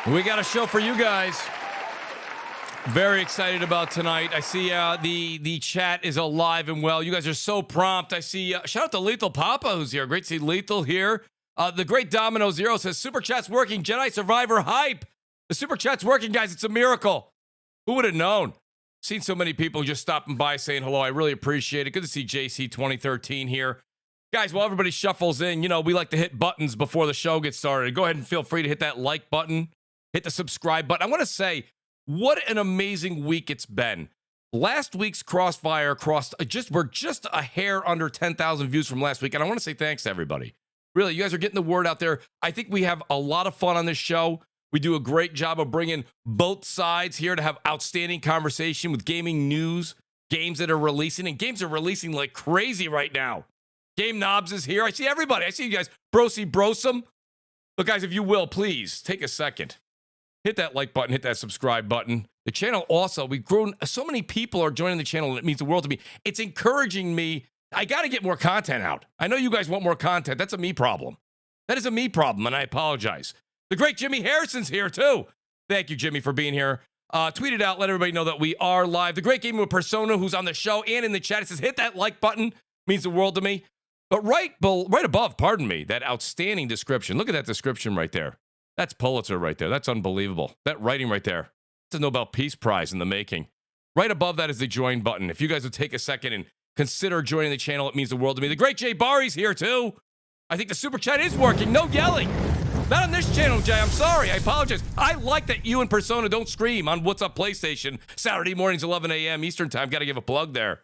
We got a show for you guys. Very excited about tonight. I see the chat is alive and well. You guys are so prompt. I see, shout out to Lethal Papa who's here. Great to see Lethal here. The great Domino Zero says, Super Chat's working. Jedi Survivor hype. The Super Chat's working, guys. It's a miracle. Who would have known? Seen so many people just stopping by saying hello. I really appreciate it. Good to see JC 2013 here. Guys, while everybody shuffles in, you know, we like to hit buttons before the show gets started. Go ahead and feel free to hit that like button. Hit the subscribe button. I want to say, what an amazing week it's been. Last week's CrossFire crossed, we're just a hair under 10,000 views from last week. And I want to say thanks to everybody. Really, you guys are getting the word out there. I think we have a lot of fun on this show. We do a great job of bringing both sides here to have outstanding conversation with gaming news, games that are releasing, and games are releasing like crazy right now. Game Knobs is here. I see everybody. I see you guys. Brosome. But guys, if you will, please take a second. Hit that like button. Hit that subscribe button. The channel also, we've grown. So many people are joining the channel, and it means the world to me. It's encouraging me. I got to get more content out. I know you guys want more content. That's a me problem. That is a me problem, and I apologize. The great Jimmy Harrison's here, too. Thank you, Jimmy, for being here. Tweet it out. Let everybody know that we are live. The great Gaming with Persona, who's on the show and in the chat, it says, hit that like button. Means the world to me. But right above, pardon me, that outstanding description. Look at that description right there. That's Pulitzer right there. That's unbelievable. That writing right there. It's a Nobel Peace Prize in the making. Right above that is the join button. If you guys would take a second and consider joining the channel, it means the world to me. The great Jay Barry's here, too. I think the super chat is working. No yelling. Not on this channel, Jay. I'm sorry. I apologize. I like that you and Persona don't scream on What's Up PlayStation Saturday mornings, 11 a.m. Eastern Time. Got to give a plug there.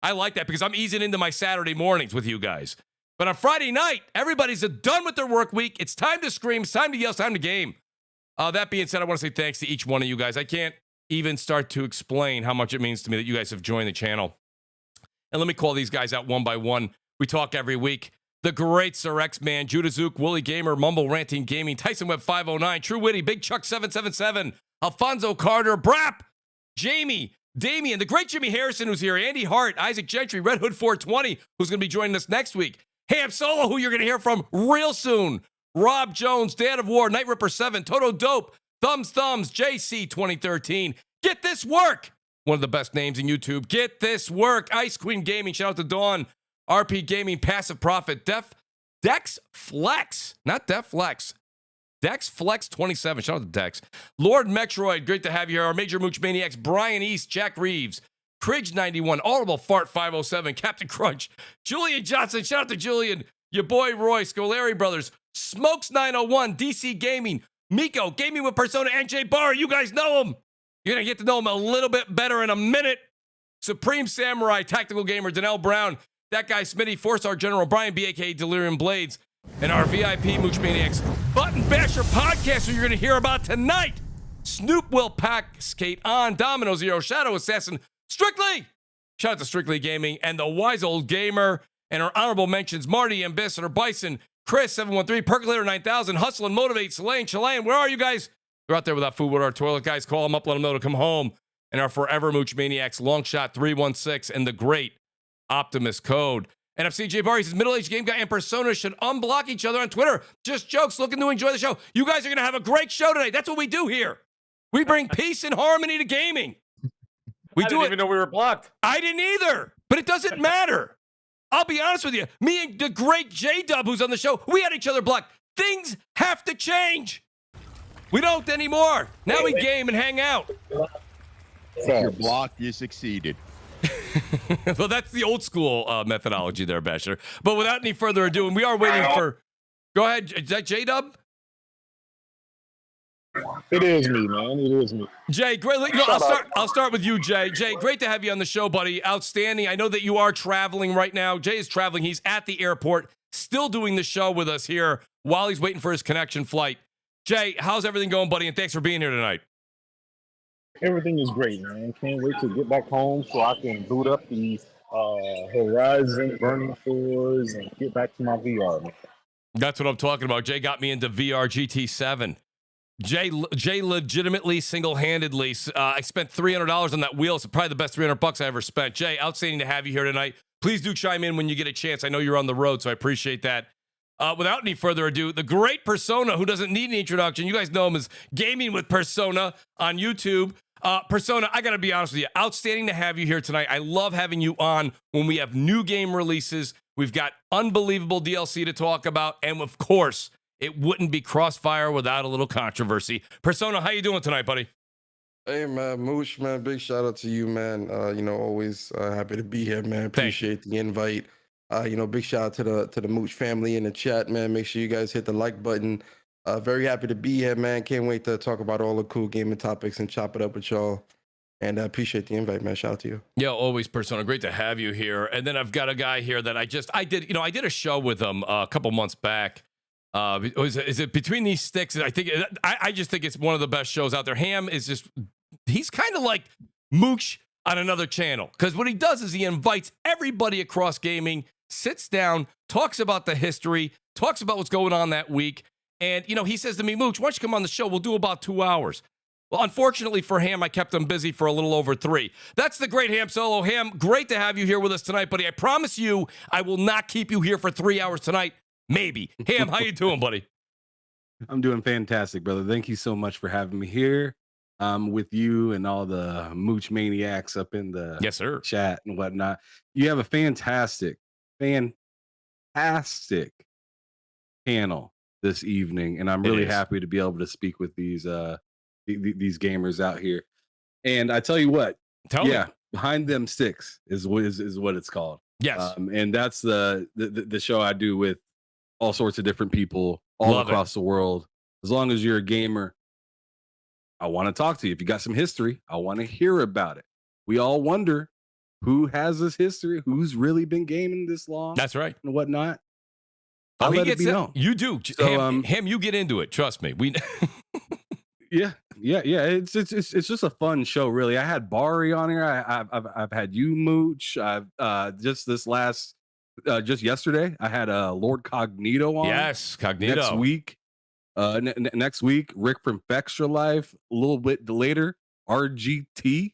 I like that because I'm easing into my Saturday mornings with you guys. But on Friday night, everybody's done with their work week. It's time to scream. It's time to yell. It's time to game. That being said, I want to say thanks to each one of you guys. I can't even start to explain how much it means to me that you guys have joined the channel. And let me call these guys out one by one. We talk every week. The great Sir X-Man, JudaZuk, WoolleyGamer, MumbleRanting Gaming, Tyson Web 509, True Witty, Big Chuck 777, Alfonso Carter, Brap, Jamie, Damien, the great Jimmy Harrison who's here, Andy Hart, Isaac Gentry, Red Hood 420, who's going to be joining us next week, Ham Solo, who you're going to hear from real soon, Rob Jones, Dad of War, Night Ripper 7, Toto Dope, Thumbs, JC 2013, Get This Work, one of the best names in YouTube, Get This Work, Ice Queen Gaming, shout out to Dawn, RP Gaming, Passive Profit, Dex Flex, not Def Flex, Dex Flex 27, shout out to Dex, Lord Metroid, great to have you here, our Major Mooch Maniacs, Brian East, Jack Reeves, Cridge 91, Audible Fart 507, Captain Crunch, Julian Johnson, shout out to Julian, your boy Roy, Scolari Brothers, Smokes 901, DC Gaming, Miko, Gaming with Persona, and Jay Barr, you guys know him. You're going to get to know him a little bit better in a minute. Supreme Samurai, Tactical Gamer, Danelle Brown, that guy Smitty, 4-star General Brian B.A.K. Delirium Blades, and our VIP Mooch Maniacs, Button Basher podcast, who you're going to hear about tonight. Snoop Will Pack, Skate On, Domino Zero, Shadow Assassin, Strictly! Shout out to Strictly Gaming and the Wise Old Gamer, and our honorable mentions, Marty, Ambassador Bison, Chris, 713, Percolator 9000, Hustle and Motivate, Chilean, where are you guys? They're out there without food with our toilet guys. Call them up, let them know to come home. And our Forever Mooch Maniacs, Longshot 316, and the great Optimus Code. And if CJ Barry says middle-aged game guy and Persona should unblock each other on Twitter. Just jokes, looking to enjoy the show. You guys are going to have a great show today. That's what we do here. We bring peace and harmony to gaming. I didn't even know we were blocked. I didn't either, but it doesn't matter. I'll be honest with you. Me and the great J-Dub, who's on the show, we had each other blocked. Things have to change. We don't anymore. Now we game and hang out. If you're blocked, you succeeded. Well, that's the old school methodology there, Basher. But without any further ado, and we are waiting for... Go ahead. Is that J-Dub? It is me, man. It is me. Jay, great. I'll start with you, Jay. Jay, great to have you on the show, buddy. Outstanding. I know that you are traveling right now. Jay is traveling. He's at the airport, still doing the show with us here while he's waiting for his connection flight. Jay, how's everything going, buddy? And thanks for being here tonight. Everything is great, man. Can't wait to get back home so I can boot up the Horizon Burning Shores and get back to my VR, man. That's what I'm talking about. Jay got me into VR GT7. Jay legitimately, single-handedly, I spent $300 on that wheel. It's probably the best $300 I ever spent. Jay, outstanding to have you here tonight. Please do chime in when you get a chance. I know you're on the road, so I appreciate that. Without any further ado, the great Persona, who doesn't need an introduction. You guys know him as Gaming with Persona on YouTube. Persona, I got to be honest with you. Outstanding to have you here tonight. I love having you on when we have new game releases. We've got unbelievable DLC to talk about. And of course, it wouldn't be CrossFire without a little controversy. Persona, how you doing tonight, buddy? Hey man, Mooch, man, big shout out to you, man. Always happy to be here, man. Appreciate the invite. Big shout out to the Mooch family in the chat, man. Make sure you guys hit the like button. Very happy to be here, man. Can't wait to talk about all the cool gaming topics and chop it up with y'all. And I appreciate the invite, man. Shout out to you. Yeah, always, Persona. Great to have you here. And then I've got a guy here that I did a show with him a couple months back. Is it Between These Sticks? I just think it's one of the best shows out there. Ham is he's kind of like Mooch on another channel, because what he does is he invites everybody across gaming, sits down, talks about the history, talks about what's going on that week. And, he says to me, Mooch, why don't you come on the show? We'll do about 2 hours. Well, unfortunately for Ham, I kept him busy for a little over 3. That's the great Ham Solo. Ham, great to have you here with us tonight, buddy. I promise you I will not keep you here for 3 hours tonight. Maybe. Ham, how you doing, buddy? I'm doing fantastic, brother. Thank you so much for having me here with you and all the Mooch maniacs up in the yes, sir. Chat and whatnot. You have a fantastic panel this evening, and I'm really happy to be able to speak with these gamers out here. And I tell you what, Behind Them Sticks is what it's called. Yes, and that's the show I do with all sorts of different people all across the world. As long as you're a gamer, I want to talk to you. If you got some history, I want to hear about it. We all wonder who has this history, who's really been gaming this long. That's right. And whatnot. He gets it. You do. So, Ham, you get into it. Trust me. Yeah. It's just a fun show, really. I had Bari on here. I've had you, Mooch. I've just yesterday I had Lord Cognito on. Yes, Cognito. Next week, Rick from Extra Life. A little bit later, RGT.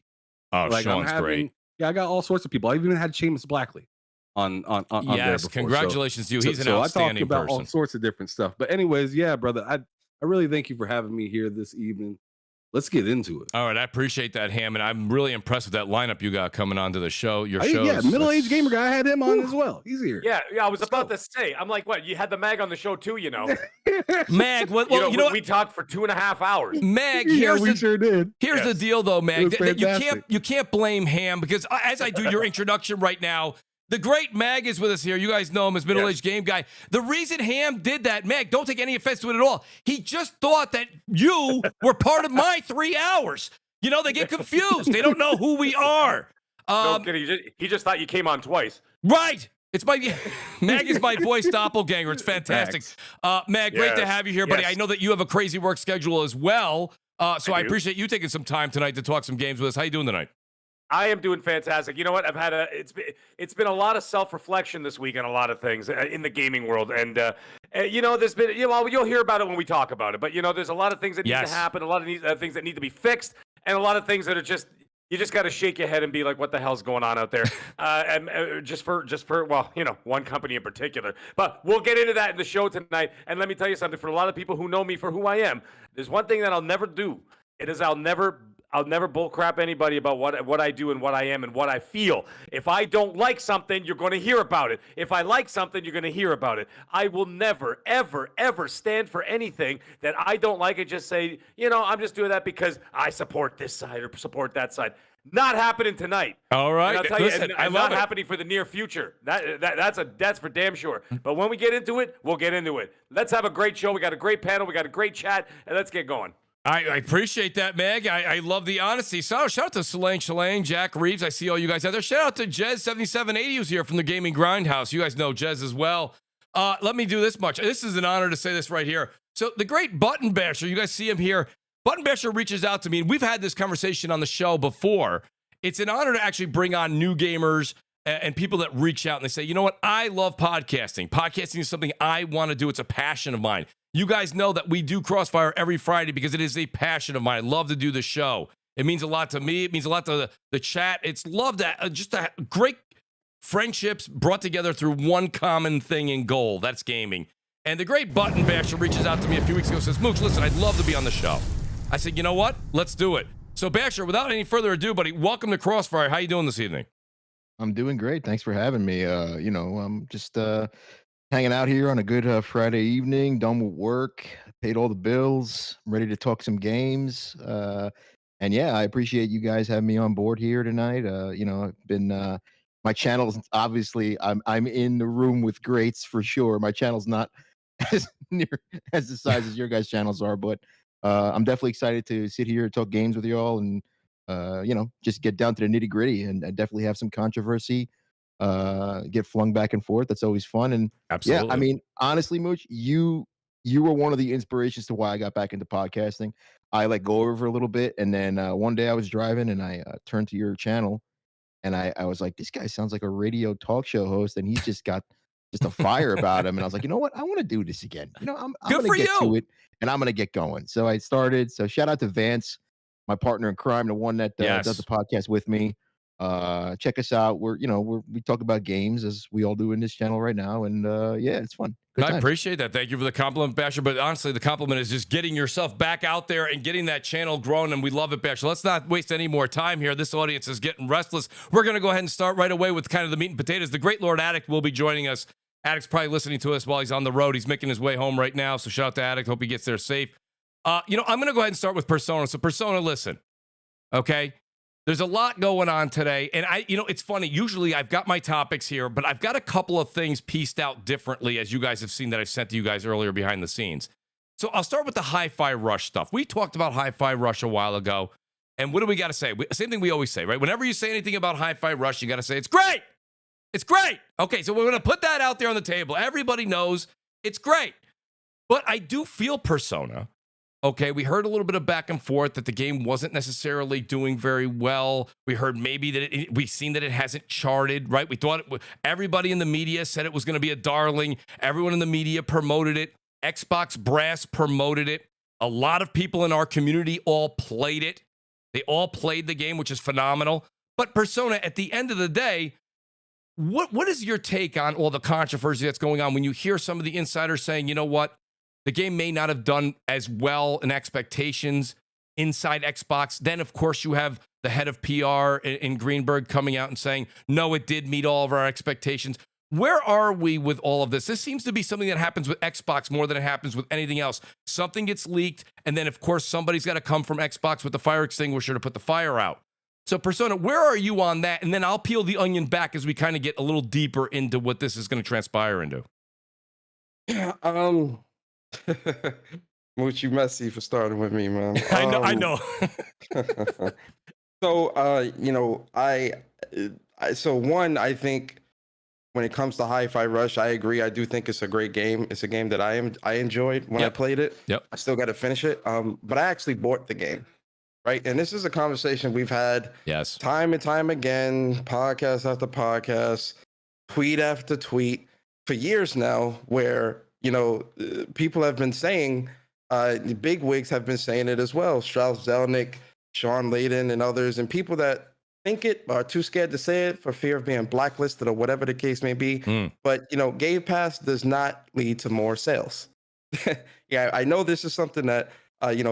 Oh, Sean's great. Yeah, I got all sorts of people. I even had Seamus Blackley on there yes, before. Congratulations to you. He's an outstanding person. I talked about person. all sorts of different stuff. But anyways, yeah, brother, I really thank you for having me here this evening. Let's get into it. All right, I appreciate that, Ham, and I'm really impressed with that lineup you got coming onto the show. Your show, middle-aged gamer guy. I had him on as well. He's here. Yeah, I was about to say. I'm like, what? You had the Mag on the show too, Mag, we talked for 2.5 hours. Mag, sure did. Here's the deal, though, Mag. You can't blame Ham, because as I do your introduction right now, the great Mag is with us here. You guys know him as middle-aged game guy. The reason Ham did that, Mag, don't take any offense to it at all. He just thought that you were part of my 3 hours. They get confused. They don't know who we are. No kidding. He just thought you came on twice. Right. Mag is my voice doppelganger. It's fantastic. Mag, great to have you here, buddy. I know that you have a crazy work schedule as well. So I appreciate you taking some time tonight to talk some games with us. How you doing tonight? I am doing fantastic. You know what? It's been a lot of self-reflection this week on a lot of things in the gaming world, and there's been you'll hear about it when we talk about it. But there's a lot of things that need to happen, a lot of things that need to be fixed, and a lot of things that are just you just got to shake your head and be like, what the hell's going on out there? And just for one company in particular. But we'll get into that in the show tonight. And let me tell you something. For a lot of people who know me for who I am, there's one thing that I'll never do. It is I'll never bullcrap anybody about what I do and what I am and what I feel. If I don't like something, you're going to hear about it. If I like something, you're going to hear about it. I will never, ever, ever stand for anything that I don't like and just say, I'm just doing that because I support this side or support that side. Not happening tonight. All right. And I'll tell you, I love not happening for the near future. That's for damn sure. But when we get into it, we'll get into it. Let's have a great show. We got a great panel. We got a great chat, and let's get going. I appreciate that, Meg. I love the honesty. So shout out to Shalane, Jack Reeves. I see all you guys out there. Shout out to Jez7780 who's here from the Gaming Grindhouse. You guys know Jez as well. Let me do this much. This is an honor to say this right here. So the great Button Basher, you guys see him here. Button Basher reaches out to me, and we've had this conversation on the show before. It's an honor to actually bring on new gamers and people that reach out and they say, you know what? I love podcasting. Podcasting is something I want to do. It's a passion of mine. You guys know that we do CrossFire every Friday because it is a passion of mine. I love to do the show. It means a lot to me. It means a lot to the chat. It's love that just a great friendships brought together through one common thing in goal. That's gaming. And the great Button Basher reaches out to me a few weeks ago and says, Mooch, listen, I'd love to be on the show. I said, you know what? Let's do it. So Basher, without any further ado, buddy, welcome to CrossFire. How you doing this evening? I'm doing great. Thanks for having me. I'm just hanging out here on a good Friday evening, done with work, paid all the bills, ready to talk some games. And yeah, I appreciate you guys having me on board here tonight. I've been my channel's obviously I'm in the room with greats for sure. My channel's not as near as the size as your guys' channels are, but I'm definitely excited to sit here and talk games with you all and just get down to the nitty gritty and definitely have some controversy, get flung back and forth. That's always fun. And Absolutely. yeah, I mean, honestly, Mooch, you were one of the inspirations to why I got back into podcasting. I like go over a little bit, and then one day I was driving and I turned to your channel, and I was like, this guy sounds like a radio talk show host, and he's just got just a fire about him. And I was like, you know what? I want to do this again. I'm Good going for to get you. to it, and I'm going to get going. So I started. So shout out to Vance, my partner in crime, the one that does the podcast with me. Check us out. We talk about games as we all do in this channel right now, and yeah, it's fun. I appreciate that. Thank you for the compliment, Basher. But honestly, the compliment is just getting yourself back out there and getting that channel grown, and we love it, Basher. Let's not waste any more time here. This audience is getting restless. We're going to go ahead and start right away with kind of the meat and potatoes. The great Lord Addict will be joining us. Addict's probably listening to us while he's on the road. He's making his way home right now, so shout out to Addict. Hope he gets there safe. I'm going to go ahead and start with Persona. So Persona, listen, okay? There's a lot going on today, and it's funny. Usually I've got my topics here, but I've got a couple of things pieced out differently, as you guys have seen that I've sent to you guys earlier behind the scenes. So I'll start with the Hi-Fi Rush stuff. We talked about Hi-Fi Rush a while ago, and what do we got to say? Same thing we always say, right? Whenever you say anything about Hi-Fi Rush, you got to say, it's great! It's great! Okay, so we're going to put that out there on the table. Everybody knows it's great. But I do feel Persona. Okay, we heard a little bit of back and forth that the game wasn't necessarily doing very well. We heard maybe that we've seen that it hasn't charted, right? We thought everybody in the media said it was going to be a darling. Everyone in the media promoted it. Xbox brass promoted it. A lot of people in our community all played it. They all played the game, which is phenomenal. But Persona, at the end of the day, what is your take on all the controversy that's going on when you hear some of the insiders saying, you know what? The game may not have done as well in expectations inside Xbox. Then, of course, you have the head of PR in Greenberg coming out and saying, no, it did meet all of our expectations. Where are we with all of this? This seems to be something that happens with Xbox more than it happens with anything else. Something gets leaked, and then, of course, somebody's got to come from Xbox with the fire extinguisher to put the fire out. So, Persona, where are you on that? And then I'll peel the onion back as we kind of get a little deeper into what this is going to transpire into. Mooch, you messy for starting with me, man. I know. So, I think when it comes to Hi-Fi Rush, I agree. I do think it's a great game. It's a game that I enjoyed when I played it. Yep. I still got to finish it. But I actually bought the game, right? And this is a conversation we've had time and time again, podcast after podcast, tweet after tweet for years now, where people have been saying, the big wigs have been saying it as well. Strauss Zelnick, Sean Layden, and others, and people that think it are too scared to say it for fear of being blacklisted or whatever the case may be. But, Game Pass does not lead to more sales. Yeah, I know this is something that,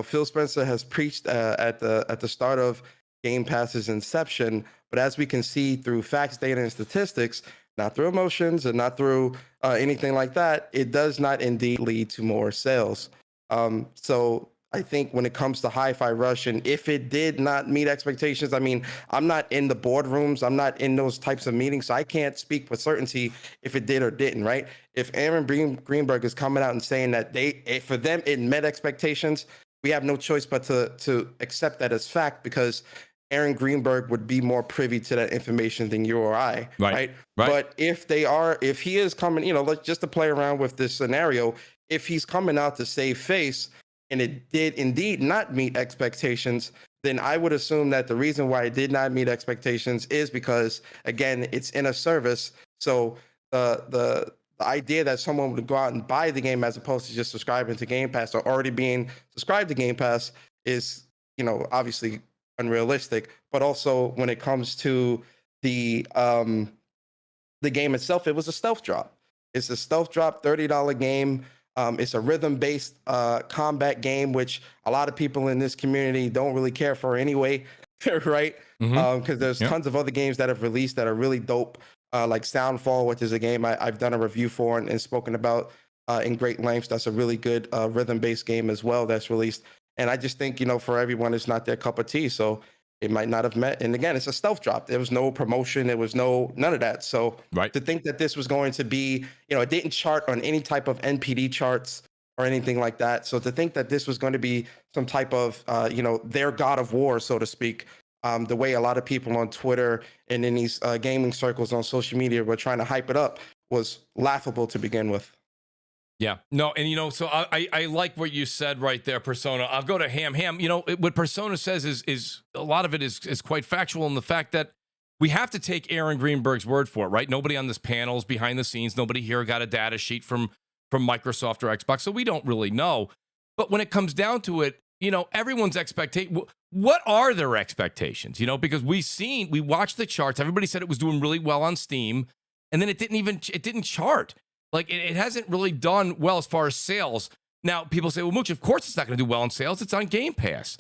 Phil Spencer has preached at the start of Game Pass's inception. But as we can see through facts, data, and statistics, not through emotions and not through anything like that, it does not indeed lead to more sales. So I think when it comes to Hi-Fi Rush, and if it did not meet expectations, I mean, I'm not in the boardrooms, I'm not in those types of meetings, so I can't speak with certainty if it did or didn't, right? If Aaron Greenberg is coming out and saying that for them it met expectations, we have no choice but to accept that as fact, because Aaron Greenberg would be more privy to that information than you or I, right? But if he is coming, let's just to play around with this scenario, if he's coming out to save face and it did indeed not meet expectations, then I would assume that the reason why it did not meet expectations is because, again, it's in a service. So the idea that someone would go out and buy the game as opposed to just subscribing to Game Pass or already being subscribed to Game Pass is, obviously unrealistic. But also when it comes to the game itself, it was a stealth drop. It's a stealth drop, $30 game. It's a rhythm-based combat game, which a lot of people in this community don't really care for anyway, right? Because there's tons of other games that have released that are really dope, like Soundfall, which is a game I've done a review for and spoken about in great lengths. That's a really good rhythm-based game as well that's released. And I just think, for everyone, it's not their cup of tea. So it might not have met. And again, it's a stealth drop. There was no promotion. There was none of that. So to think that this was going to be, it didn't chart on any type of NPD charts or anything like that. So to think that this was going to be some type of, their God of War, so to speak, the way a lot of people on Twitter and in these gaming circles on social media were trying to hype it up was laughable to begin with. Yeah, no, and so I like what you said right there, Persona. I'll go to Ham. Ham, what Persona says is a lot of it is quite factual in the fact that we have to take Aaron Greenberg's word for it, right? Nobody on this panel is behind the scenes. Nobody here got a data sheet from Microsoft or Xbox, so we don't really know. But when it comes down to it, everyone's expectation. What are their expectations? Because we watched the charts. Everybody said it was doing really well on Steam, and then it didn't chart. Like, it hasn't really done well as far as sales. Now, people say, well, Mooch, of course it's not going to do well in sales. It's on Game Pass.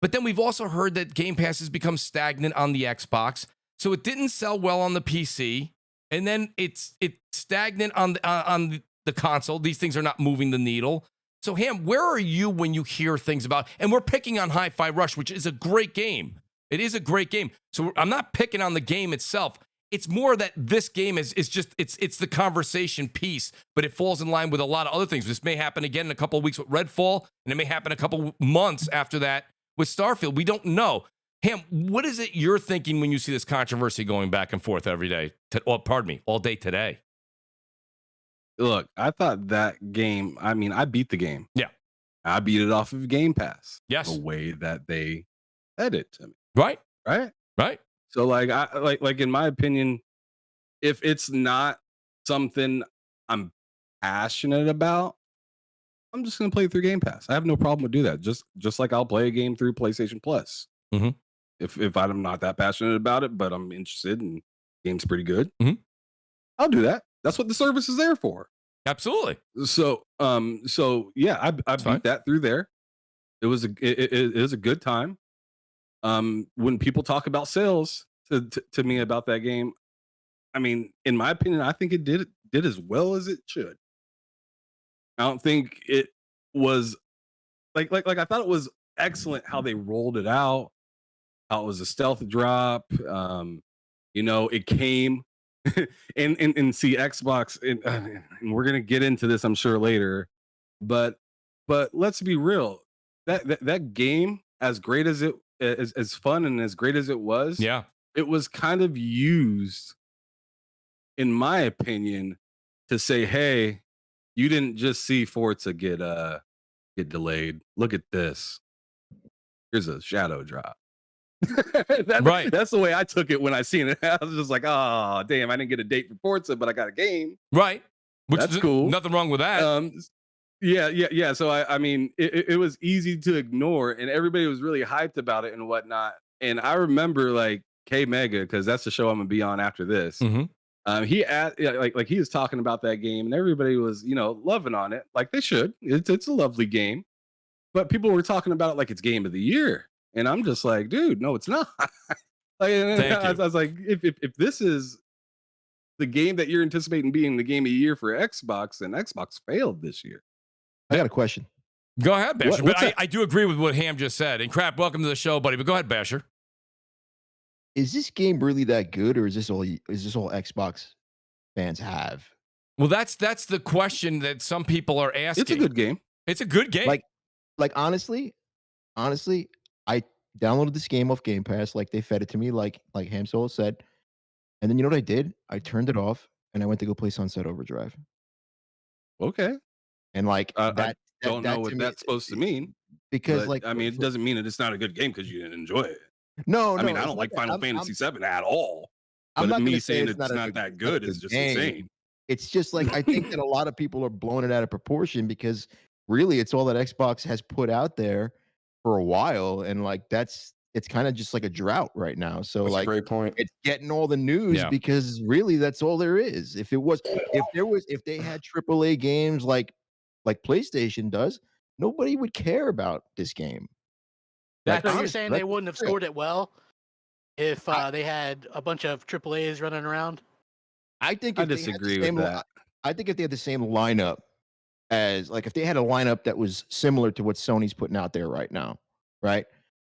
But then we've also heard that Game Pass has become stagnant on the Xbox. So it didn't sell well on the PC. And then it's stagnant on the console. These things are not moving the needle. So, Ham, where are you when you hear things about, and we're picking on Hi-Fi Rush, which is a great game. It is a great game. So I'm not picking on the game itself. It's more that this game is just it's the conversation piece, but it falls in line with a lot of other things. This may happen again in a couple of weeks with Redfall, and it may happen a couple months after that with Starfield. We don't know. Ham, what is it you're thinking when you see this controversy going back and forth every day? All day today. Look, I thought that game, I beat the game. Yeah. I beat it off of Game Pass. Yes. The way that they fed it to me. Right. Right. So like in my opinion, if it's not something I'm passionate about, I'm just gonna play it through Game Pass. I have no problem with do that. Just like I'll play a game through PlayStation Plus. If I'm not that passionate about it, but I'm interested and the game's pretty good, I'll do that. That's what the service is there for. Absolutely. So yeah, I beat that through there. It was a good time. When people talk about sales to me about that game, in my opinion, I think it did as well as it should. I don't think it was like I thought it was excellent how they rolled it out, how it was a stealth drop. It came and see Xbox, and we're gonna get into this, I'm sure, later. But let's be real, that game, as great as it as fun and as great as it was, it was kind of used, in my opinion, to say, hey, you didn't just see Forza get delayed. Look at this. Here's a shadow drop. That's the way I took it when I seen it. I was just like, oh, damn, I didn't get a date for Forza, but I got a game. Right. Which That's is cool. Nothing wrong with that. Yeah. So it was easy to ignore, and everybody was really hyped about it and whatnot. And I remember like K Mega, because that's the show I'm gonna be on after this. He was talking about that game, and everybody was loving on it, like they should. It's a lovely game, but people were talking about it like it's game of the year, and I'm just like, dude, no, it's not. I was like, if this is the game that you're anticipating being the game of the year for Xbox, and Xbox failed this year. I got a question. Go ahead, Basher. But I do agree with what Ham just said. And Crap, welcome to the show, buddy. But go ahead, Basher. Is this game really that good, or is this all Xbox fans have? Well, that's the question that some people are asking. It's a good game. It's a good game. Like honestly, I downloaded this game off Game Pass, like they fed it to me, like Ham Solo said. And then you know what I did? I turned it off and I went to go play Sunset Overdrive. Okay. And like I don't know what that's supposed to mean. Because it doesn't mean that it's not a good game because you didn't enjoy it. No, I don't like Final Fantasy VII at all. But I'm me saying it's not that good is just insane. It's just like I think that a lot of people are blowing it out of proportion, because really it's all that Xbox has put out there for a while, and like it's kind of just like a drought right now. So that's like a great point. It's getting all the news because really that's all there is. If they had AAA games like like PlayStation does, nobody would care about this game. So Like, you're honestly, saying that's they wouldn't have real. scored it well if they had a bunch of AAAs running around? I think I if they had the disagree with same, that. I think if they had the same lineup as, like, if they had a lineup that was similar to what Sony's putting out there right now, right?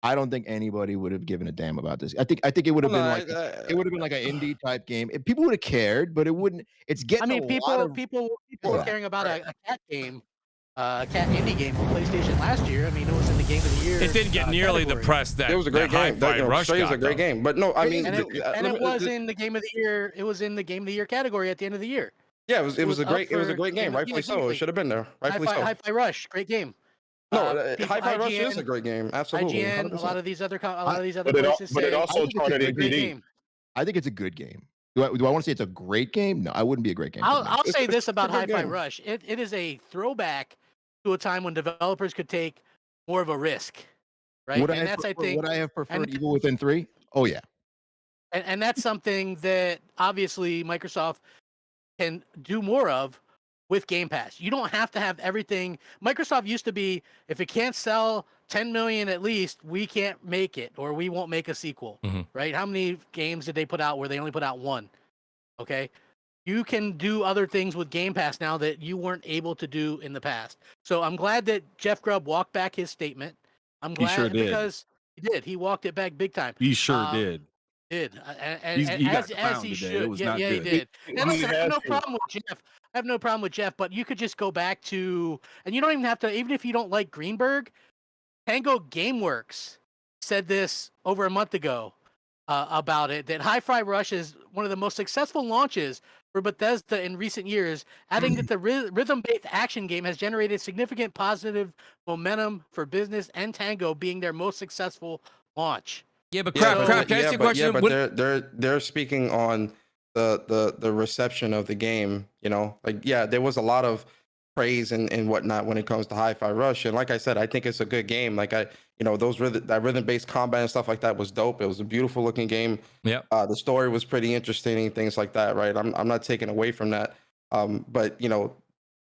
I don't think anybody would have given a damn about this. I think it would have Well, been no, like it would have been like an indie type game. People would have cared, but it wouldn't. It's I getting mean, a lot of people were yeah, caring about right. a cat game, a cat indie game for PlayStation last year. I mean, it was in the Game of the Year. It didn't get nearly the category. press that It was a great that game. That, Hi-Fi Rush Stray was got, a great though. game. But no, I mean, And it was in the Game of the Year. It was in the Game of the Year category at the end of the year. yeah, it was a up great for game. Game of the Rightfully Year so. It easily. should have been there. Rightfully so. Hi-Fi Rush, great game. No, People- Hi-Fi Rush is a IGN great game. Absolutely. IGN, 100%. a lot of these other But places it say also think it's a charted great great APD. game. I think it's a good game. Do I want to say it's a great game? No, I wouldn't be a great game. for me. I'll say It's this about a good Hi-Fi game. Rush: it is a throwback to a time when developers could take more of a risk, right? Would And that's I think would I have preferred and- Evil Within 3? Oh yeah. and that's something that obviously Microsoft can do more of with Game Pass. You don't have to have everything. Microsoft used to be, if it can't sell 10 million at least, we can't make it, or we won't make a sequel, Mhm. right? How many games did they put out where they only put out one? Okay. You can do other things with Game Pass now that you weren't able to do in the past. So I'm glad that Jeff Grubb walked back his statement. I'm He glad sure did. because he did. He walked it back big time. He sure did. And He got as clowned he today. should. It was Yeah, not yeah, he good. did. And He listen, I have has no to. problem with Jeff. I have no problem with Jeff, but you could just go back to, and you don't even have to, even if you don't like Greenberg, Tango Gameworks said this over a month ago about it, that Hi-Fi Rush is one of the most successful launches for Bethesda in recent years, adding that the rhythm-based action game has generated significant positive momentum for business, and Tango being their most successful launch. Yeah, but Yeah, crap, can I ask you a question? but When- they're speaking on the reception of the game. You know, like there was a lot of praise and whatnot when it comes to Hi-Fi Rush, and like I said, I think it's a good game. Like that rhythm-based combat and stuff like that was dope. It was a beautiful looking game. Yeah. The story was pretty interesting and things like that. Right. I'm not taking away from that. But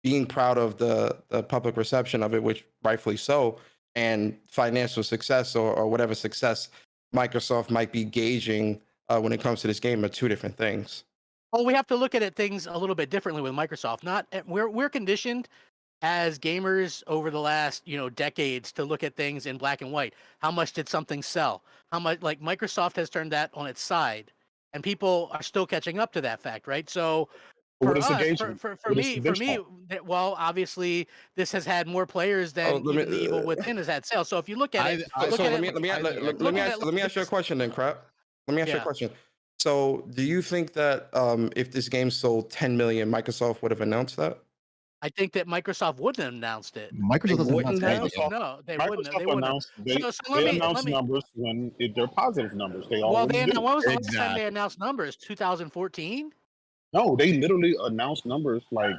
being proud of the public reception of it, which rightfully so, and financial success or whatever success Microsoft might be gauging when it comes to this game are two different things. Well, we have to look at things a little bit differently with Microsoft. We're conditioned as gamers over the last decades to look at things in black and white. How much did something sell? How much? Like Microsoft has turned that on its side, and people are still catching up to that fact, right? So for What is the us, engagement? for What is me, the for me, well, obviously this has had more players than let me- even the Evil Within has had sales. So if you look at it, So look let at me it, let me look at ask you a question then, Crap. Let me ask you a Yeah. question. So, do you think that if this game sold 10 million, Microsoft would have announced that? I think that Microsoft wouldn't have announced it. Microsoft doesn't wouldn't announce have? anything. No, they wouldn't have. They Microsoft wouldn't have. announced they let me- announce let me- numbers when they're positive numbers. They Well, always when do. was the last time Exactly. they announced numbers? 2014. No, they literally announced numbers like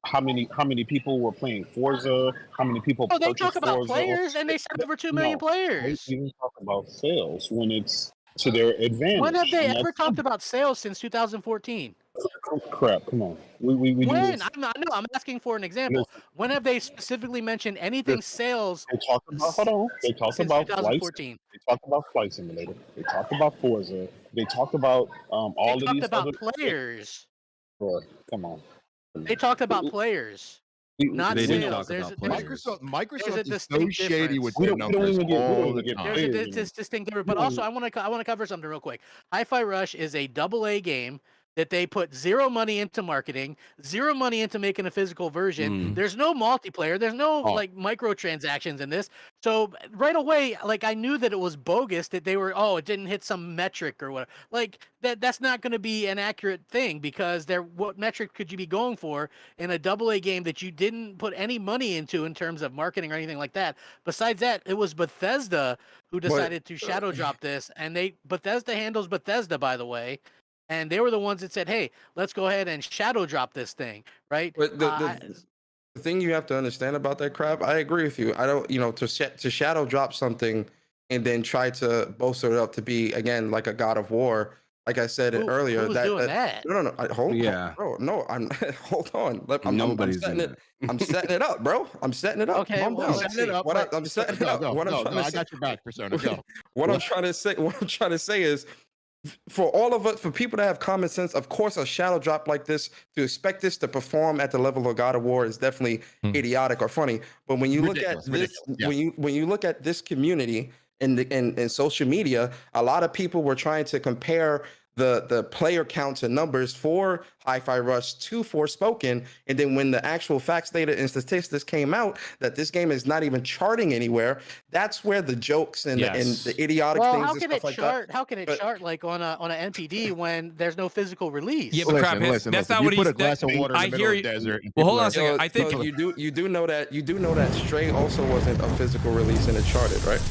how many people were playing Forza, how many people Oh, they purchased talk about Forza. players, and they said over 2 million No, players. They even talk about sales when it's to their advantage. When have they and ever that's talked about sales since 2014? crap? Come on, we do When? this. I'm asking for an example. Listen. When have they specifically mentioned anything sales They talked about hold on. They talked since about flight. 2014? They talked about Flight Simulator. They talked about Forza. They talked about all They of talked these about other players. Bro, come on. They talked about players, not They sales. did talk There's, about there's, players. Microsoft is so distinct shady difference. with We their don't even numbers get- we don't all even the get time. paid. there's Players, this distinct difference. But also, I want to cover something real quick. Hi-Fi Rush is a AA game that they put zero money into marketing, zero money into making a physical version. Mm. There's no multiplayer. There's no Oh. like microtransactions in this. So right away, like I knew that it was bogus, that they were, it didn't hit some metric or whatever. Like that's not going to be an accurate thing, because what metric could you be going for in a AA game that you didn't put any money into in terms of marketing or anything like that? Besides that, it was Bethesda who decided to shadow drop this, and Bethesda handles Bethesda, by the way. And they were the ones that said, "Hey, let's go ahead and shadow drop this thing," right? But the thing you have to understand about that crap, I agree with you. I don't, to shadow drop something and then try to bolster it up to be again like a God of War. like I said Who earlier, was doing that? no, hold Yeah. bro, no, I'm hold on. I'm Nobody's setting doing it. I'm setting it up, bro. I'm setting it up. Okay, Calm well, down. let's Set it see. up. I'm setting it up. Go, What I'm go, trying go. to I say. got your back, Persona. Go. What I'm trying to say is, for all of us, for people that have common sense, of course, a shadow drop like this, to expect this to perform at the level of God of War is definitely idiotic or funny. But when you look at this, Yeah. when you look at this community in social media, a lot of people were trying to compare the player counts and numbers for Hi-Fi Rush to Forspoken, and then when the actual facts, data, and statistics came out that this game is not even charting anywhere, that's where the jokes and the idiotic Well, things how and can stuff it like chart? that. How can it But- chart like on a NPD when there's no physical release? Yeah, but crap, Listen, that's listen. not You what put he's. a glass of water in I the hear middle you. of the desert. and Well, hold people on a are- second. I think So you do know that Stray also wasn't a physical release and it charted, right?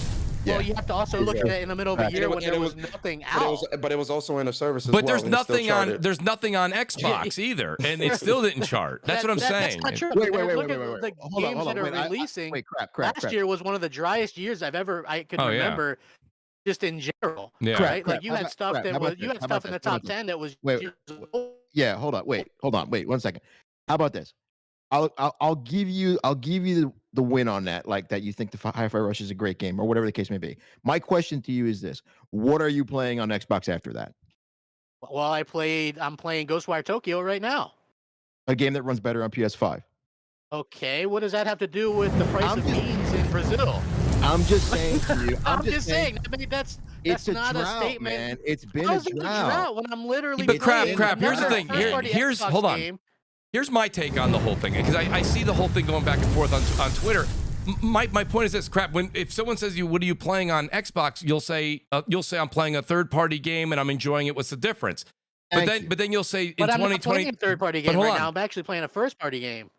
Well, Yeah. you have to also look at it in the middle of a Right. year And it- when and there it was was- nothing But out. it was also in a service as But well. there's and it still nothing on charted. there's nothing on Xbox either, and it still didn't chart. That's what I'm saying. That's not true. Wait. Look at Hold the on, games hold that on. are Wait, releasing. wait, crap. Last year was one of the driest years I could Oh, yeah. remember, just in general. Yeah. Right? Crap. Like you How had about- stuff crap. that How about was you this? had How stuff about in the this? How top about 10 that was Wait. years old. Yeah, hold on. Wait 1 second. How about this? I'll give you the win on that, like that you think the Hi-Fi Rush is a great game or whatever the case may be. My question to you is this: what are you playing on Xbox after that? Well, I'm playing Ghostwire Tokyo right now. A game that runs better on PS5. Okay, what does that have to do with the price I'm of just- beans in Brazil? I'm just saying to you. I'm just saying. I mean, that's It's a not drought, a statement. man. It's been How's a it drought. when I'm literally But playing crap. Here's the another thing. first-party Here's Xbox hold on. game. Here's my take on the whole thing, because I see the whole thing going back and forth on Twitter. My point is this: crap. If someone says what are you playing on Xbox, you'll say I'm playing a third party game and I'm enjoying it. What's the difference? But then you'll say in But I'm not 2020, playing a third-party but game hold right on. now. I'm actually playing a first-party game.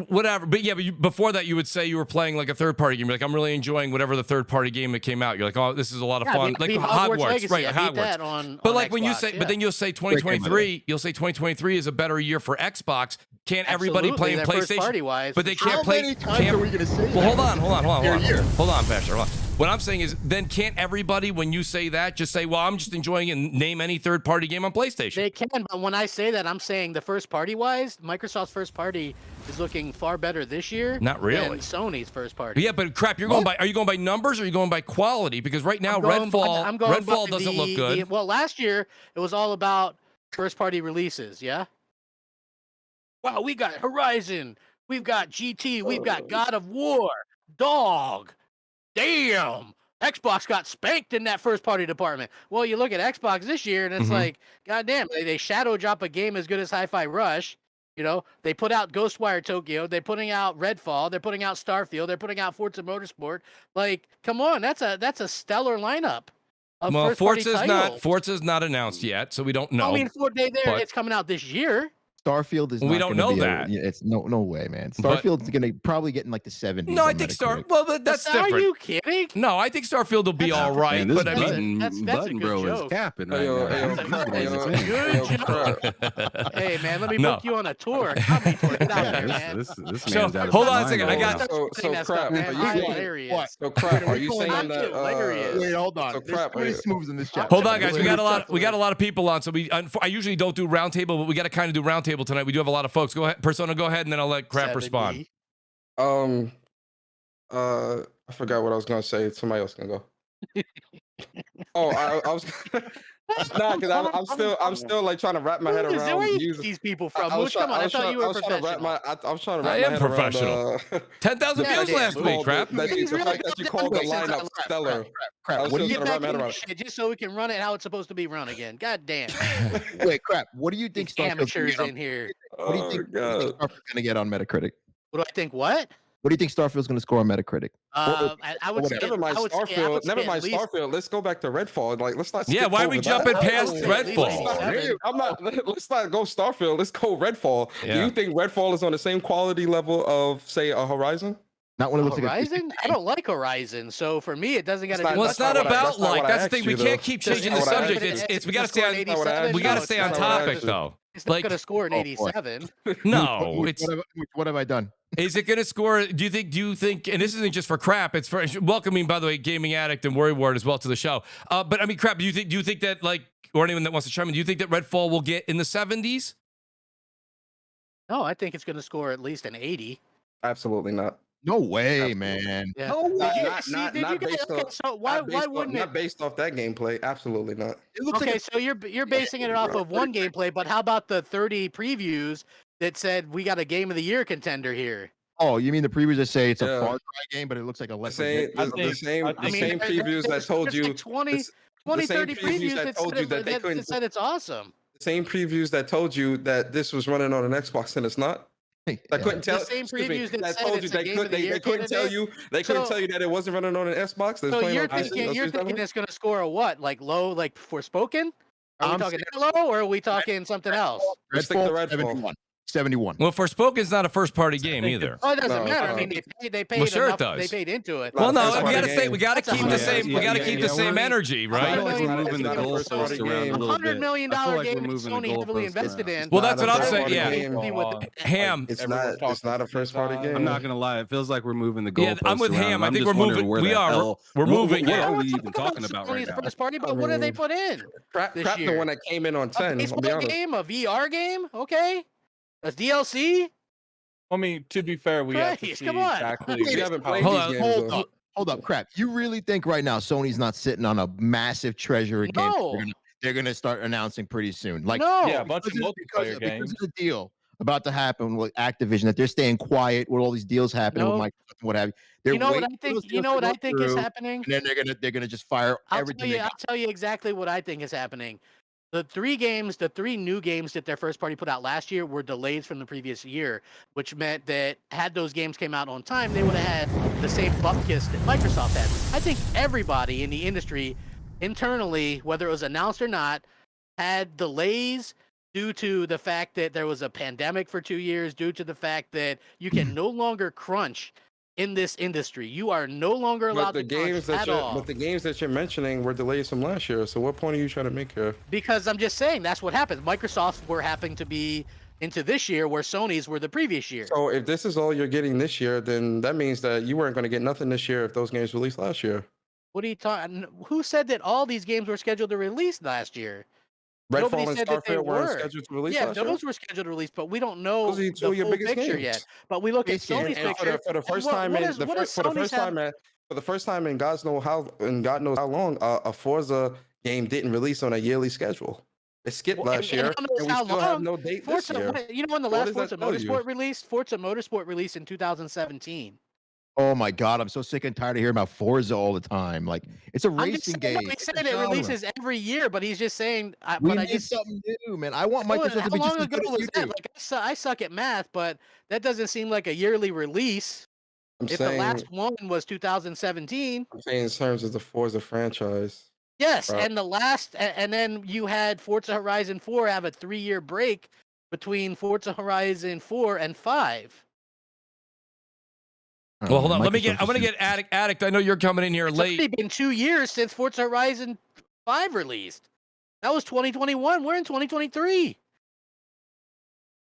whatever. But yeah, but before that, you would say you were playing like a third party game. You're like, I'm really enjoying whatever the third party game that came out. You're like, oh, this is a lot of fun. I Like beat Hogwarts, Legacy. right? I beat Hogwarts. that on But on like when you Xbox, say, yeah. but then you'll say 2023. You'll say 2023 is a better year for Xbox. Can't everybody play in Absolutely, they're PlayStation? first-party wise, But they for can't How play. many times can't- are we going to say Well, that? hold on, Year. hold on, Pastor. Hold on. What I'm saying is, then can't everybody, when you say that, just say, well, I'm just enjoying it and name any third party game on PlayStation? They can, but when I say that, I'm saying the first party wise, Microsoft's first party is looking far better this year. Not really. Than Sony's first party. Yeah, but crap, you're going by. Are you going by numbers or are you going by quality? Because right now, I'm going Redfall by doesn't look good. well, last year it was all about first party releases. Yeah. Wow, we got Horizon, we've got GT, we've got God of War, Dog. Damn. Xbox got spanked in that first party department. Well, you look at Xbox this year and it's like, goddamn, they shadow drop a game as good as Hi-Fi Rush. You know, they put out Ghostwire Tokyo, they're putting out Redfall, they're putting out Starfield, they're putting out Forza Motorsport. Like, come on, that's a stellar lineup. Of Well, first-party titles. Forza's not announced yet, so we don't know. I mean, but- it's coming out this year. Starfield is. We not don't gonna know be that. It's no way, man. But- Starfield's going to probably get in like the 70s. No, I on think Metacritic. Well, that's Are different. you kidding? No, I think Starfield will be all right. Man, this But I mean, button, that's a button good bro joke. is capping right Hey, yo, now. hey, yo, He's crap, getting yo, his That's a in. good crap. Hey, man, let me No. book you on a tour. Comedy tour. Get out Yeah, there, man. this So, man's out of hold his on a mind second, I right got- now. So Saying that crap. stuff, man. Are you I'm saying hilarious. So crap. Are you I'm saying that? hilarious. Wait, hold on. So There's crap. 20 smooths in this chat. hold on, guys. Wait, We got a wait, lot of people on, so I usually don't do roundtable, but we got to kind of do roundtable tonight. We do have a lot of folks. Go ahead, Persona. Go ahead, and then I'll let Crap 70. respond. I forgot what I was gonna say. Somebody else can go. Oh, I was. Nah, because I'm still like trying to wrap my head Where around you get using. these people from? I was Mooch, come on, I was thought you I were was trying to wrap professional. I was trying to I wrap am my head around. professional. 10,000 Yeah, views yeah, last Mooch. week, Crap. The fact that you called the lineup stellar. Crap. I was What do just you Get trying to wrap back my head in around. this shit just so we can run it how it's supposed to be run again. God damn. wait, crap. What do you think These Starfield's gonna amateurs get on- in here. What do you think Starfield's going to get on Metacritic? What do I think? What? What do you think Starfield's going to score on Metacritic? I would say. Never mind I would say- I would Starfield. say Never at mind least- Starfield. Let's go back to Redfall. Like, let's not. Yeah, skip why are over we that. jumping I would past say at least Redfall? 87. I'm not. Let's not go Starfield. Let's go Redfall. Do Yeah. you think Redfall is on the same quality level of, say, a Horizon? Not when it looks Horizon? I don't like Horizon, so for me, it doesn't got to That's do. Well, with it's not what I- about that's not like. what I That's the thing. asked We you, can't though. keep That's changing not the what I subject. asked It's you. we got to stay on. It's not what I asked We got to you. stay on That's not what I topic asked you. though. It's not Like, going to score an oh, boy. 87. no, it's. What have I done? Is it going to score? Do you think? And this isn't just for Crap. It's for welcoming, by the way, Gaming Addict and Worry Ward as well to the show. But I mean, Crap. Do you think that like or anyone that wants to chime in, do you think that Redfall will get in the 70s? No, I think it's going to score at least an 80. Absolutely not. No way, man. Yeah. No way. Not based okay, off. so why wouldn't not it? based off that gameplay? Absolutely not. It looks Okay, like so you're basing it off of one gameplay, but how about the 30 previews that said we got a Game of the Year contender here? oh, you mean the previews that say it's a Yeah. Far Cry game, but it looks like a The lesser same, game? the same, the same previews that told there's you. like 20, the 20 same 30 previews that told said, you that they that couldn't. said it's awesome. The same previews that told you that this was running on an Xbox and it's not. I couldn't tell. The same excuse me, previews that said told you it's a Game of the they Year couldn't tell candidate? you. They couldn't So- tell you that it wasn't running on an Xbox. That was So playing you're on PC. thinking That's what you're telling me? it's going to score a what? Like low, like Forspoken? Are we I'm talking that low, or are we talking something else? Let's stick to Redfall, Redfall. 71. Well, Forspoken is not a first-party game either. Oh, it doesn't No, matter. I no. mean, they paid Well, sure it enough. does. They paid into it. Well, no, That's we a gotta game. say we gotta That's a keep the hundred- same. We yeah, gotta yeah, keep yeah, the same we're- energy, I right? feel like It's we're not- moving it's the not a goalposts first-party around a game. little $100 bit. million I feel like game we're that moving the Sony heavily goalposts invested around. in. Well, that's what I'm Not a saying. first-party Yeah, game. Ham. It's not a first party game. I'm not gonna lie. It feels like we're moving the Yeah, goalposts I'm with around. Ham. I I'm think just we're wondering moving- where we the are. hell- We're moving, What yeah. are we Let's even talk talking about right Sony's now? first party, but what did they put in? Crap this the year? one that came in on A 10. I'll be baseball honest. game, a VR game, okay. A DLC. I mean, to be fair, we have to Christ, see come on. exactly. We haven't played Hold these on. games. Hold though. up. Hold up, crap. You really think right now Sony's not sitting on a massive treasure of games No. they're gonna start announcing pretty soon? Like, No. Yeah, a bunch of because multiplayer of games. the deal about to happen with Activision, that they're staying quiet with all these deals happening with No. Microsoft and what have you. They're You know what I waiting for think? those You deals know to what go I think is through, happening? and then they're gonna just fire everything. they I'll got. tell you exactly what I think is happening. The three new games that their first party put out last year were delays from the previous year, which meant that had those games came out on time, they would have had the same bupkis that Microsoft had. I think everybody in the industry, internally, whether it was announced or not, had delays due to the fact that there was a pandemic for 2 years, due to the fact that you can no longer crunch in this industry. You are no longer allowed But the to crunch games that at you're, all. but the games that you're mentioning were delays from last year. So what point are you trying to make here? Because I'm just saying that's what happens. Microsoft's were happening to be into this year, where Sony's were the previous year. So if this is all you're getting this year, then that means that you weren't going to get nothing this year if those games released last year. What are you talking? Who said that all these games were scheduled to release last year? Redfall Nobody and said that they Starfield weren't were. scheduled to release Yeah, last year. those were scheduled to release, but we don't know Those are the two of your full biggest picture games. yet. But we look at Base game. Sony's And picture. for the and first what- time what in is- the what fir- does for the Sony's first have- time in for the first time in God knows how long a Forza game didn't release on a yearly schedule. It skipped Well, last and year, who knows and we how still have long? no date Forza, this year. you know when the What last does that Forza tell you? Motorsport released? Forza Motorsport released in 2017. Oh my god, I'm so sick and tired of hearing about Forza all the time. Like, it's a I'm just racing saying, game. he's It's a saying it genre. releases every year, but he's just saying. We But I need just something new, man. I want How Microsoft to be just long as ago good as was you that? do. Like I suck at math, but that doesn't seem like a yearly release. I'm If saying, the last one was 2017, I'm saying in terms of the Forza franchise. yes, Right. and the last, and then you had Forza Horizon 4 have a 3-year break between Forza Horizon 4 and 5. Well, hold on. Microsoft I want to just- get Addict. I know you're coming in here It's already late. been 2 years since Forza Horizon 5 released. That was 2021. We're in 2023.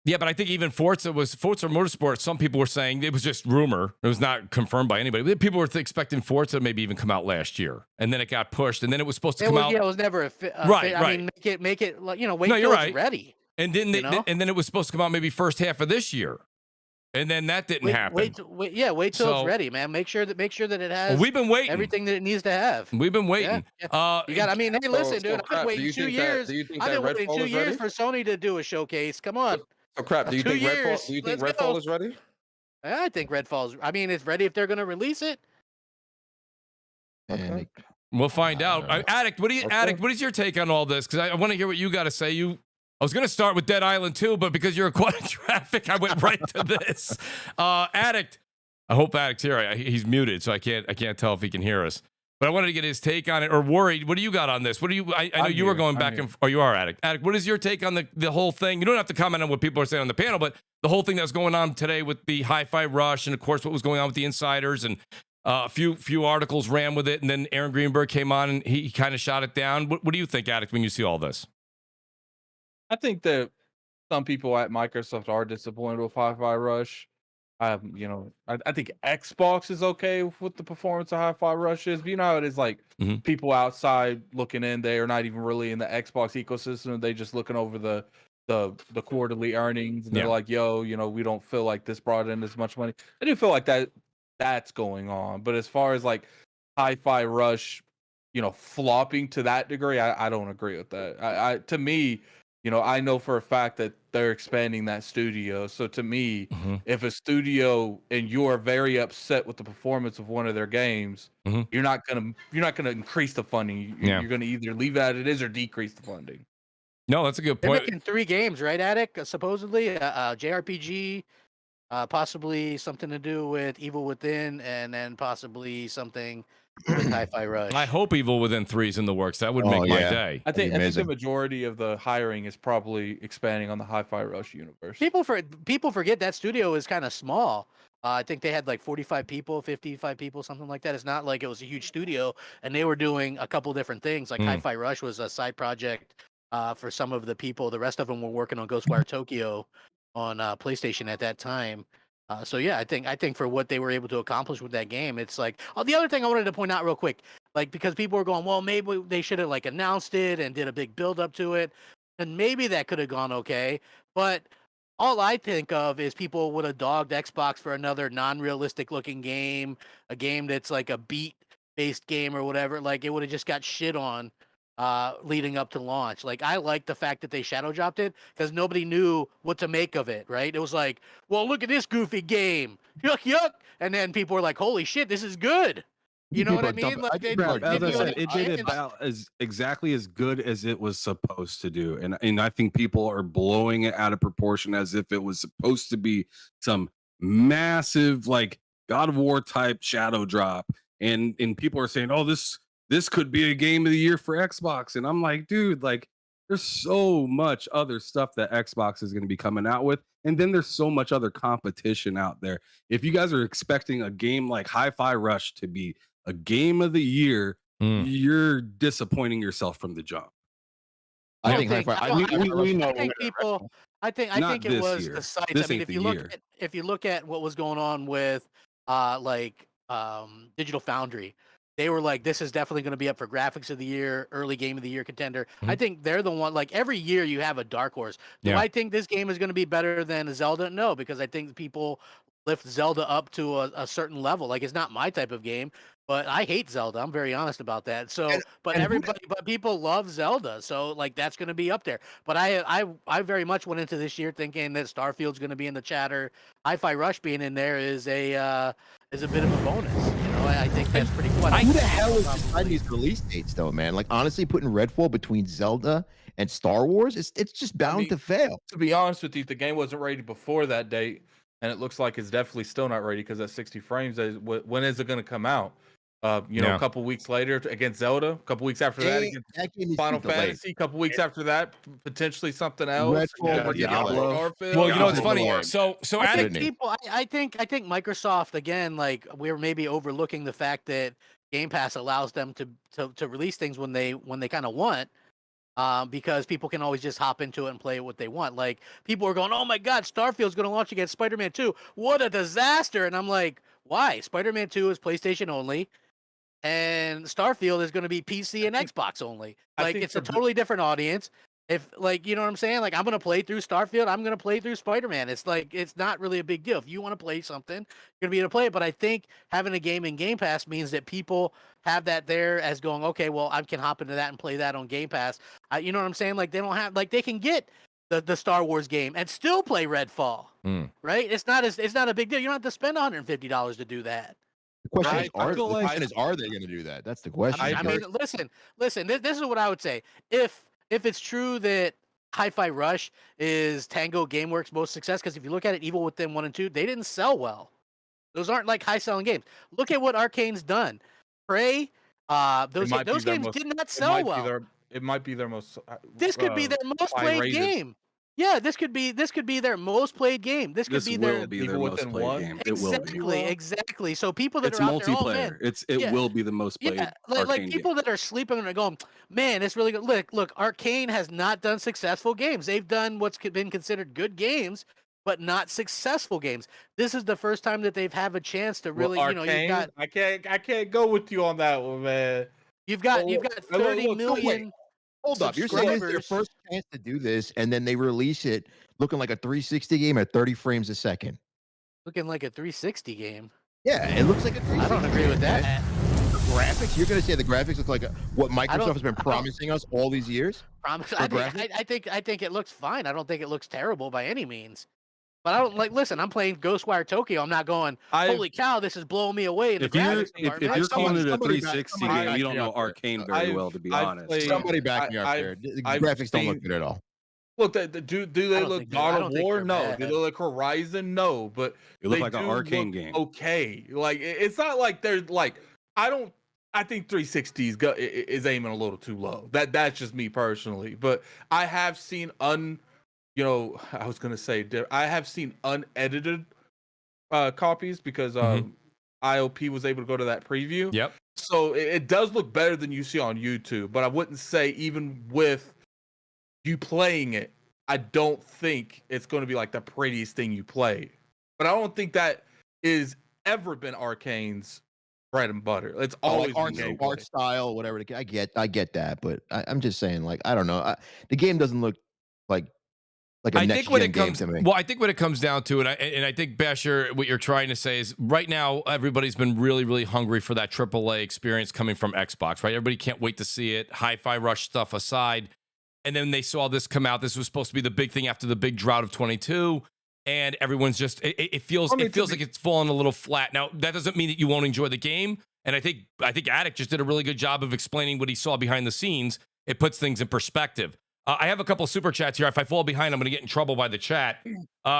Yeah, but I think even Forza Motorsport. Some people were saying it was just rumor. It was not confirmed by anybody. People were expecting Forza to maybe even come out last year, and then it got pushed, and then it was supposed to come out. Yeah, it was never a Right, I right. mean, make it like, wait No, till you're it's right. ready. And then You know? and then it was supposed to come out maybe first half of this year, and then that didn't happen. Wait till it's So- ready, man. Make sure that it Well, has we've been waiting. everything that it needs to have. We've been waiting. Yeah, You got. I mean, hey, listen, So dude. I've crap, been do waiting you 2 think that- years. do you think I've that been waiting Redfall 2 is years ready? for Sony to do a showcase. Come on. So crap. Do you 2 think years. Redfall? Do you think Let's Redfall go. is ready? I think Redfall's. I mean, it's ready if they're going to release it. Man, We'll find out. Addict, Okay. what is your take on all this? Because I want to hear what you got to say. I was going to start with Dead Island 2, but because you're caught in traffic, I went right to this. Addict, I hope Addict's here. He's muted, so I can't tell if he can hear us. But I wanted to get his take on it. Or Worried, what do you got on this? What do you? I know I'm you were here. going I'm back here. and. Oh, you are Addict. Addict, what is your take on the whole thing? You don't have to comment on what people are saying on the panel, but the whole thing that's going on today with the Hi-Fi Rush, and of course what was going on with the insiders, and a few articles ran with it, and then Aaron Greenberg came on and he kind of shot it down. What do you think, Addict, when you see all this? I think that some people at Microsoft are disappointed with Hi-Fi Rush. You know, I think Xbox is okay with the performance of Hi-Fi Rush is, but you know how it is, like people outside looking in, they are not even really in the Xbox ecosystem. They just looking over the quarterly earnings, and they're like, yo, you know, we don't feel like this brought in as much money. I do feel like that's going on. But as far as like Hi-Fi Rush, you know, flopping to that degree, I don't agree with that. I to me, you know, I know for a fact that they're expanding that studio. So to me, if a studio and you are very upset with the performance of one of their games, you're not gonna increase the funding. You're gonna either leave it as it is or decrease the funding. No, that's a good They're point. making 3 games, right, Attic? Supposedly, JRPG, possibly something to do with Evil Within, and then possibly something with Hi-Fi Rush. I hope Evil Within 3 is in the works. That would make my day. I think the majority of the hiring is probably expanding on the Hi-Fi Rush universe. People forget that studio is kind of small. I think they had like 45 people, 55 people, something like that. It's not like it was a huge studio, and they were doing a couple different things. Like Hi-Fi Rush was a side project for some of the people. The rest of them were working on Ghostwire Tokyo on PlayStation at that time. So yeah, I think for what they were able to accomplish with that game, it's like. Oh, the other thing I wanted to point out real quick, like because people were going, well, maybe they should have like announced it and did a big build up to it, and maybe that could have gone okay. But all I think of is people would have dogged Xbox for another non-realistic looking game, a game that's like a beat-based game or whatever. Like it would have just got shit on leading up to launch. Like I like the fact that they shadow dropped it because nobody knew what to make of it, right? It was like, well, look at this goofy game. Yuck, yuck. And then people were like, holy shit, this is good. You know what I mean? Like, as I said, it did about exactly as good as it was supposed to do. And I think people are blowing it out of proportion as if it was supposed to be some massive like God of War type shadow drop. And people are saying, oh, this could be a game of the year for Xbox. And I'm like, dude, like there's so much other stuff that Xbox is going to be coming out with. And then there's so much other competition out there. If you guys are expecting a game like Hi-Fi Rush to be a game of the year, you're disappointing yourself from the jump. I think it was the sites. I mean, if you look at what was going on with Digital Foundry, they were like, this is definitely going to be up for graphics of the year, early game of the year contender. I think they're the one, like every year you have a dark horse. Do I think this game is going to be better than Zelda? No, because I think people lift Zelda up to a certain level. Like it's not my type of game, but I hate Zelda. I'm very honest about that. So, but people love Zelda. So like that's going to be up there. But I very much went into this year thinking that Starfield's going to be in the chatter. Hi-Fi Rush being in there is a bit of a bonus. You know, I think that's pretty cool. Who the hell is deciding these release dates though, man? Like honestly, putting Redfall between Zelda and Star Wars, it's just bound to fail. To be honest with you, the game wasn't ready before that date, and it looks like it's definitely still not ready because at 60 frames, when is it going to come out? A couple weeks later against Zelda, a couple weeks after that against Final Fantasy, a couple weeks after that potentially something else. Well, you know it's funny. So I think Microsoft again, like we're maybe overlooking the fact that Game Pass allows them to release things when they kind of want. Because people can always just hop into it and play what they want. Like people are going, "Oh my God, Starfield's going to launch against Spider-Man 2. What a disaster!" And I'm like, "Why? Spider-Man 2 is PlayStation only, and Starfield is going to be PC and Xbox only. Like it's a totally different audience. If like you know what I'm saying? Like I'm going to play through Starfield. I'm going to play through Spider-Man. It's like it's not really a big deal. If you want to play something, you're going to be able to play it. But I think having a game in Game Pass means that people have that there as going, okay, well, I can hop into that and play that on Game Pass. You know what I'm saying? Like they don't have like they can get the Star Wars game and still play Redfall, right? It's not a big deal. You don't have to spend $150 to do that. The question is, are they going to do that? That's the question. I mean, listen. This is what I would say. If it's true that Hi-Fi Rush is Tango Gameworks' most success, because if you look at it, Evil Within 1 and 2, they didn't sell well. Those aren't like high-selling games. Look at what Arcane's done. Prey, those games did not sell well. It might be their most. This could be their most played game. Yeah, this could be their most played game. This could be their most played game. Exactly. So people that it's are out multiplayer. There, it will be the most played. Yeah, like people that are sleeping and are going, man, it's really good. Look, Arcane has not done successful games. They've done what's been considered good games. but not successful games. This is the first time that they've had a chance to really, Well, you've Arcane, got I can't go with you on that one, man. you've got Look, 30 look, so wait, million Hold up, you're saying it's their subscribers. first chance to do this, and then they release it looking like a 360 game at 30 frames a second. Looking like a 360 game. Yeah, it looks like a 360 I don't agree with game, man. that. The graphics, you're gonna say the graphics look like what Microsoft has been promising us all these years? I think it looks fine. I don't think it looks terrible by any means. But I don't listen, I'm playing Ghostwire Tokyo. I'm not going, holy cow, this is blowing me away. In the If you're graphics department. if you're calling it a somebody 360 back- game, you don't know somebody- Arcane very well, to be honest. Somebody back me up there. The graphics don't look good at all. Look, do they look God of War? No. Do they look Horizon? No. But It looked they like an do Arcane look game. Okay, like it's not like they're like I think 360 is aiming a little too low. That's just me personally. But I have seen I was gonna say I have seen unedited copies because IOP was able to go to that preview. Yep. So it does look better than you see on YouTube. But I wouldn't say even with you playing it, I don't think it's going to be like the prettiest thing you play. But I don't think that is ever been Arcane's bread and butter. It's always been art style, whatever. I get that, but I'm just saying, like, I don't know. The game doesn't look like a next gen game to me. Well, I think when it comes down to it, and I think Basher, what you're trying to say is right now everybody's been really, really hungry for that AAA experience coming from Xbox, right? Everybody can't wait to see it. Hi-Fi Rush stuff aside, and then they saw this come out. This was supposed to be the big thing after the big drought of 22, and everyone's just it feels like it's fallen a little flat. Now that doesn't mean that you won't enjoy the game, and I think Attic just did a really good job of explaining what he saw behind the scenes. It puts things in perspective. I have a couple super chats here. If I fall behind, I'm going to get in trouble by the chat.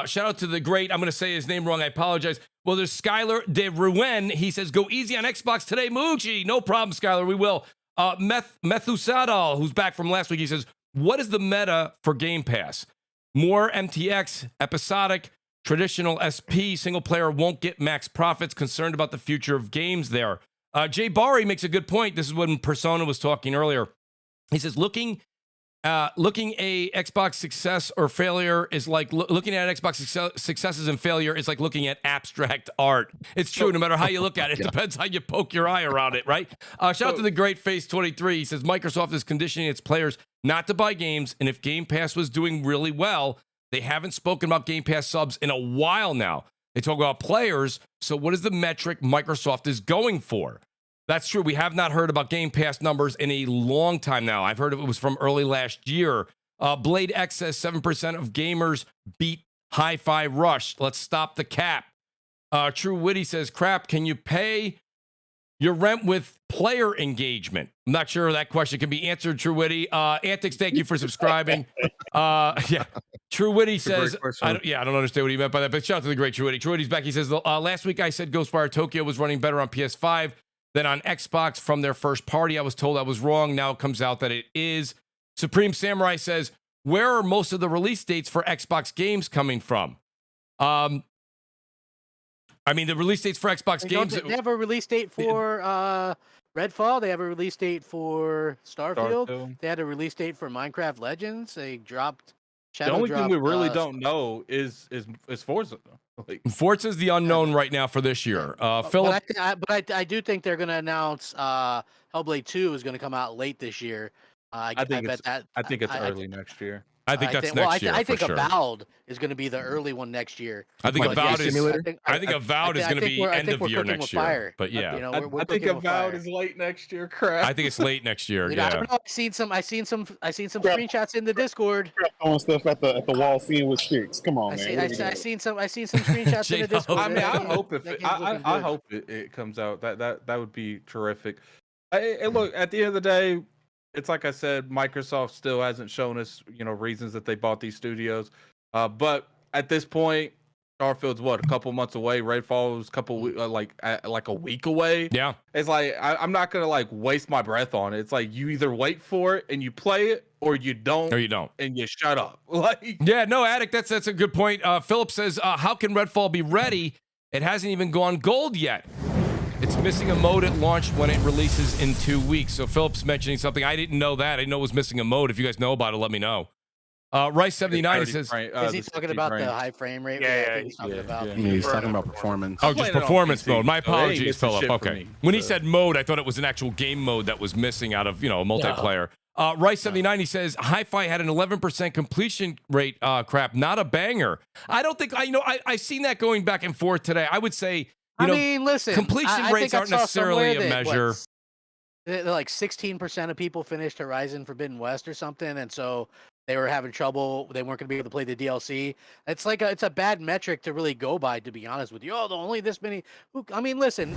Shout out to the great, I'm going to say his name wrong. I apologize. Well, there's Skylar De Rouen. He says, go easy on Xbox today, Moochie. No problem, Skylar. We will. Methusadal, who's back from last week, he says, what is the meta for Game Pass? More MTX, episodic, traditional SP, single player won't get max profits, concerned about the future of games there. Jay Bari makes a good point. This is when Persona was talking earlier. He says, looking a Xbox success or failure is like looking at Xbox successes and failure is like looking at abstract art. It's true. No matter how you look at it, it depends how you poke your eye around it, right? Shout out to the great Face 23. He says Microsoft is conditioning its players not to buy games, and if Game Pass was doing really well, they haven't spoken about Game Pass subs in a while now. They talk about players. So what is the metric Microsoft is going for? That's true. We have not heard about Game Pass numbers in a long time now. I've heard it was from early last year. Blade X says 7% of gamers beat Hi-Fi Rush. Let's stop the cap. True Witty says, crap, can you pay your rent with player engagement? I'm not sure that question can be answered, True Witty. Antics, thank you for subscribing. Yeah. True Witty says, I don't understand what he meant by that, but shout out to the great True Witty. True Witty's back. He says, last week I said Ghostwire Tokyo was running better on PS5 than on Xbox from their first party. I was told I was wrong. Now it comes out that it is. Supreme Samurai says, where are most of the release dates for Xbox games coming from? I mean, the release dates for Xbox games. They have a release date for Redfall. They have a release date for Starfield. They had a release date for Minecraft Legends. They dropped Shadow. The only thing we really don't know is Forza. Forza's the unknown right now for this year. Philip, but I do think they're going to announce Hellblade 2 is going to come out late this year. I think it's early next year. I think that's next year. I think for sure. Avowed is going to be the early one next year. I think Avowed is. I think Avowed is going to be end of year next year. Fire. But yeah, I think Avowed is late next year. Crap. I think it's late next year. I Yeah. don't know. I seen some screenshots in the Discord. Throwing stuff at the wall, seeing with sticks. Come on, man. I seen some screenshots in the Discord. I mean, I hope it comes out. That would be terrific. Look, at the end of the day, it's like I said, Microsoft still hasn't shown us, reasons that they bought these studios. But at this point, Starfield's a couple months away. Redfall was like a week away. Yeah, it's like I'm not gonna waste my breath on it. It's like you either wait for it and you play it, or you don't, and you shut up. Yeah, no, Attic, that's a good point. Philip says, how can Redfall be ready? It hasn't even gone gold yet. It's missing a mode at launch when it releases in 2 weeks. So Philip's mentioning something. I didn't know that. I didn't know it was missing a mode. If you guys know about it, let me know. Rice79 says, is he talking about the high frame rate? Yeah, I think he's talking about. I mean, he's talking about performance. oh, just performance mode. My apologies, Philip. shit for Okay. me, When he said mode, I thought it was an actual game mode that was missing out of, multiplayer. Rice79, he says, Hi-Fi had an 11% completion rate crap, not a banger. I don't think, I've seen that going back and forth today. I would say, listen, completion rates aren't necessarily a measure. Like 16% of people finished Horizon Forbidden West or something, and so they were having trouble. They weren't going to be able to play the DLC. It's like it's a bad metric to really go by, to be honest with you. Oh, only this many. Listen,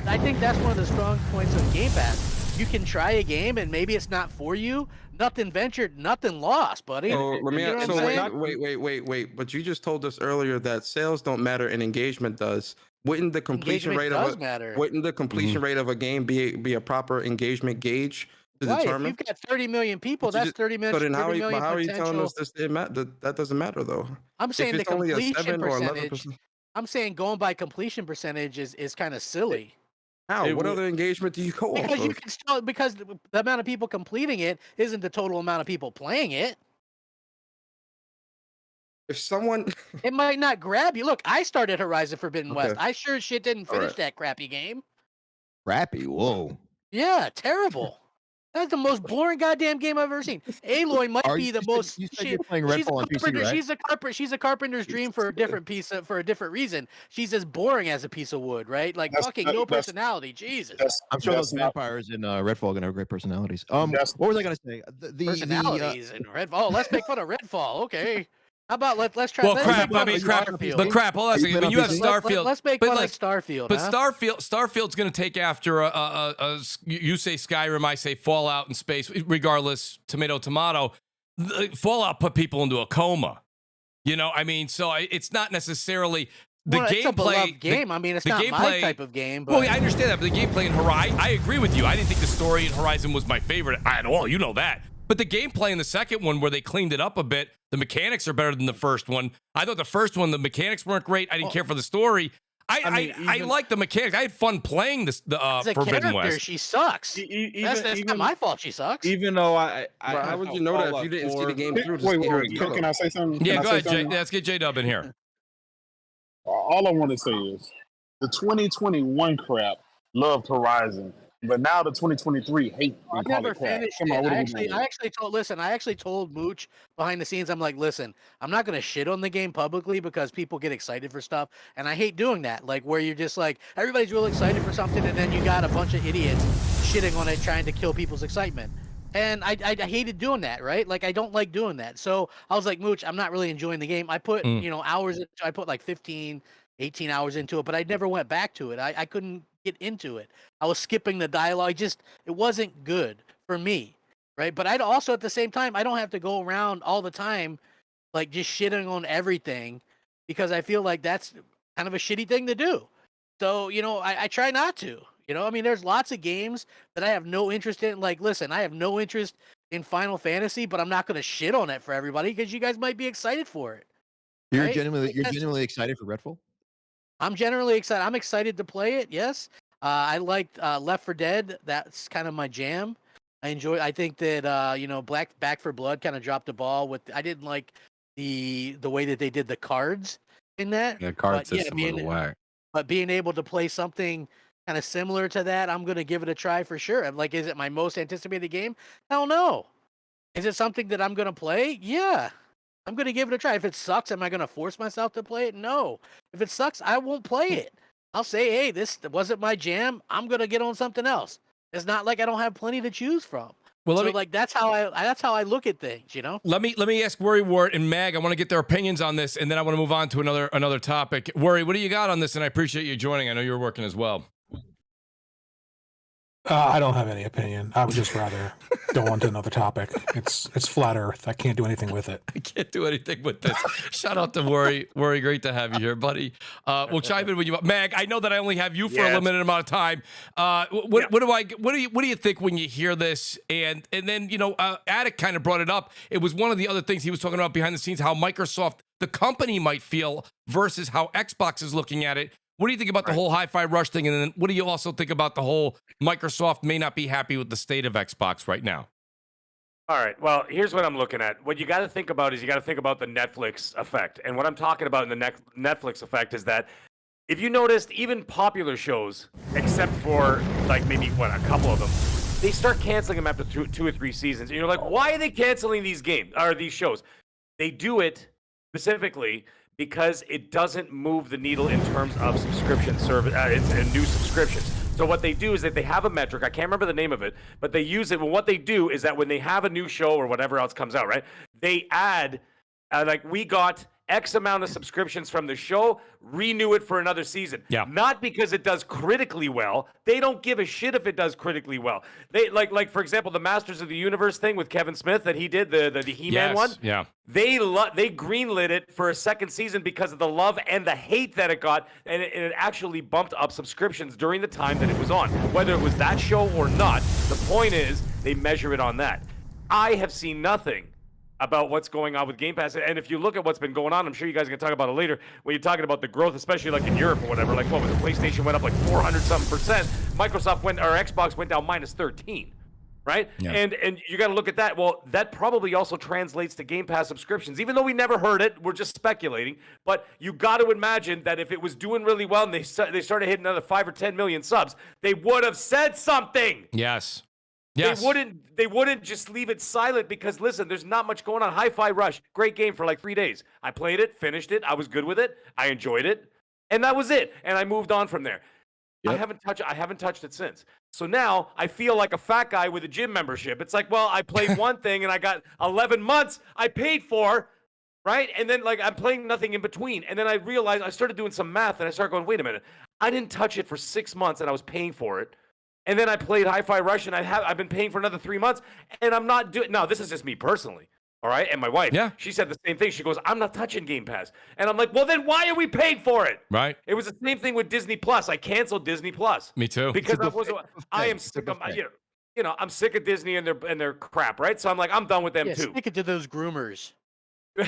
I think that's one of the strong points of Game Pass. You can try a game, and maybe it's not for you. Nothing ventured, nothing lost, buddy. So let me ask. So Wait. But you just told us earlier that sales don't matter and engagement does. Wouldn't the completion rate of a game be a proper engagement gauge to determine? If you've got 30 million people, that's 30 million. So then how are you telling us that doesn't matter though? I'm saying the completion percentage. 11%. I'm saying going by completion percentage is kind of silly. How? What other engagement do you go off of? Because the amount of people completing it isn't the total amount of people playing it. If someone it might not grab you. Look, I started Horizon Forbidden West. I sure as shit didn't finish that crappy game. Crappy? Whoa. Yeah, terrible. That's the most boring goddamn game I've ever seen. Aloy might be the most. You said you're playing Redfall on PC, right? She's a carpenter's dream for a different for a different reason. She's as boring as a piece of wood, right? Like no personality. Jesus. I'm sure those vampires in Redfall are gonna have great personalities. What was I gonna say? Personalities in Redfall. Oh, let's make fun of Redfall. Okay. How about let's try? Well, crap. Hold on a second. When you have Starfield, let's make fun of Starfield. But Starfield's going to take after you say Skyrim, I say Fallout in space. Regardless, tomato. Fallout put people into a coma. So it's not necessarily the gameplay. It's a beloved game. It's not my type of game. But... Well, I understand that, but the gameplay in Horizon, I agree with you. I didn't think the story in Horizon was my favorite at all. You know that. But the gameplay in the second one, where they cleaned it up a bit, the mechanics are better than the first one. I thought the first one, the mechanics weren't great. I didn't care for the story. I like the mechanics. I had fun playing the Forbidden West. She sucks. That's not my fault. She sucks. Even though how would you know that if you didn't see the game through? Wait. Can I say something? Yeah, go ahead, Jay. Let's get J-Dub in here. All I want to say is the 2021 crap loved Horizon. But now the 2023 hate. I never finished it. I actually told Mooch behind the scenes, I'm like, listen, I'm not going to shit on the game publicly because people get excited for stuff. And I hate doing that. Like where you're just like, everybody's real excited for something. And then you got a bunch of idiots shitting on it, trying to kill people's excitement. And I hated doing that, right? Like, I don't like doing that. So I was like, Mooch, I'm not really enjoying the game. I put, hours into I put like 15, 18 hours into it, but I never went back to it. I couldn't get into it. I was skipping the dialogue. It wasn't good for me, right? But I'd also, at the same time, I don't have to go around all the time, like just shitting on everything, because I feel like that's kind of a shitty thing to do. So, I try not to. There's lots of games that I have no interest in. Like, listen, I have no interest in Final Fantasy, but I'm not going to shit on it for everybody because you guys might be excited for it. You're right? genuinely excited for Redfall? I'm generally excited. I'm excited to play it. Yes. I liked Left 4 Dead. That's kind of my jam. I think that Back 4 Blood kind of dropped the ball with. I didn't like the way that they did the cards in that. The card system was whack. But being able to play something kind of similar to that, I'm gonna give it a try for sure. I'm like, is it my most anticipated game? Hell no. Is it something that I'm gonna play? Yeah. I'm going to give it a try. If it sucks, am I going to force myself to play it? No. If it sucks, I won't play it. I'll say, hey, this wasn't my jam. I'm going to get on something else. It's not like I don't have plenty to choose from. Well, that's how I look at things, Let me ask Worry Wart and Mag. I want to get their opinions on this, and then I want to move on to another topic. Worry, what do you got on this? And I appreciate you joining. I know you're working as well. I don't have any opinion. I would just rather go on to another topic. It's flat Earth. I can't do anything with it. I can't do anything with this. Shout out to Worry. Worry, great to have you here, buddy. We'll chime in with you. Mag, I know that I only have you for a limited amount of time. What do you think when you hear this? And then Attic kind of brought it up. It was one of the other things he was talking about behind the scenes, how Microsoft, the company, might feel versus how Xbox is looking at it. What do you think about the whole Hi-Fi Rush thing? And then what do you also think about the whole Microsoft may not be happy with the state of Xbox right now? All right. Well, here's what I'm looking at. What you got to think about is you got to think about the Netflix effect. And what I'm talking about in the Netflix effect is that if you noticed, even popular shows, except for like maybe a couple of them, they start canceling them after two or three seasons. And you're like, why are they canceling these games or these shows? They do it specifically because it doesn't move the needle in terms of subscription service and new subscriptions. So what they do is that they have a metric. I can't remember the name of it, but they use it. Well, what they do is that when they have a new show or whatever else comes out, right? They add, like we got X amount of subscriptions from the show, renew it for another season. Yeah. Not because it does critically well. They don't give a shit if it does critically well. They like for example, the Masters of the Universe thing with Kevin Smith that he did, the He-Man one. Yeah. They greenlit it for a second season because of the love and the hate that it got, and it actually bumped up subscriptions during the time that it was on. Whether it was that show or not, the point is they measure it on that. I have seen nothing about what's going on with Game Pass. And if you look at what's been going on, I'm sure you guys are going to talk about it later, when you're talking about the growth, especially like in Europe or whatever, like what was it, PlayStation went up like 400-something%, Xbox went down minus 13, right? Yeah. And you got to look at that. Well, that probably also translates to Game Pass subscriptions, even though we never heard it. We're just speculating. But you got to imagine that if it was doing really well and they started hitting another 5 or 10 million subs, they would have said something. Yes. Yes. They wouldn't just leave it silent because, listen, there's not much going on. Hi-Fi Rush, great game for like 3 days. I played it, finished it. I was good with it. I enjoyed it. And that was it. And I moved on from there. Yep. I haven't touched it since. So now I feel like a fat guy with a gym membership. It's like, well, I played one thing and I got 11 months I paid for, right? And then like I'm playing nothing in between. And then I realized I started doing some math and I started going, wait a minute. I didn't touch it for 6 months and I was paying for it. And then I played Hi-Fi Rush, and I've been paying for another 3 months, and I'm not doing. No, this is just me personally, all right. And my wife, she said the same thing. She goes, "I'm not touching Game Pass," and I'm like, "Well, then why are we paying for it?" Right. It was the same thing with Disney Plus. I canceled Disney Plus. Me too. Because I am sick of I'm sick of Disney and their crap, right? So I'm like, I'm done with them too. Stick it to those groomers. Game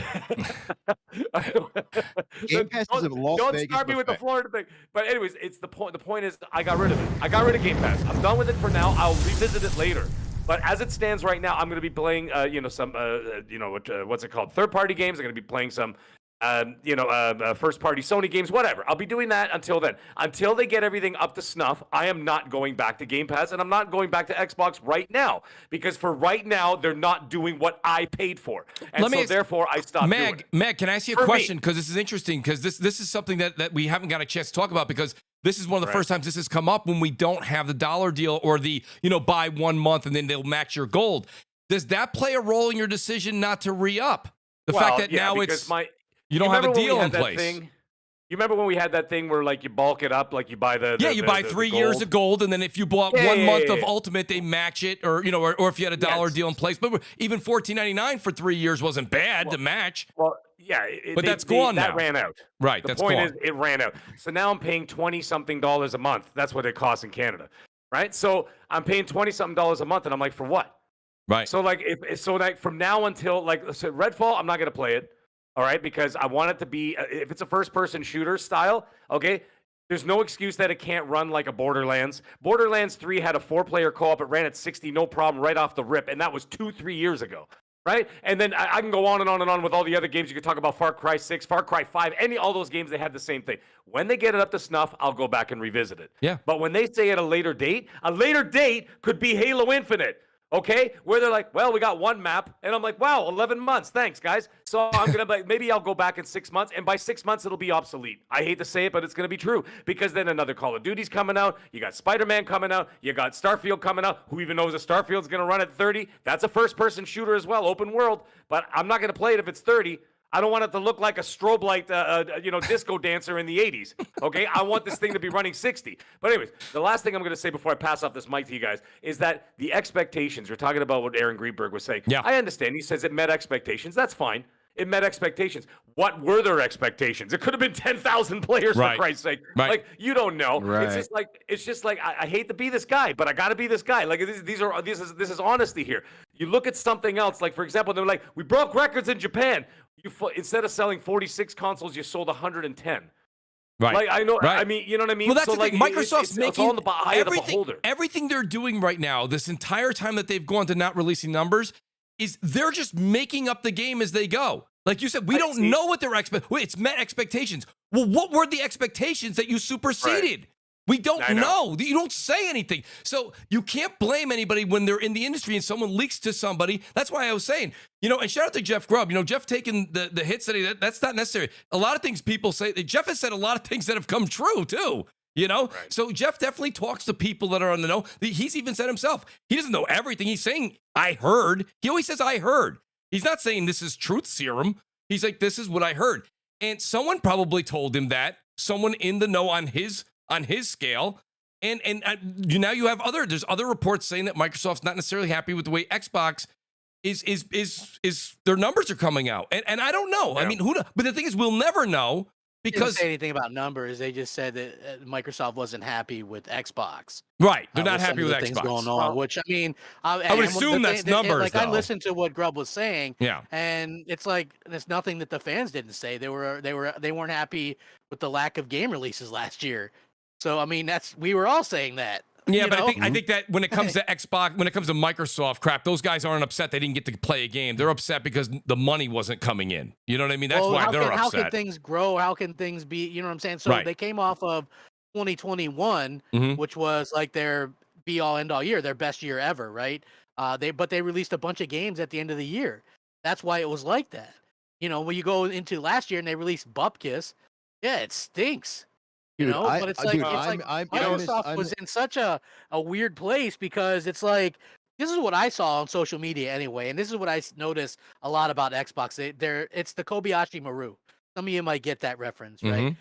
Pass is a Las Don't Vegas start me with the buffet. Florida thing. But anyways, it's the point. The point is, I got rid of it. I got rid of Game Pass. I'm done with it for now. I'll revisit it later. But as it stands right now, I'm going to be playing, some, what's it called? Third-party games. I'm going to be playing some, first-party Sony games, whatever. I'll be doing that until then. Until they get everything up to snuff, I am not going back to Game Pass, and I'm not going back to Xbox right now. Because for right now, they're not doing what I paid for. And therefore, I stopped doing it. Meg, can I ask you a question? Because this is interesting, because this is something that we haven't got a chance to talk about, because this is one of the first times this has come up when we don't have the dollar deal or the, buy 1 month and then they'll match your gold. Does that play a role in your decision not to re-up? The fact that now it's... You don't have a deal in place. You remember when we had that thing where like you bulk it up, like you buy you buy 3 years of gold, and then if you bought 1 month of Ultimate, they match it, or or if you had a dollar deal in place. But even $14.99 for 3 years wasn't bad to match. Well, yeah, but that's gone now. That ran out. Right. The point is, it ran out. So now I'm paying $20-something a month. That's what it costs in Canada, right? So I'm paying $20-something a month, and I'm like, for what? Right. So like, from now until Redfall, I'm not gonna play it. All right, because I want it to be, if it's a first-person shooter style, okay, there's no excuse that it can't run like a Borderlands. Borderlands 3 had a 4-player co-op. It ran at 60, no problem, right off the rip, and that was 2-3 years ago, right? And then I can go on and on and on with all the other games. You could talk about Far Cry 6, Far Cry 5, all those games, they had the same thing. When they get it up to snuff, I'll go back and revisit it. Yeah. But when they say at a later date could be Halo Infinite. Okay, where they're like, well, we got one map, and I'm like, wow, 11 months, thanks, guys. So I'm gonna maybe I'll go back in 6 months, and by 6 months it'll be obsolete. I hate to say it, but it's gonna be true, because then another Call of Duty's coming out, you got Spider-Man coming out, you got Starfield coming out. Who even knows if Starfield's gonna run at 30? That's a first-person shooter as well, open world, but I'm not gonna play it if it's 30. I don't want it to look like a strobe light, disco dancer in the 80s. Okay, I want this thing to be running 60. But anyways, the last thing I'm going to say before I pass off this mic to you guys is that the expectations. You're talking about what Aaron Greenberg was saying. Yeah, I understand. He says it met expectations. That's fine. It met expectations. What were their expectations? It could have been 10,000 players, for Christ's sake. Right. Like, you don't know. Right. It's just like I hate to be this guy, but I got to be this guy. Like, this is honesty here. You look at something else. Like, for example, they're like, we broke records in Japan. Instead of selling 46 consoles, you sold 110. Right. Like, I know. Right. I mean, you know what I mean? Well, that's so, the thing. like, Microsoft's making it's all in the eye of the beholder. Everything they're doing right now, this entire time that they've gone to not releasing numbers, is they're just making up the game as they go. Like you said, we don't know what their it's met expectations. Well, what were the expectations that you superseded? Right. We don't know. You don't say anything. So you can't blame anybody when they're in the industry and someone leaks to somebody. That's why I was saying, and shout out to Jeff Grubb. Jeff taking the hits that's not necessary. A lot of things people say, Jeff has said a lot of things that have come true too. Right. So Jeff definitely talks to people that are on the know. He's even said himself, he doesn't know everything. He's saying, I heard. He always says, I heard. He's not saying this is truth serum. He's like, this is what I heard. And someone probably told him that, someone in the know on his scale. And now you have there's other reports saying that Microsoft's not necessarily happy with the way Xbox is their numbers are coming out. And I don't know. Yeah. I mean, but the thing is, we'll never know. Because they didn't say anything about numbers. They just said that Microsoft wasn't happy with Xbox. Right, they're not happy with Xbox going on. Which I mean, I would assume that's numbers. Like I listened to what Grubb was saying. Yeah, and it's like there's nothing that the fans didn't say. They weren't happy with the lack of game releases last year. So I mean, we were all saying that. Yeah, but I think that when it comes to Xbox, when it comes to Microsoft crap, those guys aren't upset they didn't get to play a game. They're upset because the money wasn't coming in. You know what I mean? That's why they're upset. How can things grow? How can things be? You know what I'm saying? So they came off of 2021, which was like their be all end all year, their best year ever, right? But they released a bunch of games at the end of the year. That's why it was like that. When you go into last year and they released Bupkis, yeah, it stinks. But it's like Microsoft was in such a weird place because it's like this is what I saw on social media anyway, and this is what I noticed a lot about Xbox. It's the Kobayashi Maru. Some of you might get that reference, right?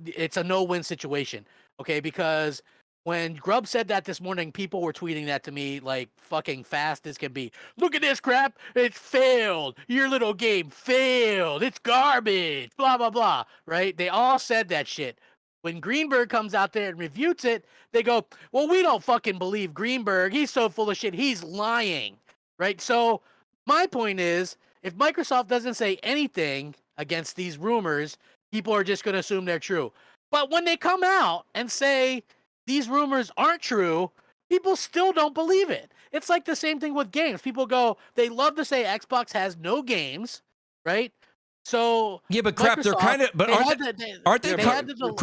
It's a no-win situation, okay? Because when Grubb said that this morning, people were tweeting that to me like fucking fast as can be. Look at this crap. It failed. Your little game failed. It's garbage. Blah, blah, blah, right? They all said that shit. When Greenberg comes out there and reviews it, they go, well, we don't fucking believe Greenberg. He's so full of shit. He's lying, right? So my point is, if Microsoft doesn't say anything against these rumors, people are just going to assume they're true. But when they come out and say these rumors aren't true, people still don't believe it. It's like the same thing with games. People go, they love to say Xbox has no games, right? So yeah, but crap, they're kind of, but aren't they kind of the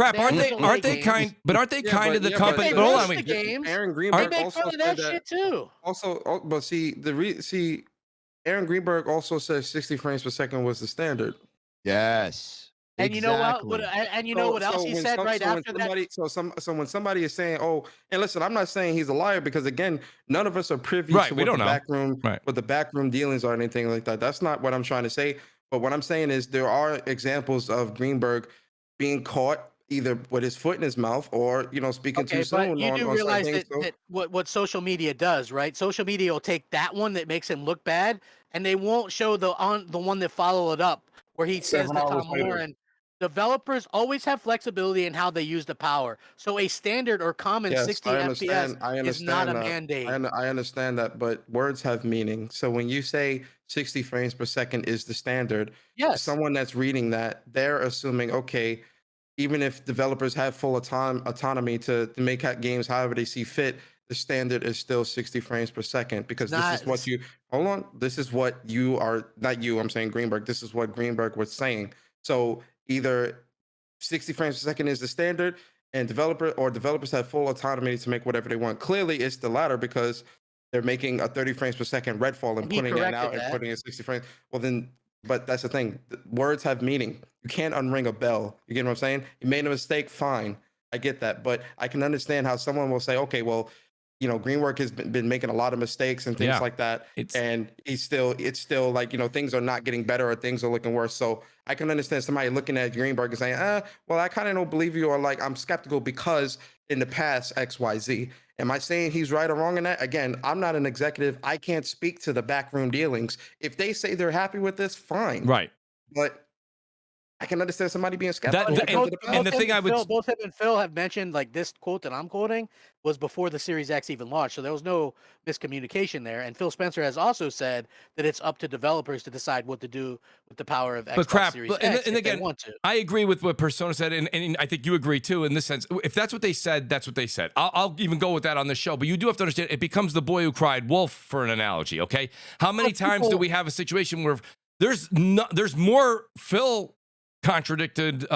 company? But hold on, Aaron Greenberg also said that shit too. But Aaron Greenberg also said 60 frames per second was the standard. Yes. And exactly. you know what else he said after that? So when somebody is saying, "Oh," and listen, I'm not saying he's a liar because again, none of us are privy to what the backroom dealings are or anything like that. That's not what I'm trying to say. But what I'm saying is there are examples of Greenberg being caught either with his foot in his mouth or speaking too soon. But you do realize that what social media does, right? Social media will take that one that makes him look bad, and they won't show the one that followed it up where he says to Tom Warren, developers always have flexibility in how they use the power. So a standard or common 60 FPS is not a mandate. I understand that, but words have meaning. So when you say 60 frames per second is the standard, someone that's reading that, they're assuming, okay, even if developers have full autonomy to make games however they see fit, the standard is still 60 frames per second because this is what this is what you are, not you, I'm saying Greenberg, this is what Greenberg was saying. So either 60 frames per second is the standard and developers have full autonomy to make whatever they want. Clearly it's the latter because they're making a 30 frames per second Redfall and putting it out and putting it 60 frames. Well then, but that's the thing. Words have meaning. You can't unring a bell. You get what I'm saying? You made a mistake, fine. I get that. But I can understand how someone will say, okay, well, Greenwork has been making a lot of mistakes and things like that. And it's still like, things are not getting better or things are looking worse. So I can understand somebody looking at Greenberg and saying, well, I kind of don't believe you, or like, I'm skeptical because in the past, X, Y, Z. Am I saying he's right or wrong in that? Again, I'm not an executive. I can't speak to the backroom dealings. If they say they're happy with this, fine. Right. But I can understand somebody being skeptical. And the thing I would both him and Phil have mentioned, like this quote that I'm quoting was before the Series X even launched, so there was no miscommunication there. And Phil Spencer has also said that it's up to developers to decide what to do with the power of Xbox Series X and if again, they want to. I agree with what Persona said, and I think you agree too in this sense. If that's what they said, that's what they said. I'll even go with that on the show. But you do have to understand, it becomes the boy who cried wolf for an analogy. Okay, how many times do we have a situation where there's more Phil contradicted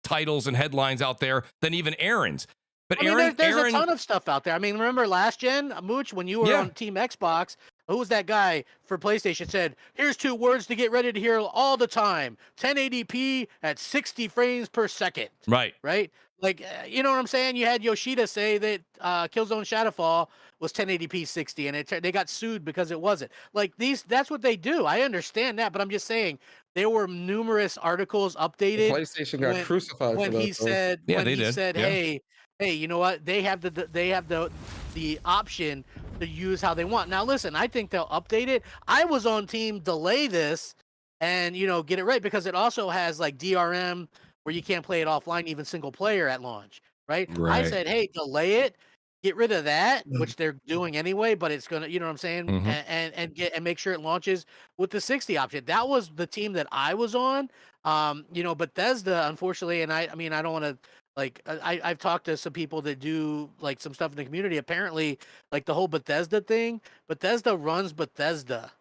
titles and headlines out there than even Aaron's. But there's a ton of stuff out there. I mean, remember last gen, Mooch, when you were on Team Xbox, who was that guy for PlayStation said, here's 2 words to get ready to hear all the time. 1080p at 60 frames per second. Right. Right? Like, you know what I'm saying? You had Yoshida say that Killzone Shadowfall was 1080p 60, and they got sued because it wasn't. Like, that's what they do. I understand that, but I'm just saying there were numerous articles updated. PlayStation got crucified when for he that, said, yeah, when they he did. said, hey, you know what? They have the option to use how they want. Now, listen, I think they'll update it. I was on team delay this and, get it right, because it also has like DRM where you can't play it offline, even single player at launch, right? I said, hey, delay it, get rid of that, which they're doing anyway, but it's gonna, you know what I'm saying, and make sure it launches with the 60 option. That was the team that I was on. Bethesda, unfortunately, and I mean, I don't want to. Like, I've talked to some people that do like some stuff in the community. Apparently, like the whole Bethesda thing, Bethesda runs Bethesda,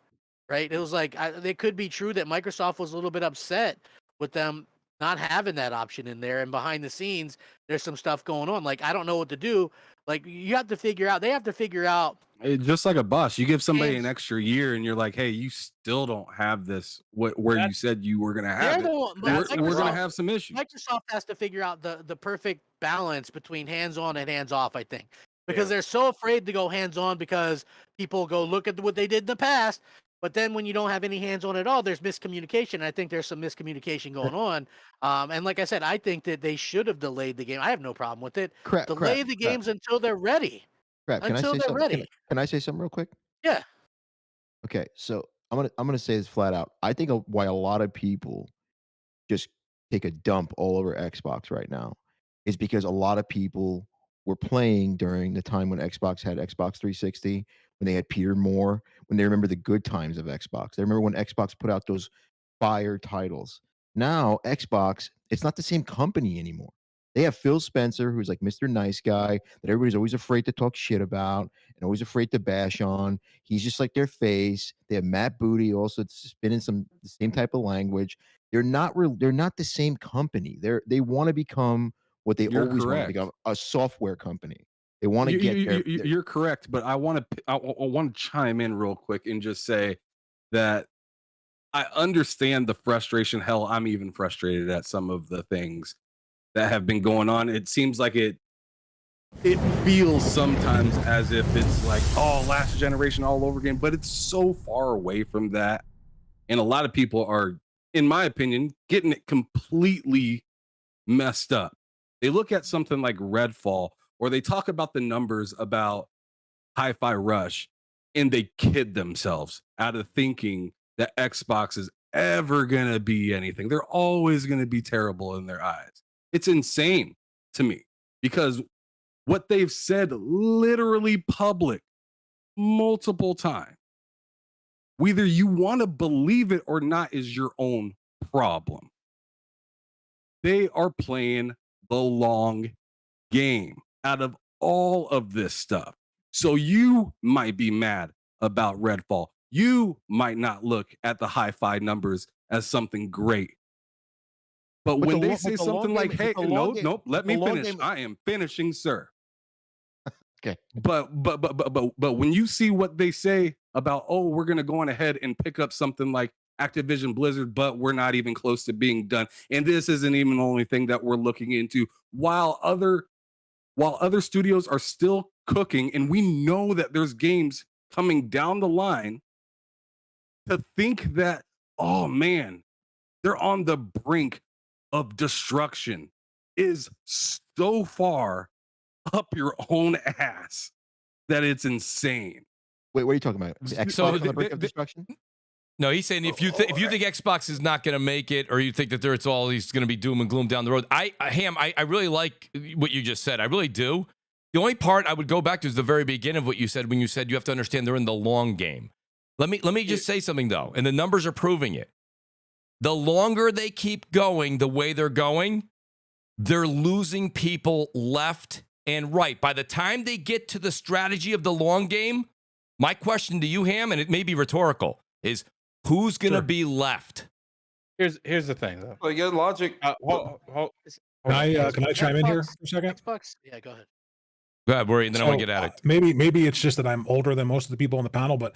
right? It was like it could be true that Microsoft was a little bit upset with them not having that option in there, and behind the scenes, there's some stuff going on. Like, I don't know what to do. Like, you have to figure out. They have to figure out. Just like a boss, you give somebody an extra year, and you're like, "Hey, you still don't have this. Where you said you were gonna have it. We're gonna have some issues." Microsoft has to figure out the perfect balance between hands-on and hands-off, I think, because they're so afraid to go hands-on because people go look at what they did in the past. But then when you don't have any hands-on at all, there's miscommunication. I think there's some miscommunication going on. And like I said, I think that they should have delayed the game. I have no problem with it. Delay the games until they're ready. Until they're ready. Can I say something real quick? Yeah. Okay, so I'm gonna say this flat out. I think why a lot of people just take a dump all over Xbox right now is because a lot of people were playing during the time when Xbox had Xbox 360, when they had Peter Moore, when they remember the good times of Xbox. They remember when Xbox put out those fire titles. Now, Xbox, it's not the same company anymore. They have Phil Spencer, who's like Mr. Nice Guy, that everybody's always afraid to talk shit about and always afraid to bash on. He's just like their face. They have Matt Booty, also spinning the same type of language. They're not the same company. They want to become what they always want to become, a software company. They want to get You're correct, but I want to chime in real quick and just say that I understand the frustration. Hell, I'm even frustrated at some of the things that have been going on. It seems like it feels sometimes as if it's like, oh, last generation all over again, but it's so far away from that. And a lot of people are, in my opinion, getting it completely messed up. They look at something like Redfall, or they talk about the numbers about Hi-Fi Rush, and they kid themselves out of thinking that Xbox is ever going to be anything. They're always going to be terrible in their eyes. It's insane to me, because what they've said literally public multiple times, whether you want to believe it or not is your own problem. They are playing the long game out of all of this stuff. So you might be mad about Redfall. You might not look at the hi-fi numbers as something great. But when they say something like, hey, nope, let me finish. I am finishing, sir. Okay. But when you see what they say about, oh, we're going to go on ahead and pick up something like Activision Blizzard, but we're not even close to being done. And this isn't even the only thing that we're looking into, while other studios are still cooking, and we know that there's games coming down the line. To think that, oh man, they're on the brink of destruction is so far up your own ass that it's insane. Wait, what are you talking about? Xbox on the brink of destruction? No, he's saying if you think Xbox is not going to make it, or you think that it's always going to be doom and gloom down the road, I really like what you just said. I really do. The only part I would go back to is the very beginning of what you said when you said you have to understand they're in the long game. Let me just say something though, and the numbers are proving it. The longer they keep going the way they're going, they're losing people left and right. By the time they get to the strategy of the long game, my question to you, Ham, and it may be rhetorical, is who's going to be left? Here's the thing, though. Like your logic. Can I chime in here for a second? Xbox? Yeah, go ahead. Go ahead, Worry, and then I want to get Addict. Maybe it's just that I'm older than most of the people on the panel, but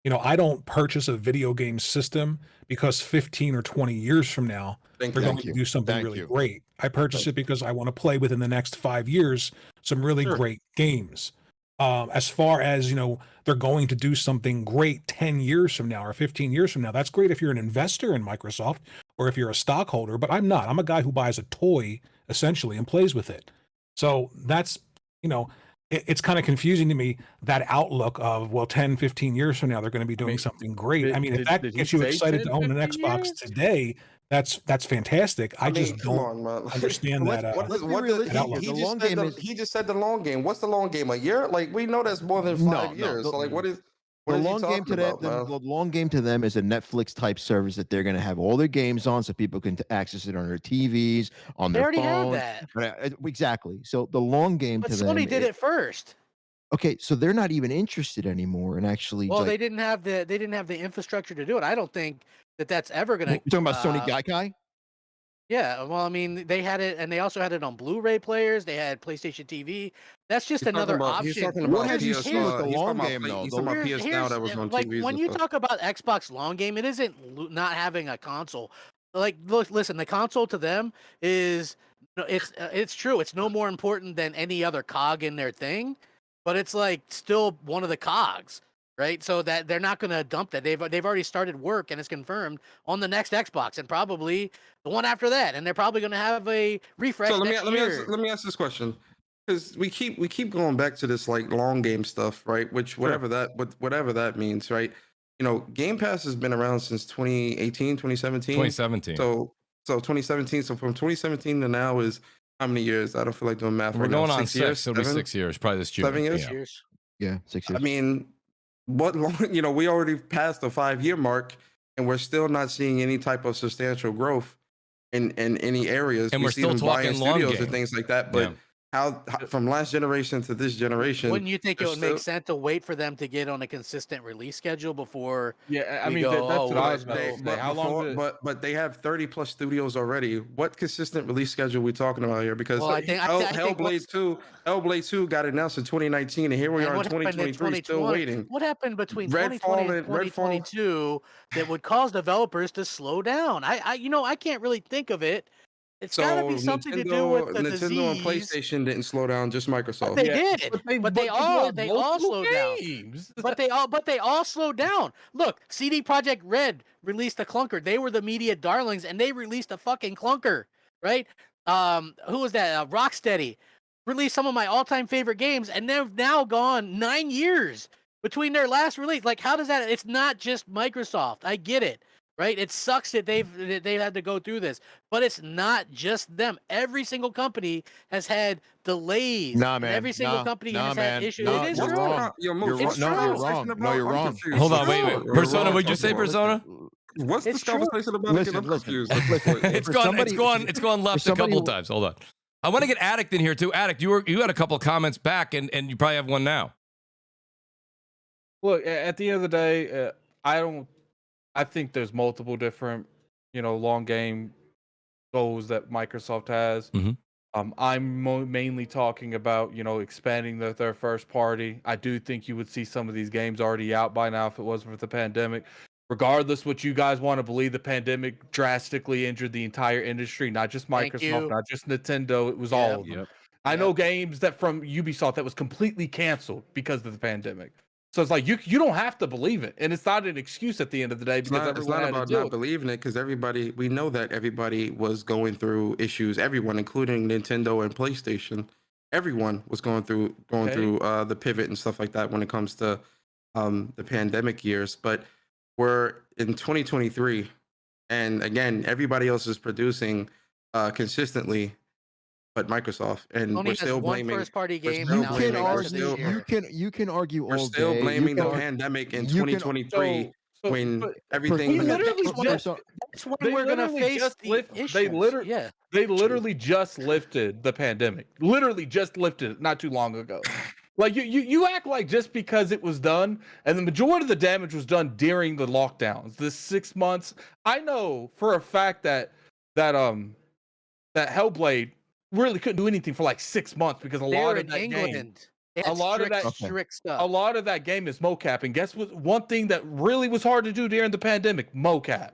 I don't purchase a video game system because 15 or 20 years from now they're going to do something really great. I purchase it because I want to play within the next 5 years some really great games. As far as they're going to do something great 10 years from now or 15 years from now, that's great if you're an investor in Microsoft or if you're a stockholder, but I'm not. I'm a guy who buys a toy essentially and plays with it. So that's it's kind of confusing to me, that outlook of 10, 15 years from now they're going to be doing something great. If that gets you excited to own an Xbox today, that's fantastic. I just don't understand that. He just said the long game. What's the long game? A year? Like, we know that's more than 5 years. So like, what is the long game to them? The long game to them is a Netflix type service that they're going to have all their games on, so people can access it on their TVs, on their phones. They already have that. Exactly. So the long game to them. But Sony did it first. Okay, so they're not even interested anymore, and actually. Well, they didn't have the infrastructure to do it. I don't think that's ever going to. You're talking about Sony Gaikai? Yeah, well, I mean, they had it, and they also had it on Blu-ray players. They had PlayStation TV. That's just another option. What have you seen with the long game, though? He's talking about PS Now that was on TVs. When you talk about Xbox long game, it isn't not having a console. Like, look, listen, the console to them is, it's true. It's no more important than any other cog in their thing, but it's like still one of the cogs. Right, so that they're not going to dump that. They've already started work, and it's confirmed on the next Xbox, and probably the one after that. And they're probably going to have a refresh. So let me ask this question, because we keep going back to this like long game stuff, right? Which whatever that means, right? Game Pass has been around since 2018, 2017. 2017. So 2017. So from 2017 to now is how many years? I don't feel like doing math. We're going on 6 years. It'll be 6 years, probably this June. 7 years. Yeah, 6 years. I mean, what long? We already passed the 5-year mark, and we're still not seeing any type of substantial growth in any areas. And we're still talking long studios game and things like that. But how from last generation to this generation? Wouldn't you think it would make sense to wait for them to get on a consistent release schedule before? Yeah, I mean, that's what I was about to say. How long? But they have 30+ studios already. What consistent release schedule are we talking about here? Because Hellblade 2 got announced in 2019, and here we are in 2023 still waiting. What happened between 2020 and 2022 that would cause developers to slow down? I can't really think of it. It's got to be something to do with the Nintendo disease. and PlayStation didn't slow down, just Microsoft. But they did. But they all slowed down. But they all slowed down. Look, CD Projekt Red released a clunker. They were the media darlings, and they released a fucking clunker, right? Who was that? Rocksteady released some of my all-time favorite games, and they've now gone 9 years between their last release. Like, how does that? It's not just Microsoft. I get it. Right? It sucks that they've had to go through this, but it's not just them. Every single company has had delays. Nah, man. Every single company has had issues. Nah, it is you're true. wrong. You're wrong. No, you're wrong. Hold on, wait. Persona, what'd you say, Persona? What's this conversation about? Listen. It's gone left a couple of times. Hold on. I want to get Addict in here too. Addict, you had a couple of comments back, and you probably have one now. Look, at the end of the day, I think there's multiple different, long game goals that Microsoft has. Mm-hmm. I'm mainly talking about, expanding their first party. I do think you would see some of these games already out by now if it wasn't for the pandemic. Regardless what you guys want to believe, the pandemic drastically injured the entire industry, not just Microsoft, not just Nintendo. It was all of them. I know games that from Ubisoft that was completely canceled because of the pandemic. So it's like you don't have to believe it, and it's not an excuse at the end of the day because it's not about not believing it, because we know that everybody was going through issues. Everyone, including Nintendo and PlayStation, everyone was going through the pivot and stuff like that when it comes to the pandemic years. But we're in 2023, and again, everybody else is producing consistently, but Microsoft, and Sony we're has still one blaming. first-party We're game still announced blaming. for the We're rest of this still. year. You can argue We're all still day. blaming the You can, pandemic in you can- 2023 when but everything. we literally That's when- just That's when they we're gonna literally face just the lift. issues. They Yeah. literally just lifted the pandemic. Literally just lifted it not too long ago. Like you act like just because it was done, and the majority of the damage was done during the lockdowns, the 6 months. I know for a fact that Hellblade really couldn't do anything for like 6 months because a lot of that game, a lot of that strict stuff. a lot of that game is mocap. And guess what? One thing that really was hard to do during the pandemic, mocap.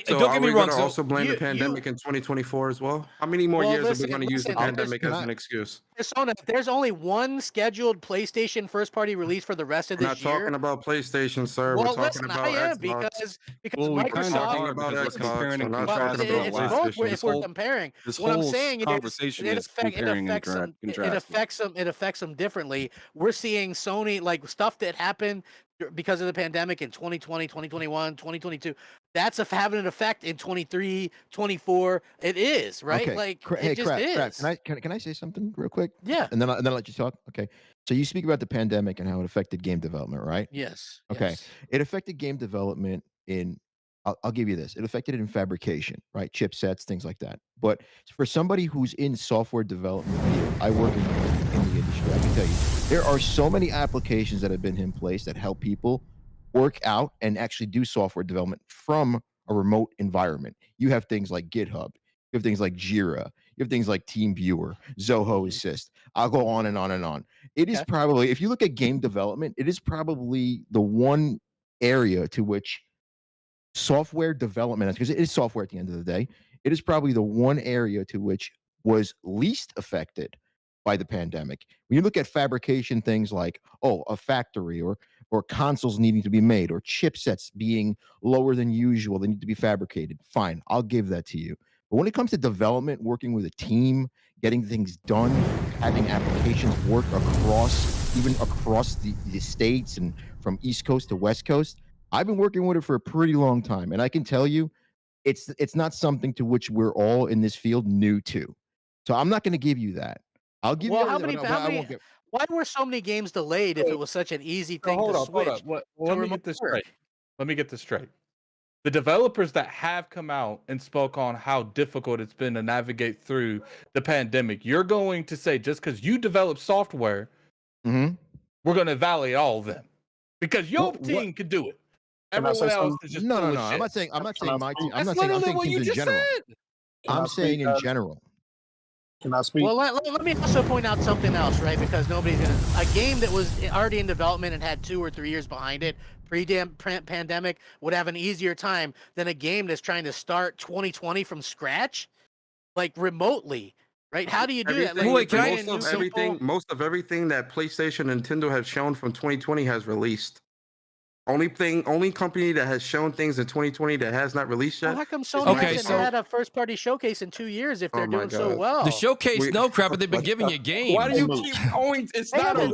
So don't get me wrong. So also blame the pandemic in 2024 as well. How many more years are we going to use the pandemic as an excuse? Persona, there's only one scheduled PlayStation first-party release for the rest of We're this not year. talking about PlayStation, sir. Well, we're talking about Xbox. because Well, we kind of Microsoft. are because we're comparing and Well, contrasting a it's lot. both if we're comparing. This What I'm whole saying is conversation is comparing and contrasting. it affects them differently. We're seeing Sony, like stuff that happened because of the pandemic in 2020, 2021, 2022. That's having an effect in 23, 24. It is, right? Okay. Like Hey, it just is. Can I say something real quick? Yeah. And then I'll let you talk. Okay. So you speak about the pandemic and how it affected game development, right? Yes. Okay. Yes. It affected game development in. I'll give you this. It affected it in fabrication, right? Chipsets, things like that. But for somebody who's in software development field, I work in the industry. I can tell you, there are so many applications that have been in place that help people work out and actually do software development from a remote environment. You have things like GitHub. You have things like Jira. You have things like TeamViewer, Zoho Assist. I'll go on and on and on. It is probably, if you look at game development, it is probably the one area to which software development, because it is software at the end of the day, it is probably the one area to which was least affected by the pandemic. When you look at fabrication, things like a factory or consoles needing to be made or chipsets being lower than usual, they need to be fabricated. Fine, I'll give that to you. But when it comes to development, working with a team, getting things done, having applications work across the states and from East Coast to West Coast, I've been working with it for a pretty long time, and I can tell you, it's not something to which we're all in this field new to. So I'm not going to give you that. I'll give you. Why were so many games delayed if it was such an easy thing to switch? Hold up. Let me get this straight. The developers that have come out and spoke on how difficult it's been to navigate through the pandemic, you're going to say just because you develop software, we're going to validate all of them because your team could do it. Everyone else is just no. I'm not saying my team. I'm saying teams in general. I'm saying in general. Can I speak? Well, let me also point out something else, right? Because nobody's gonna. A game that was already in development and had 2 or 3 years behind it, pre-pandemic, would have an easier time than a game that's trying to start 2020 from scratch, like remotely. Right? How do you do that? Wait, most of everything that PlayStation and Nintendo have shown from 2020 has released. Only company that has shown things in 2020 that has not released yet. Well, how come Sony hasn't had a first-party showcase in 2 years if they're doing so well? The showcase, no crap, but they've been giving you games. Why do you keep going? It's not a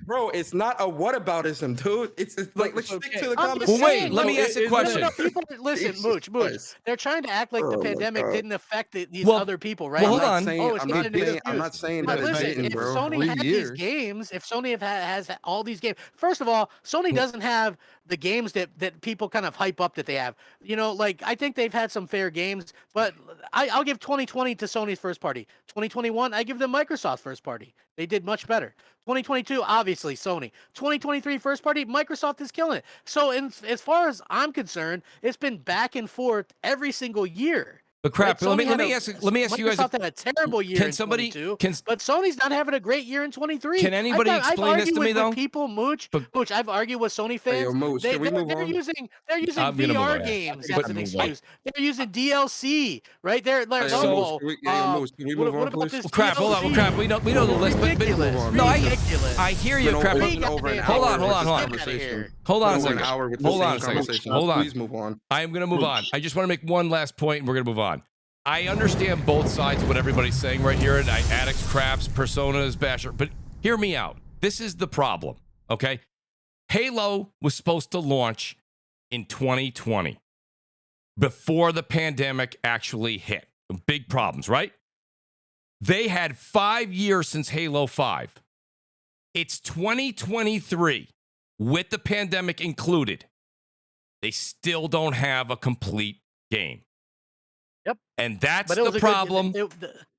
bro. It's not a whataboutism, dude. It's like let's stick to the conversation. Well, wait, let me ask a question. Listen, Mooch. They're trying to act like the pandemic didn't affect these other people, right? Well, hold on. I'm not saying that. Listen, if Sony had these games, if Sony has all these games, first of all, Sony doesn't have the games that people kind of hype up that they have. You know, like I think they've had some fair games, but I'll give 2020 to Sony's first party. 2021, I give them Microsoft's first party. They did much better. 2022, obviously Sony. 2023 first party, Microsoft is killing it. So as far as I'm concerned, it's been back and forth every single year. But crap, let me ask you guys. Microsoft had a terrible year in 22, but Sony's not having a great year in 23. Can anybody explain this to me though? People, Mooch, I've argued with Sony fans. Mooch, they're using VR games as an excuse. They're using DLC, right? They're Mooch, can we move on, please? Crap, hold on, crap. We know the list, but no, I hear you, crap. Hold on. Hold on a second. Hold on. Please move on. I am going to move on. I just want to make one last point, and we're going to move on. I understand both sides of what everybody's saying right here, and addicts, craps, personas, basher, but hear me out. This is the problem, okay? Halo was supposed to launch in 2020 before the pandemic actually hit. Big problems, right? They had 5 years since Halo 5. It's 2023 with the pandemic included. They still don't have a complete game. Yep. And that's the problem.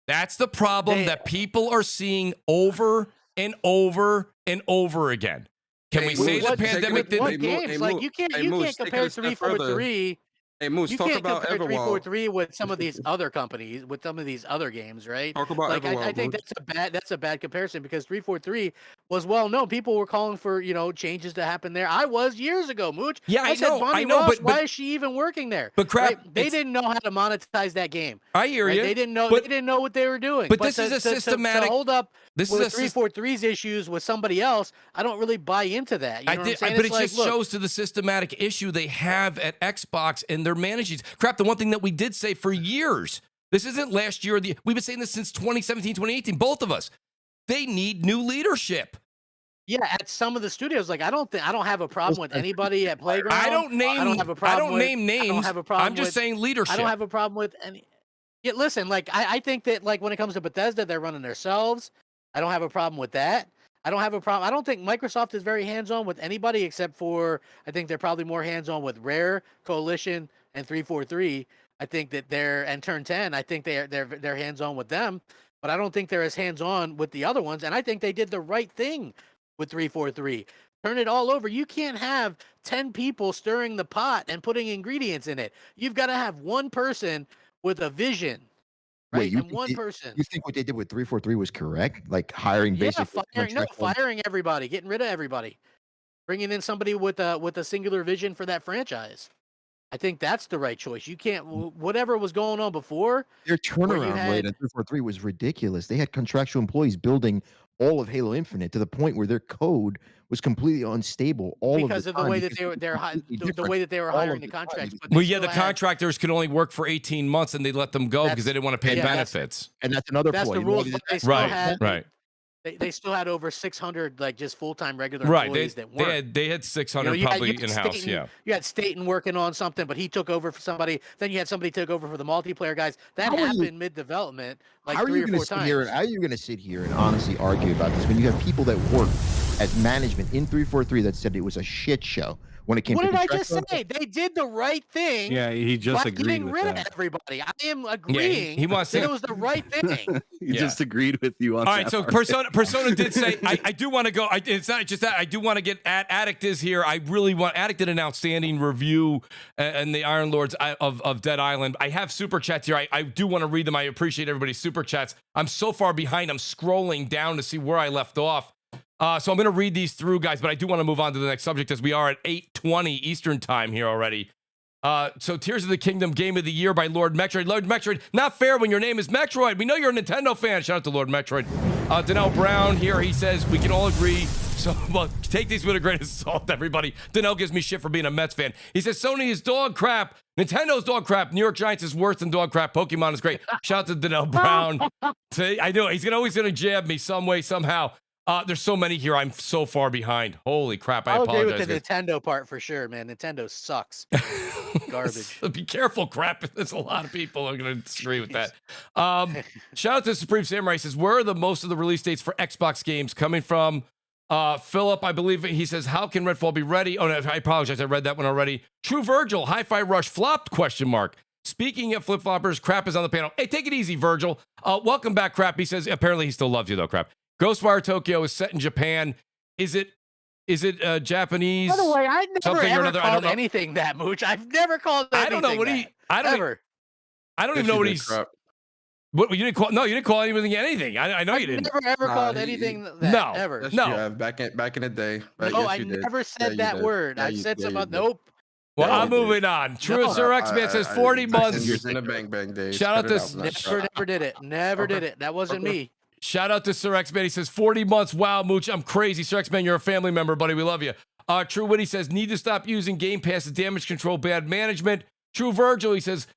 That's the problem that people are seeing over and over and over again. Can we say the pandemic didn't? What games? Like you can't compare 343. Hey, Moose, talk about Everwild. 343 with some of these other companies, with some of these other games, right? Talk about like Everwild, I think that's a bad comparison because 343 was well known. People were calling for changes to happen there. I was years ago, Mooch. Yeah, I know. Bonnie I know, Ross, but why is she even working there? But crap, right? They didn't know how to monetize that game. I hear you. They didn't know. They didn't know what they were doing. But this is a systematic. To hold up this with is 343's issues with somebody else. I don't really buy into that. You know what I'm saying? But it just shows to the systematic issue they have at Xbox and their managing. Crap, the one thing that we did say for years, this isn't last year. We've been saying this since 2017, 2018, both of us. They need new leadership. Yeah, at some of the studios, like I don't have a problem with anybody at Playground. I don't have a problem. Name names. I don't have a problem. I'm just saying leadership. I don't have a problem with any. Yeah, listen, like I think that like when it comes to Bethesda, they're running themselves. I don't have a problem with that. I don't have a problem. I don't think Microsoft is very hands-on with anybody except for I think they're probably more hands-on with Rare, Coalition, and 343. I think that and Turn 10. I think they're hands-on with them, but I don't think they're as hands-on with the other ones. And I think they did the right thing with 343. Turn it all over. You can't have 10 people stirring the pot and putting ingredients in it. You've got to have one person with a vision. Right, Wait, and one person. You think what they did with 343 was correct? Like hiring basically firing everybody, getting rid of everybody, bringing in somebody with a singular vision for that franchise. I think that's the right choice. You can't whatever was going on before. Their turnaround rate at 343 was ridiculous. They had contractual employees building all of Halo Infinite to the point where their code was completely unstable because of the way that the way that they were hiring the contracts. Well, yeah, the contractors could only work for 18 months, and they let them go because they didn't want to pay benefits. That's another point. That's the rules. Right. They still had over 600 like just full-time regular employees that weren't. They had 600 probably in-house. Yeah. You had Staten working on something, but he took over for somebody. Then you had somebody took over for the multiplayer guys. That happened mid-development, like 3 or 4 times. How are you going to sit here and honestly argue about this when you have people that work as management in 343 that said it was a shit show when it came to what did I just say? They did the right thing. Yeah, he just agreed with that. Of everybody. I am agreeing. He wants that it was the right thing. He just agreed with you on that. All right, so Persona did say, I do want to go. It's not just that. I do want to get at Addict is here. I really want. Addict did an outstanding review and the Iron Lords of Dead Island. I have super chats here. I do want to read them. I appreciate everybody's super chats. I'm so far behind. I'm scrolling down to see where I left off. So I'm going to read these through, guys, but I do want to move on to the next subject as we are at 8:20 Eastern time here already. So Tears of the Kingdom Game of the Year by Lord Metroid. Lord Metroid, not fair when your name is Metroid. We know you're a Nintendo fan. Shout out to Lord Metroid. Donnell Brown here, he says, we can all agree. So well, take these with a grain of salt, everybody. Donnell gives me shit for being a Mets fan. He says, Sony is dog crap. Nintendo's dog crap. New York Giants is worse than dog crap. Pokemon is great. Shout out to Donnell Brown. I know he's always going to jab me some way, somehow. There's so many here. I'm so far behind. Holy crap. I apologize. I'll agree with the Nintendo part for sure, man. Nintendo sucks. Garbage. Be careful, crap. There's a lot of people who are going to disagree with that. Shout out to Supreme Samurai. He says, where are the most of the release dates for Xbox games coming from? Philip, I believe he says, how can Redfall be ready? Oh, no, I apologize. I read that one already. True Virgil, Hi-Fi Rush flopped, ? Speaking of flip-floppers, Crap is on the panel. Hey, take it easy, Virgil. Welcome back, Crap. He says, apparently he still loves you, though, Crap. Ghostwire Tokyo is set in Japan. Is it Japanese? By the way, I never ever called anything that, Mooch. I've never called anything. I don't know what I don't even know what he's. What you didn't call? No, you didn't call anything anything. I know you didn't. Never ever called anything that. No, ever. Yes, no. Back in the day. No, I never said that word. I said something. Nope. Well, I'm moving on. True Sir X-Man says 40 months. In the bang bang days. Shout out to never did it. Never did it. That wasn't me. Shout out to Sir X-Man. He says 40 months. Wow, Mooch, I'm crazy. Sir X-Man, you're a family member, buddy. We love you. True Witty says, need to stop using Game Pass as damage control, bad management. True Virgil, he says,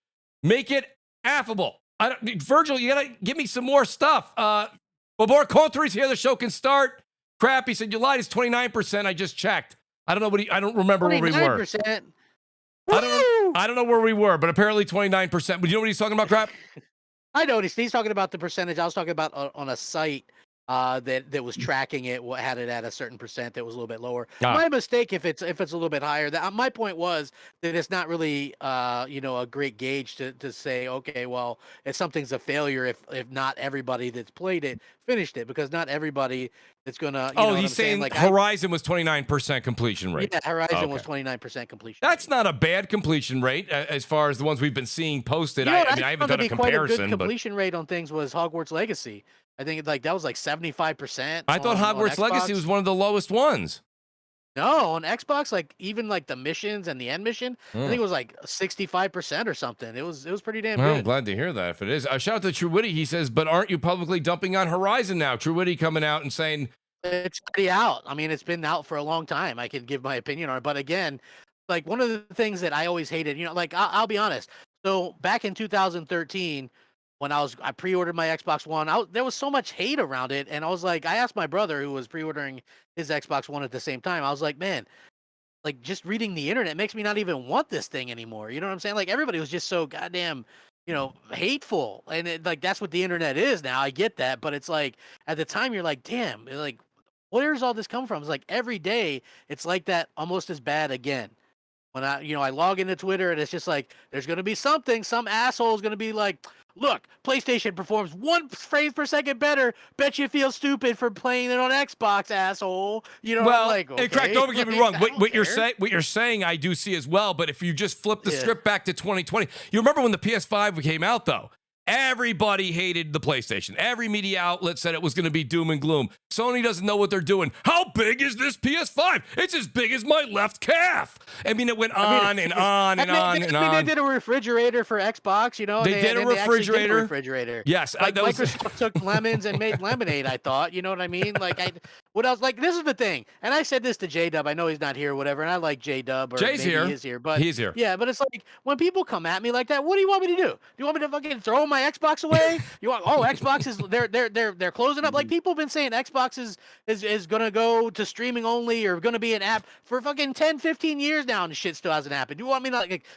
make it affable. Virgil, you gotta give me some more stuff. More countries here, the show can start. Crap, he said, you lied, it's 29%. I just checked. I don't know I don't remember where we were. 29%. I don't know where we were, but apparently 29%. But you know what he's talking about, Crap? I noticed he's talking about the percentage. I was talking about on a site that was tracking it, had it at a certain percent that was a little bit lower. My mistake if it's a little bit higher. My point was that it's not really a great gauge to say, okay, well, if something's a failure if not everybody that's played it finished it, because not everybody that's gonna he's saying like Horizon was 29% completion rate. Yeah, Horizon was 29% completion. That's not a bad completion rate as far as the ones we've been seeing posted. I mean, I haven't done a comparison. Quite a good completion rate on things was Hogwarts Legacy. I think that was like 75%. I thought Hogwarts Legacy was one of the lowest ones. No, on Xbox, even the missions and the end mission, I think it was like 65% or something. It was pretty damn good. I'm glad to hear that. If it is, shout out to True Witty. He says, "But aren't you publicly dumping on Horizon now?" True Witty coming out and saying it's already out. I mean, it's been out for a long time. I can give my opinion on it, but again, one of the things that I always hated, I'll be honest. So back in 2013. When I pre-ordered my Xbox One, there was so much hate around it, and I was like, I asked my brother who was pre-ordering his Xbox One at the same time. I was like, man, just reading the internet makes me not even want this thing anymore. You know what I'm saying? Everybody was just so goddamn, hateful, and that's what the internet is now. I get that, but it's at the time you're like, damn, where's all this come from? It's every day it's like that, almost as bad again. When I log into Twitter and it's just there's gonna be something, some asshole's gonna be like, look, PlayStation performs 1 frame per second better. Bet you feel stupid for playing it on Xbox, asshole. Well, okay. Crack, don't get me wrong. What you're saying, I do see as well. But if you just flip the script back to 2020, you remember when the PS5 came out, though? Everybody hated the PlayStation. Every media outlet said it was going to be doom and gloom. Sony doesn't know what they're doing. How big is this PS5? It's as big as my left calf. I mean, it went on and on and on and on. They did a refrigerator for Xbox, They did a refrigerator. Yes. Microsoft took lemons and made lemonade, I thought. You know what I mean? What else? This is the thing. And I said this to J-Dub. I know he's not here or whatever, and I like J-Dub. Jay's here. He is here. But he's here. Yeah, but it's when people come at me like that, what do you want me to do? Do you want me to fucking throw my Xbox away? You want? Oh, Xbox is they're closing up. People have been saying Xbox is gonna go to streaming only or gonna be an app for fucking 10, 15 years now, and shit still hasn't happened. Do you want me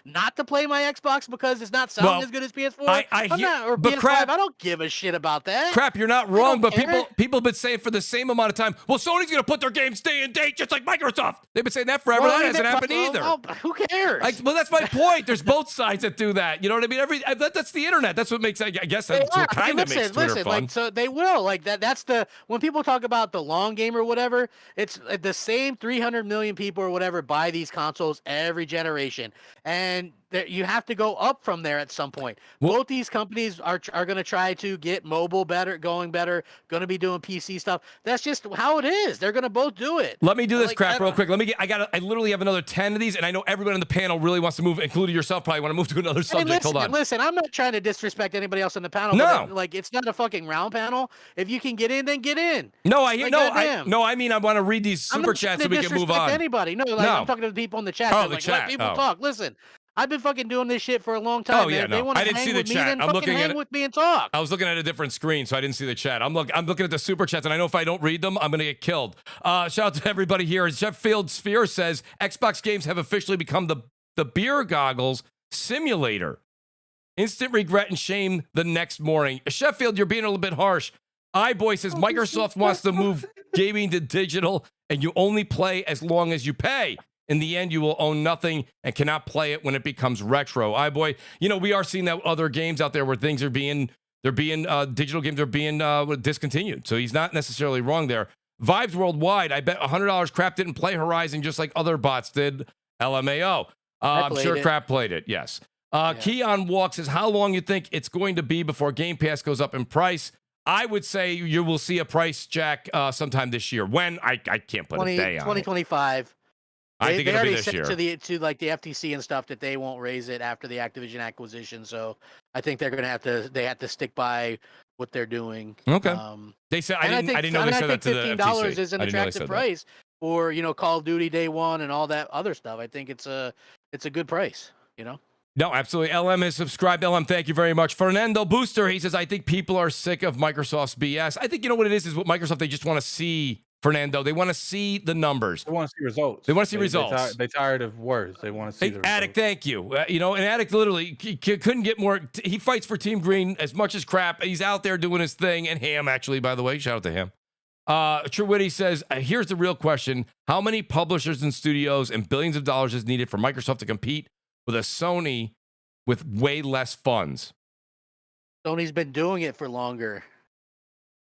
not to play my Xbox because it's not selling as good as PS4? Or PS5. Crap, I don't give a shit about that. Crap, you're not wrong, but people have been saying for the same amount of time, well, Sony's gonna put their games day and date just like Microsoft. They've been saying that forever. That hasn't happened either. Who cares? Well, that's my point. There's both sides that do that. You know what I mean? That's the internet. That's what makes. I guess that's what kind of makes Twitter fun. So they will that's when people talk about the long game or whatever. It's the same 300 million people or whatever buy these consoles every generation, and you have to go up from there at some point. Both these companies are going to try to get mobile going better, going to be doing PC stuff. That's just how it is. They're going to both do it. Let me do this crap real quick. I literally have another 10 of these, and I know everyone on the panel really wants to move, including yourself, probably want to move to another subject. Hold on. Listen, I'm not trying to disrespect anybody else on the panel. No. But it's not a fucking round panel. If you can get in, then get in. No, I mean, I want to read these super chats so we can move on. Anybody. No, I'm talking to the people in the chat. Oh, the chat. Let people talk. Listen. I've been fucking doing this shit for a long time. Oh yeah, They want to hang with me, then fucking hang with me and talk. I was looking at a different screen, so I didn't see the chat. I'm looking at the super chats, and I know if I don't read them, I'm gonna get killed. Shout out to everybody here. Sheffield Sphere says Xbox games have officially become the beer goggles simulator. Instant regret and shame the next morning. Sheffield, you're being a little bit harsh. iBoy says Microsoft wants to move gaming to digital, and you only play as long as you pay. In the end, you will own nothing and cannot play it when it becomes retro. Boy, we are seeing that with other games out there where things are digital games are being discontinued. So he's not necessarily wrong there. Vibes Worldwide, I bet $100 Crap didn't play Horizon just like other bots did. LMAO. I'm sure Crap played it, yes. Keon Walk says, how long you think it's going to be before Game Pass goes up in price? I would say you will see a price jack sometime this year. When? I can't put a day on 2025. I think it'll be this year. To the FTC and stuff that they won't raise it after the Activision acquisition. So I think they're gonna have to stick by what they're doing. Okay. They said I didn't know they said that to the FTC. $15 is an attractive price for Call of Duty Day One and all that other stuff. I think it's a good price. No, absolutely. LM is subscribed. LM, thank you very much. Fernando Booster, he says, I think people are sick of Microsoft's BS. I think what it is what Microsoft, they just want to see Fernando. They want to see the numbers. They want to see results. They want to see results. They're tired of words. They want to see the Addict, results. thank you. And Addict literally couldn't get more. He fights for Team Green as much as crap. He's out there doing his thing. And Ham, actually, by the way, shout out to him. True Witty says, here's the real question. How many publishers and studios and billions of dollars is needed for Microsoft to compete with a Sony with way less funds? Sony's been doing it for longer.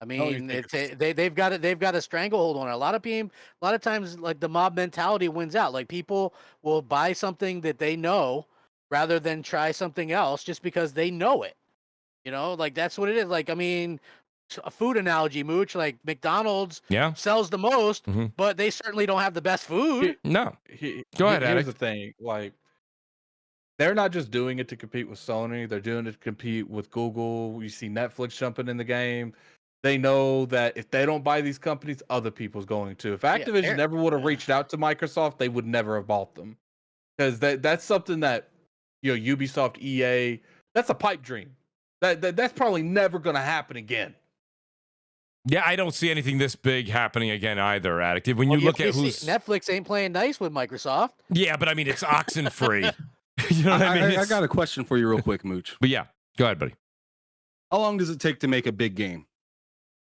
I mean, they've got a stranglehold on it. A lot of times, like the mob mentality wins out. Like people will buy something that they know rather than try something else just because they know it. You know, like that's what it is. Like, I mean, a food analogy, Mooch, like McDonald's sells the most, but they certainly don't have the best food. No. Go ahead, Here's Addict. the thing. Like, they're not just doing it to compete with Sony. They're doing it to compete with Google. You see Netflix jumping in the game. They know that if they don't buy these companies, other people's going to. If Activision never would have reached out to Microsoft, they would never have bought them. Because that's something that, you know, Ubisoft, EA, that's a pipe dream. That's probably never going to happen again. Yeah, I don't see anything this big happening again either, Addict. When you look at who's... Netflix ain't playing nice with Microsoft. Yeah, but I mean, it's oxen free. You know what I mean? I got a question for you real quick, Mooch. But yeah, go ahead, buddy. How long does it take to make a big game?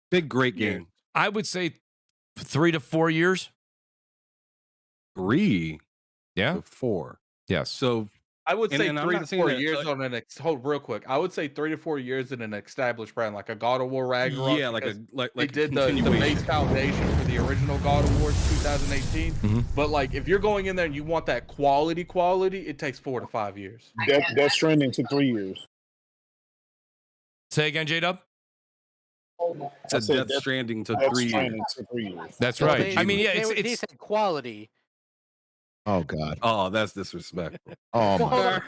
Big, great game. I would say 3 to 4 years. 3 to 4. Yes. So I would say and 3 to 4 years on an hold real quick. I would say 3 to 4 years in an established brand like a God of War Ragnarok. Yeah, like they did the base foundation for the original God of War 2018. But like if you're going in there and you want that quality, it takes 4 to 5 years. That's trending to 3 years. Say again, J-Dub. It's a Death Stranding to 3 years. That's right. They, I mean, yeah, they said quality. Oh God. Oh, that's disrespectful. Oh my.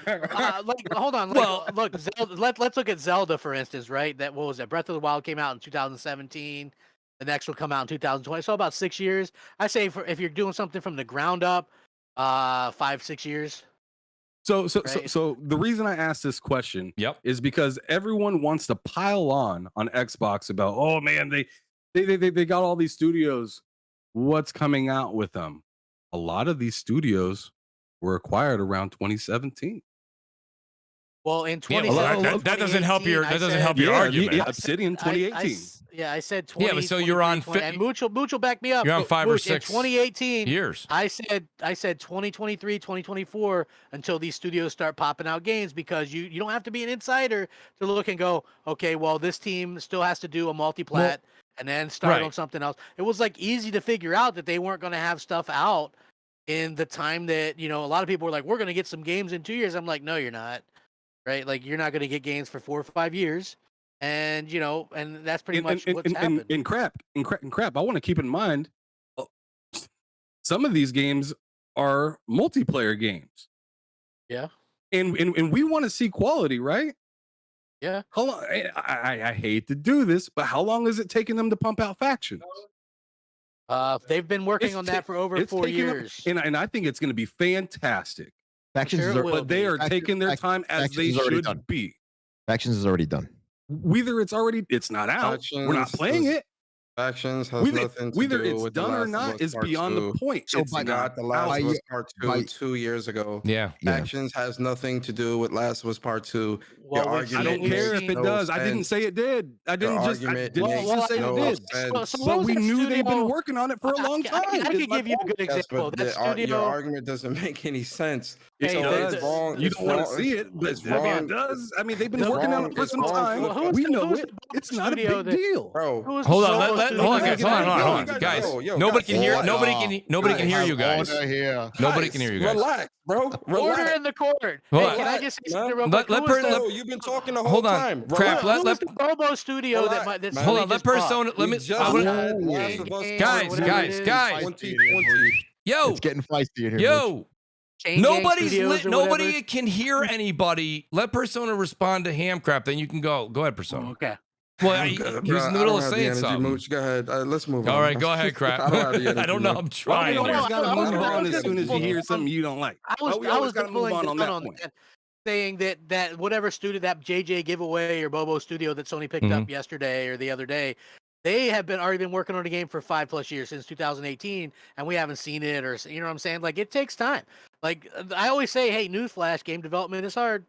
Hold on. Well, look. Zelda, let's look at Zelda for instance. Right. That what was it? Breath of the Wild came out in 2017. The next will come out in 2020. So about 6 years. I say if you're doing something from the ground up, 5-6 years. So the reason I asked this question is because everyone wants to pile on Xbox about, oh man, they got all these studios. What's coming out with them? A lot of these studios were acquired around 2017. Well, in 2017, that doesn't help your argument. Obsidian 2018. I said 20. Yeah, but so you're on. And Mooch will back me up. You're on 5 or 6 in 2018 years. I said 2023, 2024 until these studios start popping out games because you don't have to be an insider to look and go, okay, well this team still has to do a multi-plat and then start on something else. It was like easy to figure out that they weren't going to have stuff out in the time that, you know, a lot of people were like, we're going to get some games in 2 years. I'm like, no, you're not. Right? Like you're not going to get games for 4 or 5 years. And, you know, and that's pretty much what's happened. In crap, I want to keep in mind, some of these games are multiplayer games. Yeah. And we want to see quality, right? Yeah. How long, I hate to do this, but how long is it taking them to pump out factions? They've been working on that for over 4 years. And I think it's going to be fantastic. Factions but they are taking their time as they should be. Factions is already done. Whether it's not out. We're not playing it. Factions has nothing to whether do it's with done or not is beyond the point. So it's got The Last of Us Part 2 2 years ago. Yeah. Factions has nothing to do with Last of Us Part 2. Well, I don't care if it does. I didn't say it did. I didn't just say it did. But we knew they've been working on it for a long time. I could give you a good example. Your argument doesn't make any sense. It does. You don't want to see it, but it does. I mean, they've been working on it for some time. We know it. It's not a big deal. Bro, hold on, guys. Nobody can hear. Nobody can hear you guys. Nobody can hear you guys. Relax, bro. Order in the court. Hey, can I just say something real quick? You've been talking the whole time. Crap. Let the Bobo Studio that's hold on. Let Persona. Let me. Guys. Yo, it's getting feisty in here. Yo. Nobody can hear anybody. Let Persona respond to Hamcrap, then you can go. Go ahead, Persona. Okay. Well, he was in the middle of saying something. Mooch, go ahead. Let's move on. All right, go ahead, Crap. I don't know. I'm trying. You always got to move on as soon as you hear something you don't like. We always got to move on that point. Saying that whatever studio, that JJ giveaway or Bobo Studio that Sony picked up yesterday or the other day, They have already been working on the game for 5+ years, since 2018, and we haven't seen it, or you know what I'm saying? Like, it takes time. Like I always say, hey, newsflash, game development is hard.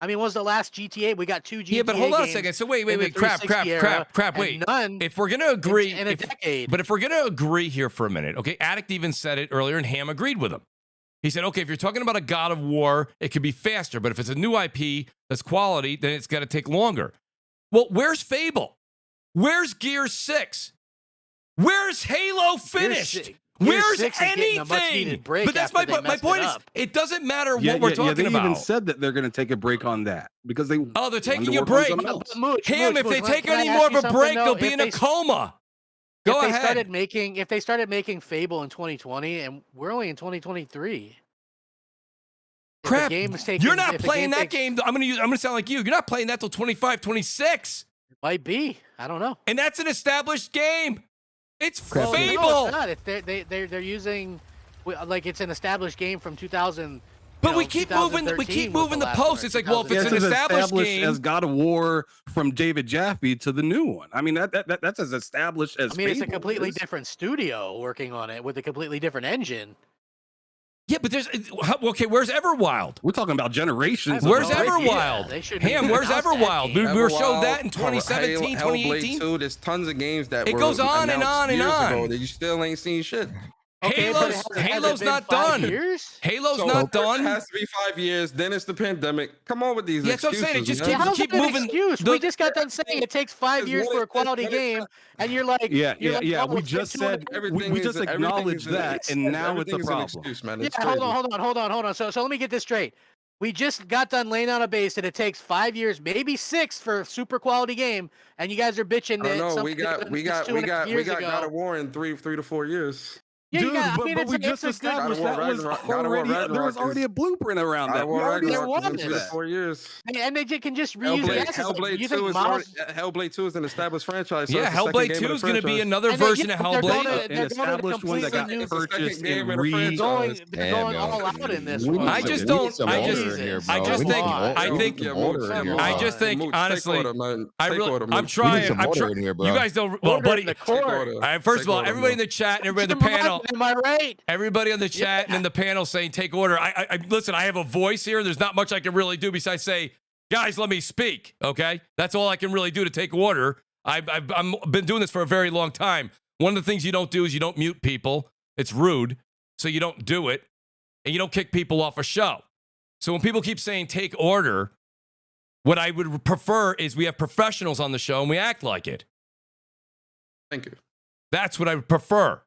I mean, what was the last GTA? We got 2 GTA. Yeah, but hold on a second. So wait. Crap. Wait. None. If we're gonna agree in a decade. But if we're gonna agree here for a minute, okay? Addict even said it earlier, and Ham agreed with him. He said, okay, if you're talking about a God of War, it could be faster, but if it's a new IP that's quality, then it's got to take longer. Well, where's Fable? Where's Gear 6? Where's Halo finished? Where's anything? But that's my point is, it doesn't matter what we're talking about. They even said that they're going to take a break on that because they. Oh, they're taking a break. Ham, if they take any more of a break, they'll be in a coma. Go ahead. If they started making Fable in 2020, and we're only in 2023. Crap. You're not playing that game. I'm gonna sound like you. You're not playing that till 25, 26. Might be. I don't know. And that's an established game. It's Fable. No, it's not. They're using, like, it's an established game from 2000. But we keep moving. We keep moving the post. It's like, well, if it's an established game, as God of War from David Jaffe to the new one. I mean, that's as established as. I mean, it's a completely different studio working on it with a completely different engine. Yeah, but there's okay. Where's Everwild? We're talking about generations. Where's Everwild? Ham, where's Everwild? We were showed that in 2017, 2018. Hellblade 2, there's tons of games that it goes on and on and on. That you still ain't seen shit. Okay, Halo's not done. Halo's not done. It has to be 5 years. Then it's the pandemic. Come on with these excuses. That's what I'm saying. It just keep moving. Excuse? We just got done saying it takes 5 years for a quality game, and you're like, yeah. We just said we just acknowledged that, and now it's a problem. Hold on. So let me get this straight. We just got done laying out a base that it takes 5 years, maybe 6 for a super quality game, and you guys are bitching that. No, we got God of War in 3 to 4 years. Yeah, dude, but we just established that was already there was already a blueprint around that. There was 3 to 4 years, and they can just reuse the assets. Hellblade 2 is an established franchise. Yeah, Hellblade 2 is going to be another version of Hellblade. An established one that got purchased and they're going all out in this one. I just think, honestly, I'm trying. You guys don't, well, buddy. First of all, everybody in the chat and everybody in the panel. Am I right? Everybody on the chat and in the panel saying take order. I listen, I have a voice here. There's not much I can really do besides say, guys, let me speak. Okay? That's all I can really do to take order. I've been doing this for a very long time. One of the things you don't do is you don't mute people. It's rude. So you don't do it. And you don't kick people off a show. So when people keep saying take order, what I would prefer is we have professionals on the show and we act like it. Thank you. That's what I would prefer.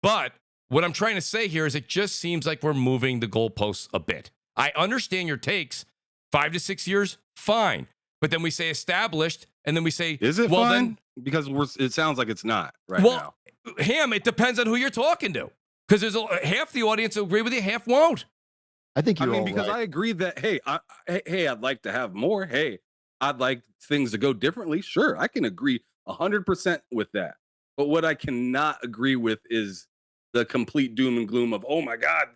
But what I'm trying to say here is it just seems like we're moving the goalposts a bit. I understand your takes. 5 to 6 years, fine. But then we say established, and then we say, is it well, fine? Then, because it sounds like it's not right now. Ham, it depends on who you're talking to. Because there's half the audience will agree with you, half won't. I think you're because I agree that, hey, I'd like to have more. Hey, I'd like things to go differently. Sure, I can agree 100% with that. But what I cannot agree with is the complete doom and gloom of, oh my God,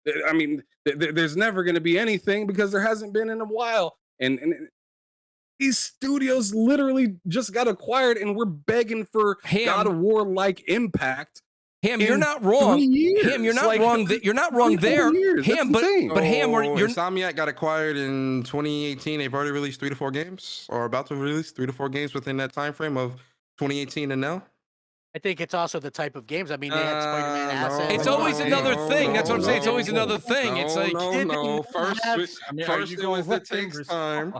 there's never going to be anything because there hasn't been in a while. And these studios literally just got acquired and we're begging for God of War like impact. Ham, you're not wrong. Ham, you're not wrong. You're not wrong there. Ham, but Ham, Insomniac got acquired in 2018. They've already released 3 to 4 games, or about to release 3 to 4 games within that time frame of 2018 and now. I think it's also the type of games. I mean, they had Spider-Man assets. It's always another thing. That's what I'm saying. It's always another thing. It's like first it was it takes time.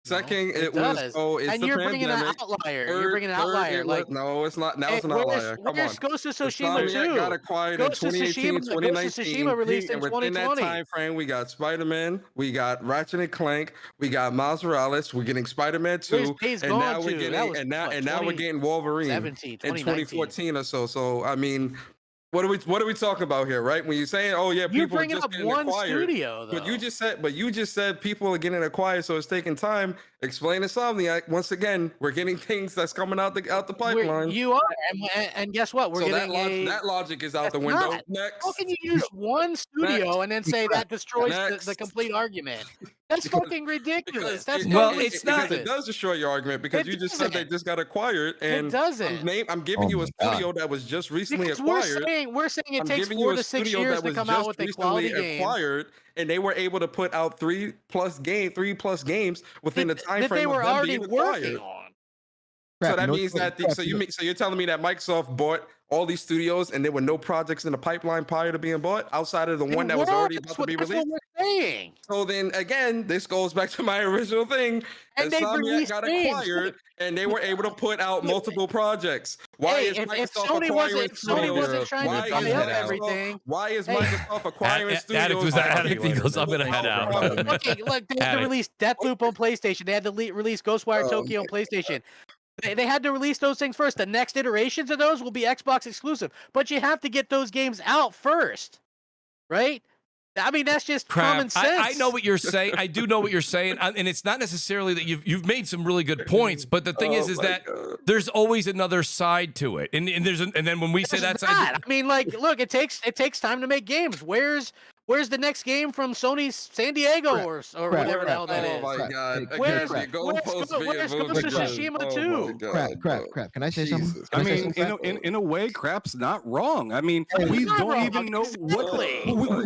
Second, it was it's and the you're pandemic. Bringing an outlier. You're bringing an outlier. Like no, it's not. Now it's an outlier. Come on. Ghost of Tsushima too. Got acquired in 2018, 2019. Ghost of Tsushima released in 2020. Within that time frame, we got Spider-Man, we got Ratchet and Clank, we got Miles Morales, we're getting Spider-Man 2, and now we're getting now we're getting Wolverine in 2014 or so. So I mean. What are we talking about here, right? When you're saying, "Oh yeah, people are just getting acquired," studio, though. But you just said people are getting acquired, so it's taking time. Explain Insomniac once again. We're getting things that's coming out the pipeline. You are, and guess what? We're getting that logic is out the window. Next, how can you use one studio and then say that destroys the complete argument? That's fucking ridiculous. That's it's not. Because it does destroy your argument because you just said they just got acquired, and it doesn't. I'm giving you a studio that was just recently acquired. We're saying it takes 4 to 6 years to come out with a quality game. And they were able to put out 3+ games within the time frame that they were of them already being working acquired. on. So that means that so you're telling me that Microsoft bought all these studios and there were no projects in the pipeline prior to being bought outside of the one that was already about to be released? That's what we're saying. So then again, this goes back to my original thing. And they got acquired and they were able to put out multiple projects. Why is Microsoft acquiring Sony wasn't trying to dummy up everything. Why is Microsoft acquiring studios? Addict, he goes, I'm gonna head out. Okay, look, they had to release Deathloop on PlayStation. They had to release Ghostwire Tokyo on PlayStation. They had to release those things first. The next iterations of those will be Xbox exclusive, but you have to get those games out first, right? I mean, that's just common sense. I know what you're saying. I do know what you're saying, and it's not necessarily that you've made some really good points, but the thing is that there's always another side to it, and then when we say that side, I mean, like, look, it takes time to make games. Where's the next game from Sony's San Diego or whatever the hell that is? Oh my God! Where's Ghost of Tsushima 2? Crap. Can I say something? I mean, in a way, crap's not wrong. I mean, we don't even know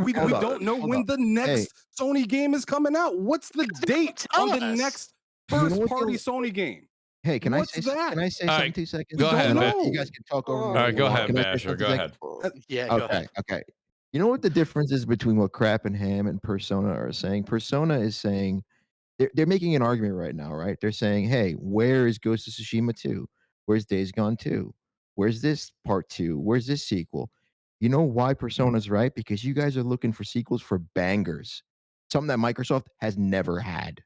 we don't know when the next Sony game is coming out. What's the date on the next first-party Sony game? Hey, can I say something? 2 seconds. Go ahead, man. You guys can talk over. All right, go ahead, Basher. Go ahead. Yeah. Go ahead. Okay. You know what the difference is between what Crap and Ham and Persona are saying? Persona is saying they're making an argument right now, right? They're saying, hey, where is Ghost of Tsushima 2? Where's Days Gone 2? Where's this part 2? Where's this sequel? You know why Persona's right? Because you guys are looking for sequels for bangers, something that Microsoft has never had.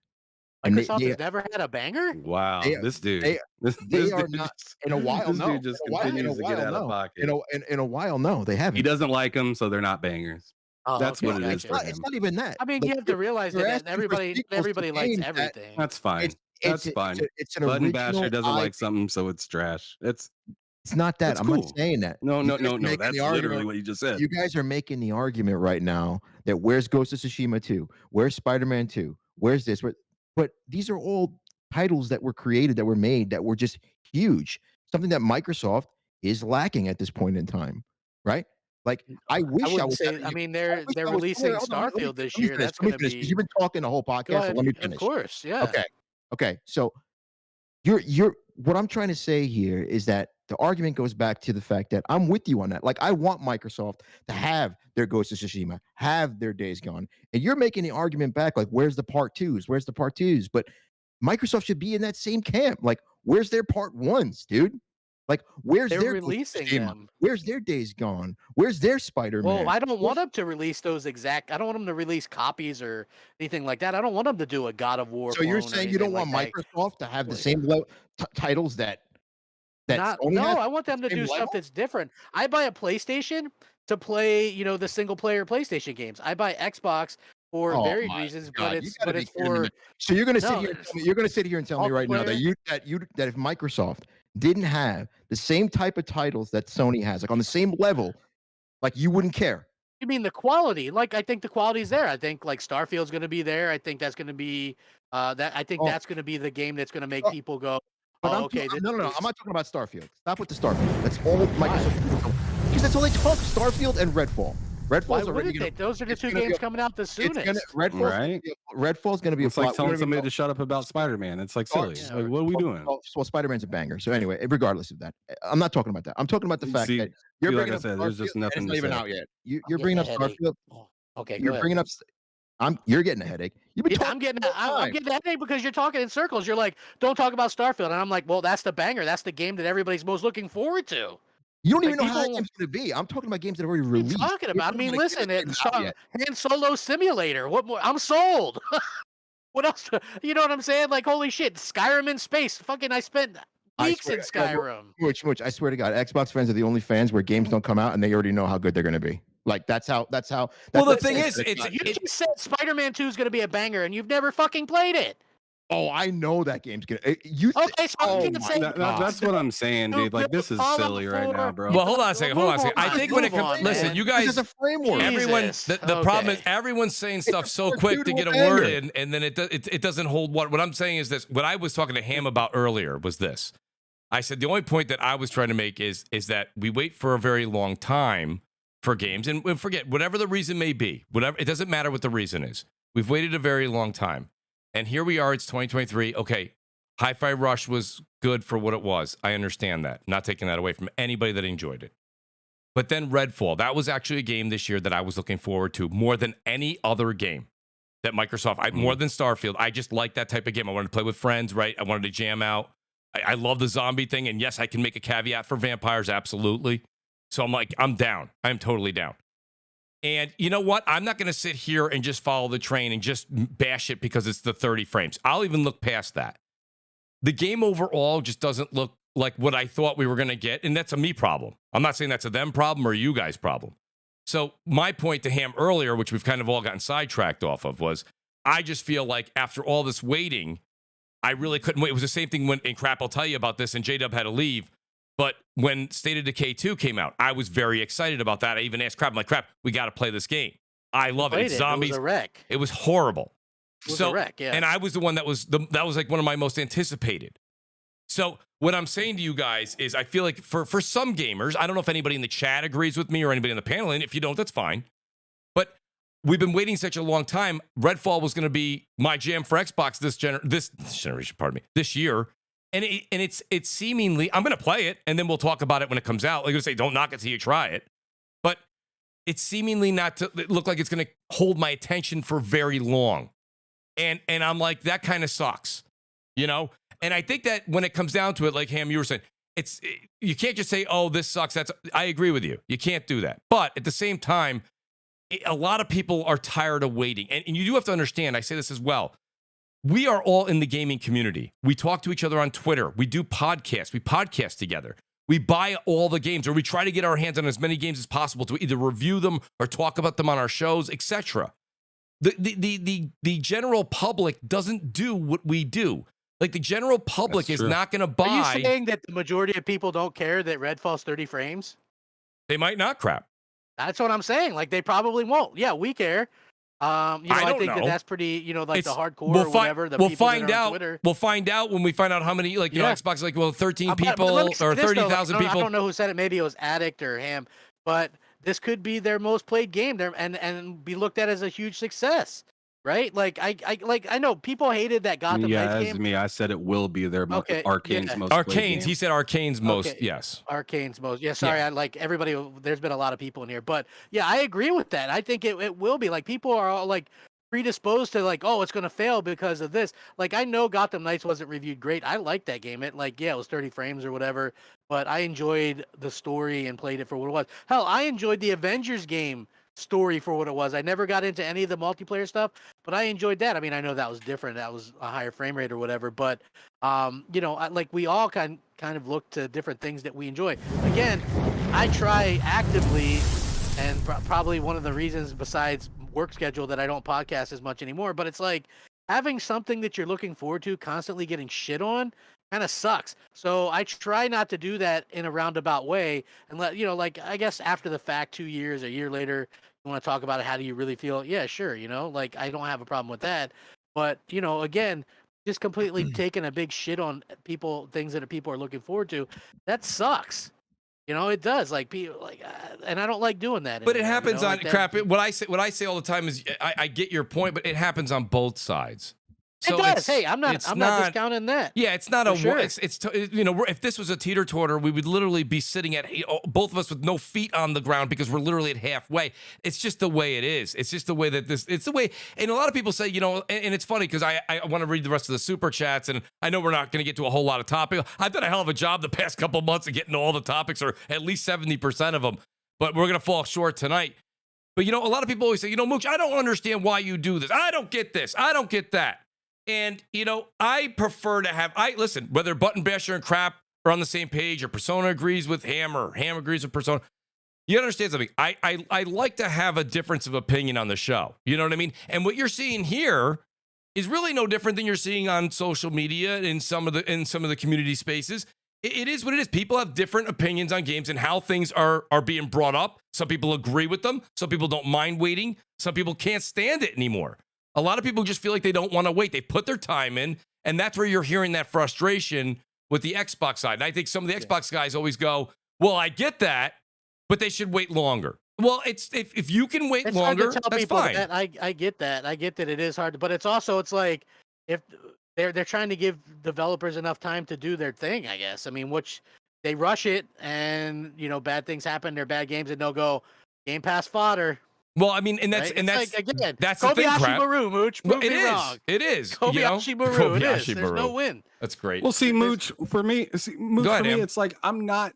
Microsoft has never had a banger? Wow, this dude. They are not in a while. This dude just continues to get out of pocket. In a while, no, they haven't. He doesn't like them, so they're not bangers. That's what it is for him. It's not even that. I mean, you have to realize that everybody likes everything. That's fine. That's fine. Button Basher doesn't like something, so it's trash. It's not that. I'm not saying that. No. That's literally what you just said. You guys are making the argument right now that where's Ghost of Tsushima 2? Where's Spider-Man 2? Where's this? But these are all titles that were created, that were made, that were just huge. Something that Microsoft is lacking at this point in time, right? Like, I wish I was. I mean, they're releasing Starfield this year. That's going to be. You've been talking the whole podcast. So let me finish. Of course, yeah. Okay. So, you're. What I'm trying to say here is that the argument goes back to the fact that I'm with you on that. Like, I want Microsoft to have their Ghost of Tsushima, have their Days Gone, and you're making the argument back, like, where's the part 2s? Where's the part 2s? But Microsoft should be in that same camp. Like, where's their part 1s, dude? Like, where's their releasing them? Where's their Days Gone? Where's their Spider-Man? Well, I don't want them to release those exact. I don't want them to release copies or anything like that. I don't want them to do a God of War. So you're saying you don't want Microsoft to have the same titles that Sony has? I want them to do stuff that's different. I buy a PlayStation to play, the single player PlayStation games. I buy Xbox for varied reasons, but it's for. So you're gonna sit here and tell me right now that if Microsoft didn't have the same type of titles that Sony has, like on the same level, like you wouldn't care. You mean the quality? Like, I think the quality's there. I think like Starfield's going to be there. I think that's going to be that's going to be the game that's going to make people go. No. I'm not talking about Starfield. Stop with the Starfield. That's all Microsoft. Because that's all they talk. Starfield and Redfall. Redfall's already. Those are the two games coming out the soonest. Redfall's going to be. It's like telling somebody to shut up about Spider-Man. It's like silly. Like, what are we doing? Well, Spider-Man's a banger. So anyway, regardless of that, I'm not talking about that. I'm talking about the fact that you're bringing up. There's just nothing. It's not even out yet. You're bringing up Starfield. Okay, you're bringing up. You're getting a headache. I'm getting a headache because you're talking in circles. You're like, don't talk about Starfield, and I'm like, well, that's the banger. That's the game that everybody's most looking forward to. You don't even know how that game's going to be. I'm talking about games that are already released. What are you talking about? I mean, listen, it's Han Solo Simulator. What more? I'm sold. What else? You know what I'm saying? Like, holy shit, Skyrim in space. Fucking, I spent weeks in Skyrim. Mooch, I swear to God, Xbox fans are the only fans where games don't come out and they already know how good they're going to be. Like, that's how. Well, the thing is, you just said Spider-Man 2 is going to be a banger, and you've never fucking played it. Oh, I know that game's gonna. You Okay, so oh you can say That's what I'm saying, dude. Like, this is silly right now, bro. Well, hold on a second. I think when it comes, listen, you guys, it's a framework. everyone, the problem is everyone's saying stuff so quick to get a word in, and then it doesn't hold water. What I'm saying is this: what I was talking to Ham about earlier was this. I said the only point that I was trying to make is that we wait for a very long time for games, and forget whatever the reason may be. Whatever, it doesn't matter what the reason is. We've waited a very long time. And here we are, it's 2023. Okay, Hi-Fi Rush was good for what it was. I understand that. Not taking that away from anybody that enjoyed it. But then Redfall, that was actually a game this year that I was looking forward to more than any other game that Microsoft, more than Starfield. I just like that type of game. I wanted to play with friends, right? I wanted to jam out. I love the zombie thing. And yes, I can make a caveat for vampires, absolutely. So I'm like, I'm down. I'm totally down. And you know what? I'm not going to sit here and just follow the train and just bash it because it's the 30 frames. I'll even look past that. The game overall just doesn't look like what I thought we were going to get. And that's a me problem. I'm not saying that's a them problem or you guys problem. So my point to Ham earlier, which we've kind of all gotten sidetracked off of, was I just feel like after all this waiting, I really couldn't wait. It was the same thing when, and crap, I'll tell you about this, and J-Dub had to leave. But when State of Decay 2 came out, I was very excited about that. I even asked Crap, I'm like, Crap, we got to play this game. I love it. It's zombies. It was a wreck. It was horrible. It was a wreck, yeah. And I was the one that was like one of my most anticipated. So what I'm saying to you guys is I feel like for some gamers, I don't know if anybody in the chat agrees with me or anybody in the panel, and if you don't, that's fine. But we've been waiting such a long time. Redfall was going to be my jam for Xbox this generation, this year. And it's seemingly, I'm going to play it, and then we'll talk about it when it comes out. Like I say, don't knock it till you try it. But it's seemingly not to look like it's going to hold my attention for very long. And I'm like, that kind of sucks, you know? And I think that when it comes down to it, like Ham, you were saying, you can't just say, oh, this sucks. I agree with you. You can't do that. But at the same time, a lot of people are tired of waiting. And you do have to understand, I say this as well. We are all in the gaming community. We talk to each other on Twitter. We do podcasts. We podcast together. We buy all the games, or we try to get our hands on as many games as possible to either review them or talk about them on our shows, etc. The general public doesn't do what we do. Like, the general public is not going to buy. Are you saying that the majority of people don't care that Redfall's 30 frames? They might not, Crap. That's what I'm saying. Like, they probably won't. Yeah, we care. I think that's pretty, like the hardcore or whatever. We'll find out. We'll find out when we find out how many, Xbox, 13 people or 30,000 people. I don't know who said it. Maybe it was Addict or Ham, but this could be their most played game there and be looked at as a huge success. Right? Like I know people hated that Gotham Knights game. Me. I said it will be their Arcane's most. Arcane's. He said Arcane's most. Yes. Arcane's most. Yeah. Sorry. I like everybody. There's been a lot of people in here, but yeah, I agree with that. I think it will be like people are all like predisposed to like, oh, it's gonna fail because of this. Like I know Gotham Knights wasn't reviewed great. I liked that game. It was 30 frames or whatever, but I enjoyed the story and played it for what it was. Hell, I enjoyed the Avengers game story for what it was. I never got into any of the multiplayer stuff, but I enjoyed that. I mean, I know that was different. That was a higher frame rate or whatever, but we all kind of look to different things that we enjoy. Again, I try actively, and probably one of the reasons besides work schedule that I don't podcast as much anymore, but it's like having something that you're looking forward to constantly getting shit on kind of sucks. So I try not to do that in a roundabout way and let, I guess after the fact, 2 years, a year later, you want to talk about it. How do you really feel? Yeah, sure. I don't have a problem with that. But, again, just completely taking a big shit on things that people are looking forward to. That sucks. It does. Like people, and I don't like doing that. But it happens on Crap. What I say all the time is, I get your point, but it happens on both sides. So it does. Hey, I'm not discounting that. Yeah, it's not if this was a teeter-totter, we would literally be sitting at both of us with no feet on the ground because we're literally at halfway. It's just the way it is. It's just the way that it's the way. And a lot of people say, and it's funny because I want to read the rest of the super chats, and I know we're not going to get to a whole lot of topics. I've done a hell of a job the past couple months of getting to all the topics, or at least 70% of them. But we're going to fall short tonight. But a lot of people always say, Mooch, I don't understand why you do this. I don't get this. I don't get that. And, I prefer to have, listen, whether Button Basher and Crap are on the same page, or Persona agrees with Ham, or Ham agrees with Persona, you understand something. I like to have a difference of opinion on the show. You know what I mean? And what you're seeing here is really no different than you're seeing on social media in some of the community spaces. It is what it is. People have different opinions on games and how things are being brought up. Some people agree with them. Some people don't mind waiting. Some people can't stand it anymore. A lot of people just feel like they don't want to wait. They put their time in, and that's where you're hearing that frustration with the Xbox side. And I think some of the Xbox guys always go, well, I get that, but they should wait longer. Well, it's if you can wait longer, that's fine. That I get that. I get that it is hard, but it's like if they're trying to give developers enough time to do their thing, I guess. I mean, which they rush it, and bad things happen. They're bad games, and they'll go Game Pass fodder. Well, I mean, that's like, again, that's the thing, crap. Maru, Mooch. Prove it me is. Wrong. It is. Kobayashi Maru. It is. There's no win. That's great. Well, see, Mooch, for me, it's like I'm not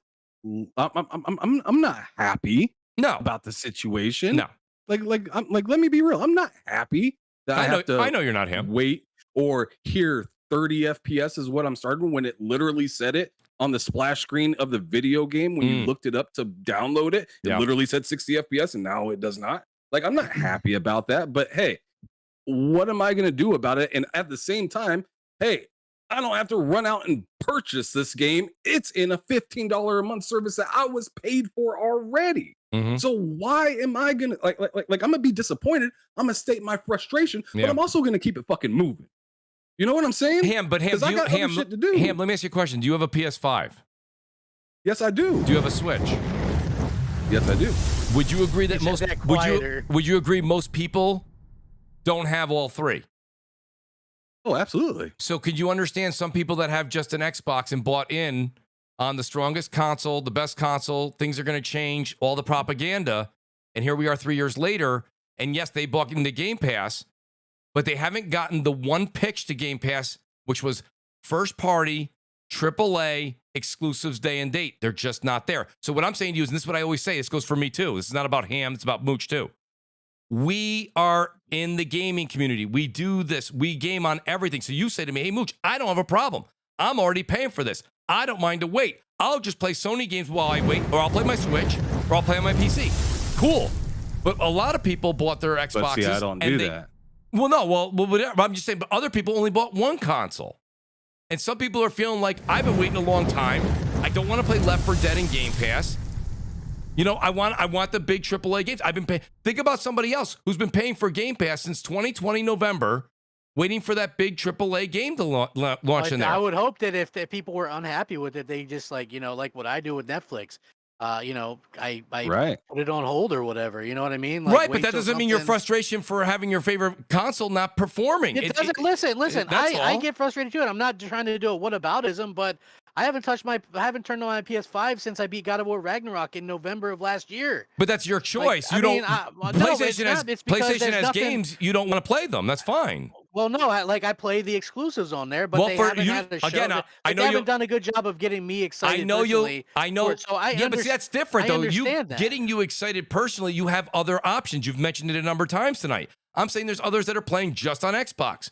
happy. No. About the situation. No. Like let me be real. I'm not happy that I know you're not him. Wait or hear 30 FPS is what I'm starting when it literally said it on the splash screen of the video game when you looked it up to download it. It literally said 60 FPS and now it does not. Like, I'm not happy about that, but hey, what am I going to do about it? And at the same time, hey, I don't have to run out and purchase this game. It's in a $15 a month service that I was paid for already. So why am I gonna like I'm gonna be disappointed? I'm gonna state my frustration, but I'm also gonna keep it fucking moving. You know what I'm saying? Ham, let me ask you a question. Do you have a PS5? Yes, I do. Do you have a Switch? Yes, I do. Would you agree that would you agree most people don't have all three? Oh, absolutely. So could you understand some people that have just an Xbox and bought in on the strongest console, the best console, things are going to change, all the propaganda, and here we are 3 years later, and yes, they bought into Game Pass, but they haven't gotten the one pitch to Game Pass, which was first party, AAA, exclusives day and date. They're just not there. So what I'm saying to you is, and this is what I always say, this goes for me too. This is not about Ham, it's about Mooch too. We are in the gaming community. We do this. We game on everything. So you say to me, hey, Mooch, I don't have a problem. I'm already paying for this. I don't mind to wait. I'll just play Sony games while I wait, or I'll play my Switch, or I'll play on my PC. Cool. But a lot of people bought their Xboxes. But see, I don't do that. Well, no. Well, whatever. I'm just saying, but other people only bought one console. And some people are feeling like, I've been waiting a long time. I don't want to play Left 4 Dead in Game Pass. I want the big AAA games. I've been paying. Think about somebody else who's been paying for Game Pass since 2020 November, waiting for that big AAA game to launch in there. I would hope that if people were unhappy with it, they just like what I do with Netflix. I put it on hold or whatever. You know what I mean? Like, right, but that doesn't mean your frustration for having your favorite console not performing. It doesn't. Listen. I get frustrated too, and I'm not trying to do a whataboutism, but I haven't turned on my PS5 since I beat God of War Ragnarok in November of last year. But that's your choice. PlayStation has games, you don't want to play them. That's fine. Well, no, I play the exclusives on there, but they haven't had a show. Again, they haven't done a good job of getting me excited. I know. So but see, that's different though. Getting you excited personally, you have other options. You've mentioned it a number of times tonight. I'm saying there's others that are playing just on Xbox.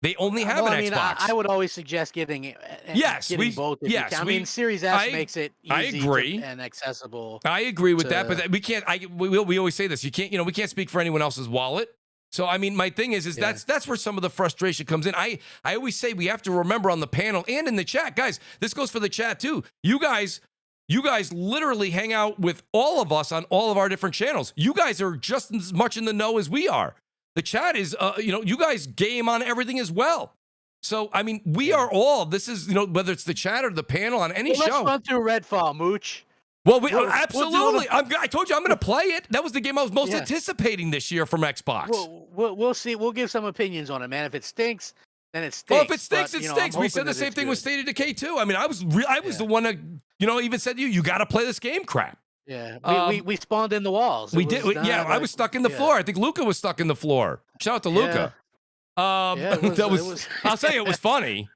They only have an Xbox. I would always suggest getting both. Series S makes it easy and accessible. I agree with that, but we can't. We always say this. You can't. We can't speak for anyone else's wallet. So I mean, my thing is that's where some of the frustration comes in. I always say we have to remember on the panel and in the chat, guys. This goes for the chat too. You guys literally hang out with all of us on all of our different channels. You guys are just as much in the know as we are. The chat is, you guys game on everything as well. So, I mean, we are all, this is, whether it's the chat or the panel on any show. Let's run through Redfall, Mooch. Well, absolutely. I told you I'm going to play it. That was the game I was most anticipating this year from Xbox. We'll see. We'll give some opinions on it, man. If it stinks, then it stinks. Well, if it stinks, it stinks. We said the same thing with State of Decay, too. I mean, I was the one that, even said to you got to play this game crap. Yeah, we spawned in the walls. I was stuck in the floor. I think Luca was stuck in the floor. Shout out to Luca. I'll say it was funny.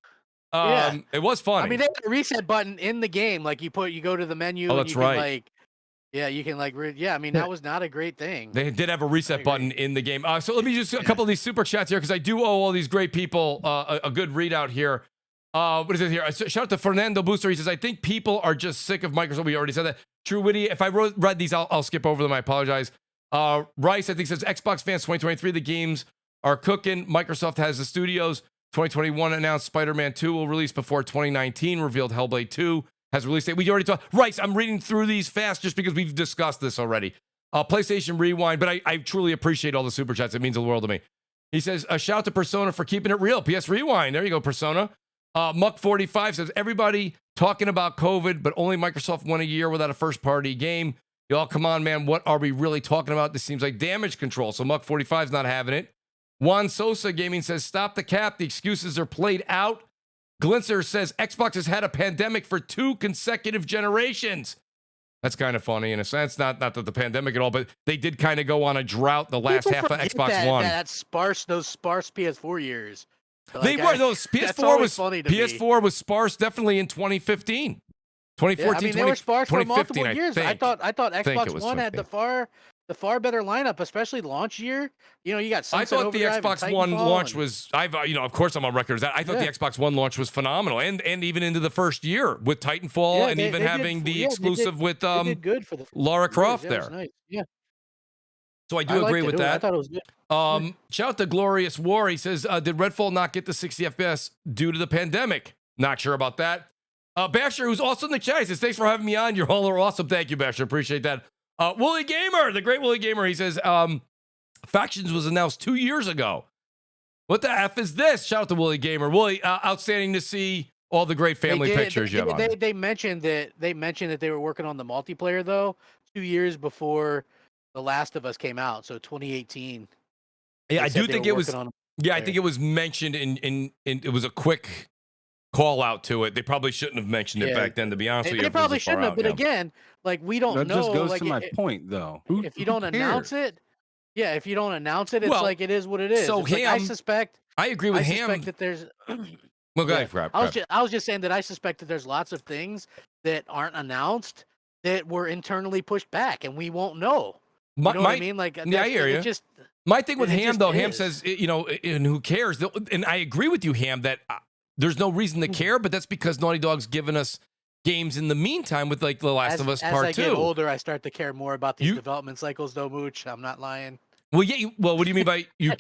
It was funny. I mean, they had a reset button in the game. Like you go to the menu. Oh, that's and you can right. I mean, that was not a great thing. They did have a reset button in the game. So let me just a couple of these super chats here because I do owe all these great people a good readout here. What is it here? Shout out to Fernando Booster. He says, I think people are just sick of Microsoft. We already said that. True Witty. If I read these, I'll skip over them. I apologize. Rice, I think, says Xbox fans 2023. The games are cooking. Microsoft has the studios. 2021 announced Spider-Man 2 will release before 2019. Revealed Hellblade 2 has release date. We already talked. Right, I'm reading through these fast just because we've discussed this already. PlayStation Rewind, but I truly appreciate all the super chats. It means the world to me. He says, a shout out to Persona for keeping it real. PS Rewind. There you go, Persona. Muck45 says, everybody talking about COVID, but only Microsoft won a year without a first-party game. Y'all, come on, man. What are we really talking about? This seems like damage control. So Muck45 is not having it. Juan Sosa Gaming says, stop the cap. The excuses are played out. Glinser says, Xbox has had a pandemic for 2 consecutive generations. That's kind of funny in a sense. Not that the pandemic at all, but they did kind of go on a drought the last half of Xbox One. Those sparse PS4 years. They were those PS4 was sparse definitely in 2015. 2014, they were sparse for 2015, multiple years. I thought Xbox One had the far better lineup, especially launch year. You got Sunset I thought the Xbox One launch was of course I'm on record as that. I thought the Xbox One launch was phenomenal, and even into the first year with Titanfall and even having the exclusive with good for the Lara Croft there. Nice. Yeah. So I do agree with that. I thought it was good. Shout out to Glorious War. He says, did Redfall not get the 60 FPS due to the pandemic? Not sure about that. Basher, who's also in the chat, he says, thanks for having me on. You all are awesome. Thank you, Basher. Appreciate that. WoolleyGamer, the great WoolleyGamer, he says, Factions was announced 2 years ago. What the F is this? Shout out to WoolleyGamer. Wooly, outstanding to see all the great family pictures you have on. They mentioned that they were working on the multiplayer, though, 2 years before The Last of Us came out, so 2018. Yeah, I do think it was. Yeah, I think it was mentioned in it was a quick call out to it. They probably shouldn't have mentioned it back then, to be honest with you. They probably shouldn't have, but again, we don't know. That just goes to my it, point, though. If you don't announce it, if you don't announce it, it's it is what it is. So I suspect. I agree with Ham. I suspect that there's. Well, go ahead, I was just saying that I suspect that there's lots of things that aren't announced that were internally pushed back, and we won't know. You know what I mean? I hear you. My thing with Ham, though, Ham says, and who cares? And I agree with you, Ham, that there's no reason to care, but that's because Naughty Dog's given us games in the meantime with The Last of Us Part 2. As I get older, I start to care more about these development cycles, though, Mooch. I'm not lying. Well, yeah. What do you mean by you?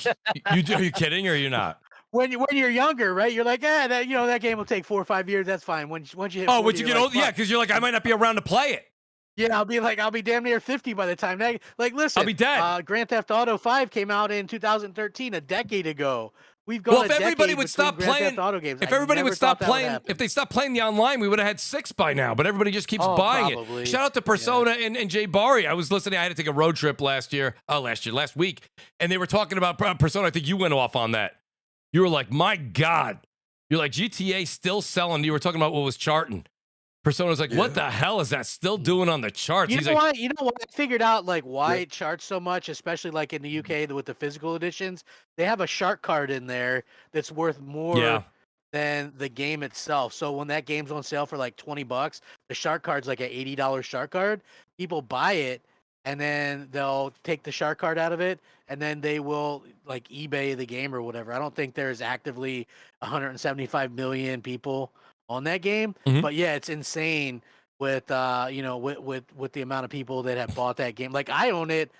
Are you kidding or are you not? When you're younger, right? You're like, that game will take 4 or 5 years. That's fine. Once you hit 40, once you get old, because you're like, I might not be around to play it. Yeah, I'll be damn near 50 by the time that. Listen, I'll be dead. Grand Theft Auto 5 came out in 2013, a decade ago. We've gone. If everybody would stop playing Auto games, if everybody would stop playing, if they stopped playing the online, we would have had 6 by now. But everybody just keeps buying it. Shout out to Persona and Jay Bari. I was listening. I had to take a road trip last week, and they were talking about Persona. I think you went off on that. You were like, my God. You're like, GTA still selling. You were talking about what was charting. Persona's like, what the hell is that still doing on the charts? You know what? I figured out why it charts so much, especially in the UK with the physical editions. They have a shark card in there that's worth more than the game itself. So when that game's on sale for $20, the shark card's like an $80 shark card. People buy it, and then they'll take the shark card out of it, and then they will eBay the game or whatever. I don't think there's actively 175 million people on that game, but it's insane with with the amount of people that have bought that game. I own it.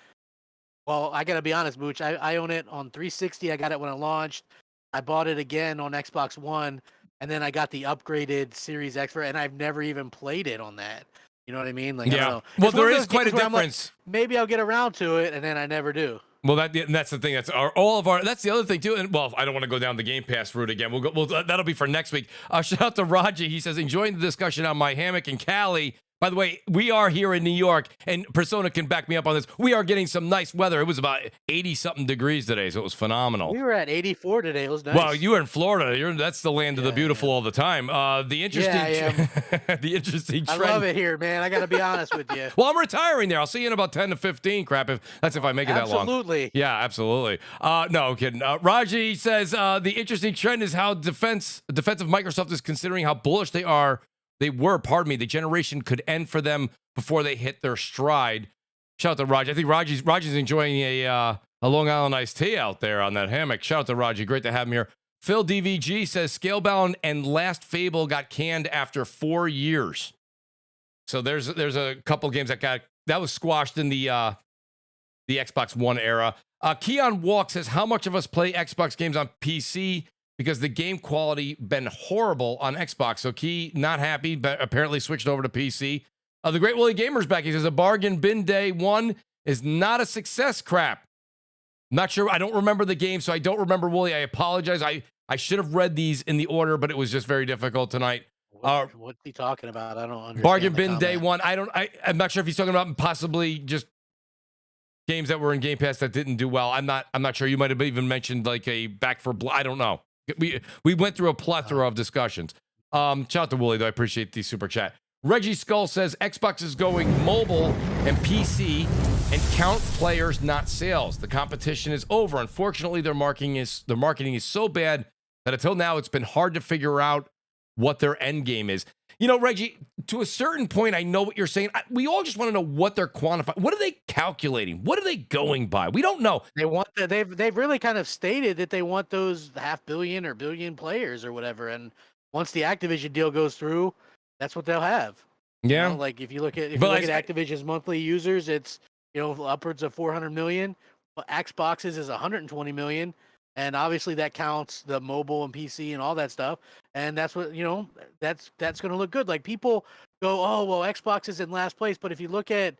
Well, I gotta be honest, Mooch. I own it on 360. I got it when it launched. I bought it again on Xbox One, and then I got the upgraded Series X and I've never even played it on that. You know what I mean? I don't know. Well, there is quite a difference. Maybe I'll get around to it, and then I never do. Well, that's the thing. That's that's the other thing too. And I don't want to go down the Game Pass route again. That'll be for next week. Shout out to Raji. He says, enjoying the discussion on my hammock in Cali. By the way, we are here in New York, and Persona can back me up on this. We are getting some nice weather. It was about 80-something degrees today, so it was phenomenal. We were at 84 today. It was nice. Well, you were in Florida. That's the land of the beautiful all the time. The interesting trend. I love it here, man. I got to be honest with you. Well, I'm retiring there. I'll see you in about 10 to 15, if I make it that long. Absolutely. Yeah, absolutely. No kidding. Raji says the interesting trend is how defensive Microsoft is considering how bullish they were, the generation could end for them before they hit their stride. Shout out to Raji. I think Raji's enjoying a Long Island iced tea out there on that hammock. Shout out to Raji. Great to have him here. Phil DVG says Scalebound and Last Fable got canned after 4 years. So there's a couple games that was squashed in the Xbox One era. Keon Walk says, how much of us play Xbox games on PC because the game quality been horrible on Xbox? So Key, not happy, but apparently switched over to PC. The Great WoolleyGamer's back. He says, a bargain bin day one is not a success. Crap. Not sure. I don't remember the game, so I don't remember Wooly. I apologize. I should have read these in the order, but it was just very difficult tonight. What's he talking about? I don't understand. Bargain bin day one. I'm not sure if he's talking about possibly just games that were in Game Pass that didn't do well. I'm not sure. You might have even mentioned like a Back for Blood. I don't know. We went through a plethora of discussions. Shout out to Wooly, though. I appreciate the super chat. Reggie Skull says Xbox is going mobile and PC and count players, not sales. The competition is over. Unfortunately, their marketing is so bad that until now it's been hard to figure out what their end game is. You know, Reggie, to a certain point, I know what you're saying. We all just want to know what they're quantifying. What are they calculating? What are they going by? We don't know. They've really kind of stated that they want those 500 million or billion players or whatever. And once the Activision deal goes through, that's what they'll have. Yeah. You know, like if you look at Activision's monthly users, it's upwards of 400 million. But Xbox's is 120 million. And obviously that counts the mobile and PC and all that stuff. And that's what, that's going to look good. Like people go, oh, well, Xbox is in last place. But if you look at,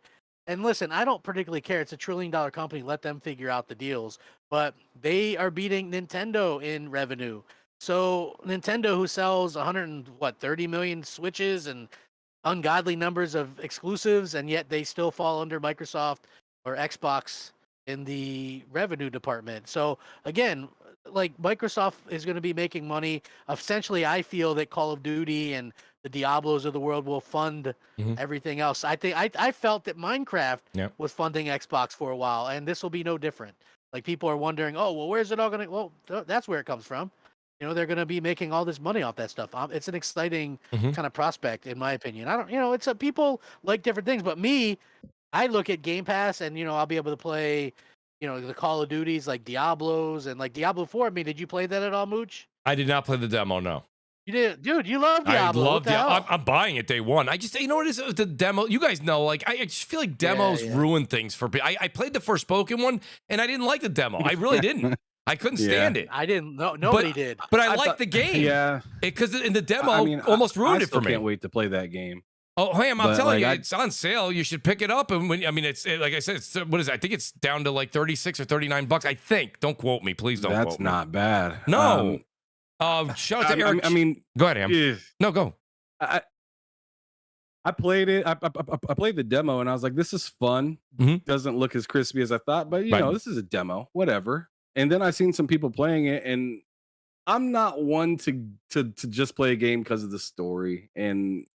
and listen, I don't particularly care. It's $1 trillion company. Let them figure out the deals. But they are beating Nintendo in revenue. So Nintendo, who sells 130 million Switches and ungodly numbers of exclusives, and yet they still fall under Microsoft or Xbox in the revenue department. So again, like Microsoft is going to be making money. Essentially, I feel that Call of Duty and the Diablos of the world will fund everything else. I think I felt that Minecraft was funding Xbox for a while, and this will be no different. Like people are wondering, oh, well, where's it all going to? Well, that's where it comes from. They're going to be making all this money off that stuff. It's an exciting kind of prospect, in my opinion. I don't, it's people like different things, but me, I look at Game Pass and, I'll be able to play, the Call of Duties like Diablos and like Diablo 4. I mean, did you play that at all, Mooch? I did not play the demo, no. You did? Dude, you love Diablo. I love Diablo. I'm buying it day one. I just, what is it, the demo? You guys know, like, I just feel like demos ruin things for people. I played the Forspoken one and I didn't like the demo. I really didn't. I couldn't stand it. I didn't. Nobody did. But I liked the game. Yeah. Because in the demo, almost ruined it for me. I can't wait to play that game. Oh, I'm telling you, it's on sale. You should pick it up. And it's like I said, what is it? I think it's down to like $36 or $39. I think. Don't quote me, please. Don't. That's quote me. not bad. No. Shout out to Eric. Go ahead, Ham. No, go. I played it. I played the demo, and I was like, "This is fun. Doesn't look as crispy as I thought, but this is a demo. Whatever." And then I seen some people playing it, and I'm not one to just play a game because of the story. And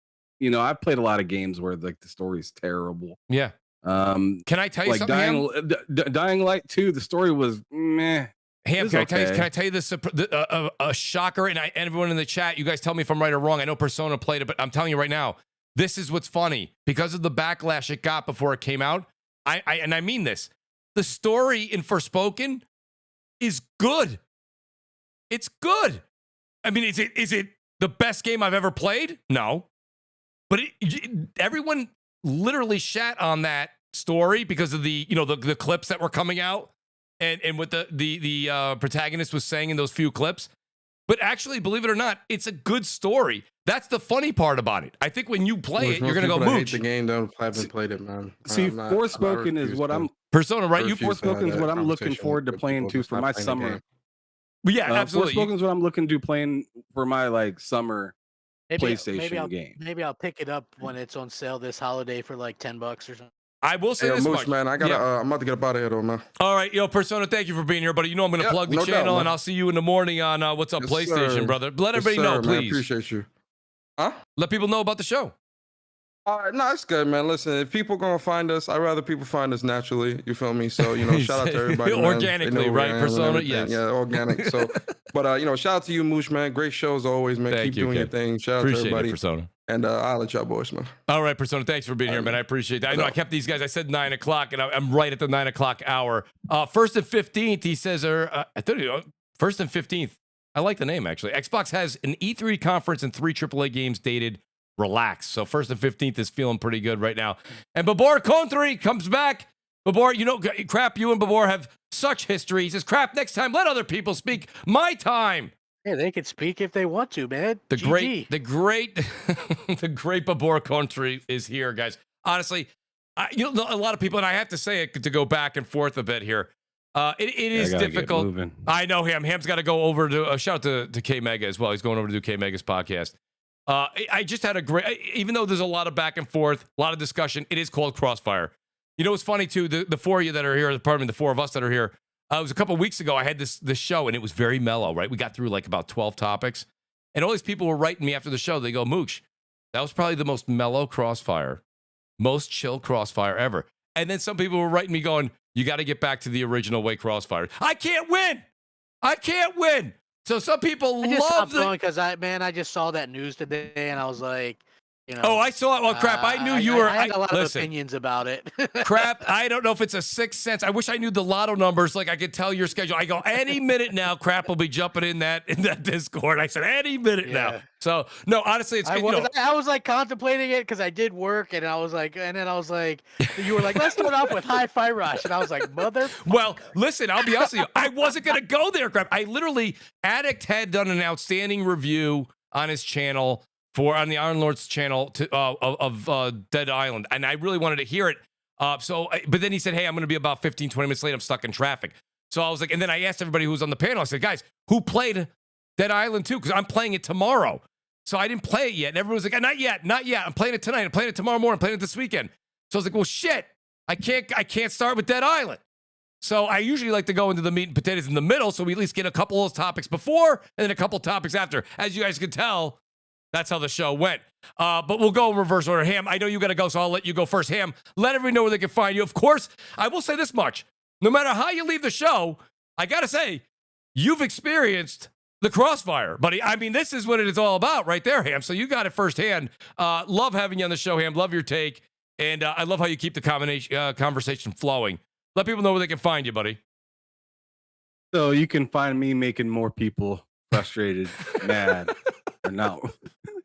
I've played a lot of games where like the story's terrible. Yeah. Can I tell you something? Dying Light 2, the story was meh. Ham, can I tell you this? A shocker, and everyone in the chat, you guys tell me if I'm right or wrong. I know Persona played it, but I'm telling you right now, this is what's funny. Because of the backlash it got before it came out, I mean this. The story in Forspoken is good. It's good. I mean, is it the best game I've ever played? No. But everyone literally shat on that story because of the the clips that were coming out and what the protagonist was saying in those few clips. But actually, believe it or not, it's a good story. That's the funny part about it. I think when you play it, you're gonna go Mooch. The game haven't played it, man. See, Forspoken is what I'm Persona, right? You Forspoken is what I'm looking forward to playing too for my summer. Yeah, absolutely. Forspoken is what I'm looking to playing for my like summer PlayStation game. Maybe I'll pick it up when it's on sale this holiday for like $10 or something. I will say this much, man. I gotta. I'm about to get up out of here, though, man. All right, Persona. Thank you for being here, buddy. I'm gonna plug the channel, and I'll see you in the morning on What's Up PlayStation, brother. Let everybody know, please. Man, appreciate you. Huh? Let people know about the show. No, it's good, man. Listen, if people gonna find us, I'd rather people find us naturally. You feel me? So, shout out to everybody. Organically, right? Persona, yes. Yeah, organic. So, but shout out to you, Mooch, man. Great shows always, man. Keep doing your thing. Shout out to everybody. It, Persona. And I'll let y'all boys, man. All right, Persona. Thanks for being here, man. I appreciate that. I know I kept these guys. I said 9 o'clock, and I'm right at the 9 o'clock hour. 1st and 15th, he says, I thought 1st and 15th. I like the name, actually. Xbox has an E3 conference and 3 AAA games dated. Relax. So 1st and 15th is feeling pretty good right now. And Babor Contri comes back. Babor, you know, Crap, you and Babor have such history. He says, Crap, next time, let other people speak. My time. Yeah, they can speak if they want to, man. The GG. great Babor country is here, guys. Honestly, you know, a lot of people, and I have to say it to go back and forth a bit here. It is difficult. I know him. Ham's got to go over to shout out to K Mega as well. He's going over to do K Mega's podcast. I just had a great, even though there's a lot of back and forth, a lot of discussion, it is called CrossFire. You know, it's funny too, the four of you that are here, pardon me, the four of us that are here, it was a couple of weeks ago, I had this show, and it was very mellow, right? We got through like about 12 topics, and all these people were writing me after the show. They go, Mooch, that was probably the most mellow CrossFire, most chill CrossFire ever. And then some people were writing me going, you got to get back to the original way CrossFire. I can't win. So some people love the... because I just saw that news today, and I was like, you know. Oh, I saw it. Well, Crap, I knew you were... I had a lot of opinions about it. Crap, I don't know if it's a sixth sense. I wish I knew the lotto numbers. Like, I could tell your schedule. I go, any minute now, Crap will be jumping in that Discord. I said, any minute now. So, no, honestly, it's... I was like contemplating it because I did work, and I was like, you were like, let's start off with Hi-Fi Rush. And I was like, mother... Well, listen, I'll be honest with you. I wasn't going to go there, Crap. I literally... Addict had done an outstanding review on his channel... on the Iron Lord's channel of Dead Island, and I really wanted to hear it. But then he said, hey, I'm going to be about 15, 20 minutes late. I'm stuck in traffic. So I was like, and then I asked everybody who was on the panel, I said, guys, who played Dead Island 2? Because I'm playing it tomorrow. So I didn't play it yet. And everyone was like, not yet. I'm playing it tonight. I'm playing it tomorrow morning. I'm playing it this weekend. So I was like, well, shit, I can't start with Dead Island. So I usually like to go into the meat and potatoes in the middle, so we at least get a couple of those topics before and then a couple of topics after. As you guys can tell, that's how the show went. But we'll go in reverse order. Ham, I know you got to go, so I'll let you go first. Ham, let everybody know where they can find you. Of course, I will say this much. No matter how you leave the show, I got to say, you've experienced the CrossFire, buddy. I mean, this is what it is all about right there, Ham. So you got it firsthand. Love having you on the show, Ham. Love your take. And I love how you keep the conversation flowing. Let people know where they can find you, buddy. So you can find me making more people frustrated, mad, or no.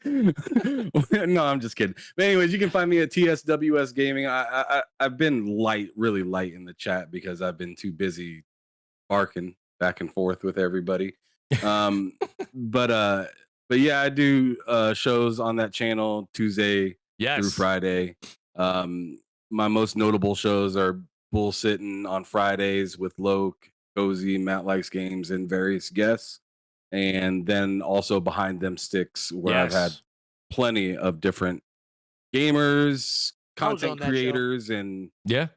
No, I'm just kidding. But anyways, you can find me at TSWS Gaming. I've been really light in the chat because I've been too busy barking back and forth with everybody. But yeah, I do shows on that channel Tuesday through Friday. My most notable shows are Bullsitting on Fridays with Loke, Cozy, Matt Likes Games, and various guests. And then also Behind Them Sticks, where I've had plenty of different gamers, content creators, and Crap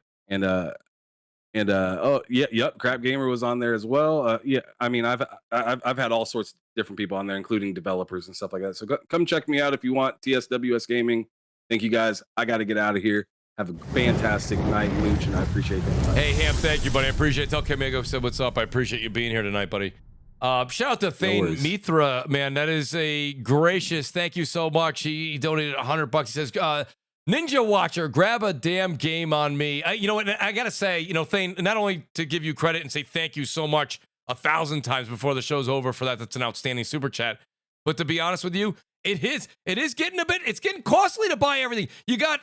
Gamer was on there as well. I mean, I've had all sorts of different people on there, including developers and stuff like that. So come check me out if you want. TSWS Gaming. Thank you guys. I got to get out of here. Have a fantastic night, Mooch, and I appreciate that. Hey, Ham, thank you, buddy. I appreciate it. Tell Kamigo said what's up. I appreciate you being here tonight, buddy. Shout out to Thane Mithra, man. That is a gracious thank you so much. He donated $100. He says, Ninja Watcher, grab a damn game on me. You know what? I got to say, you know, Thane, not only to give you credit and say thank you so much 1,000 times before the show's over for that. That's an outstanding super chat. But to be honest with you, it is getting it's getting costly to buy everything. You got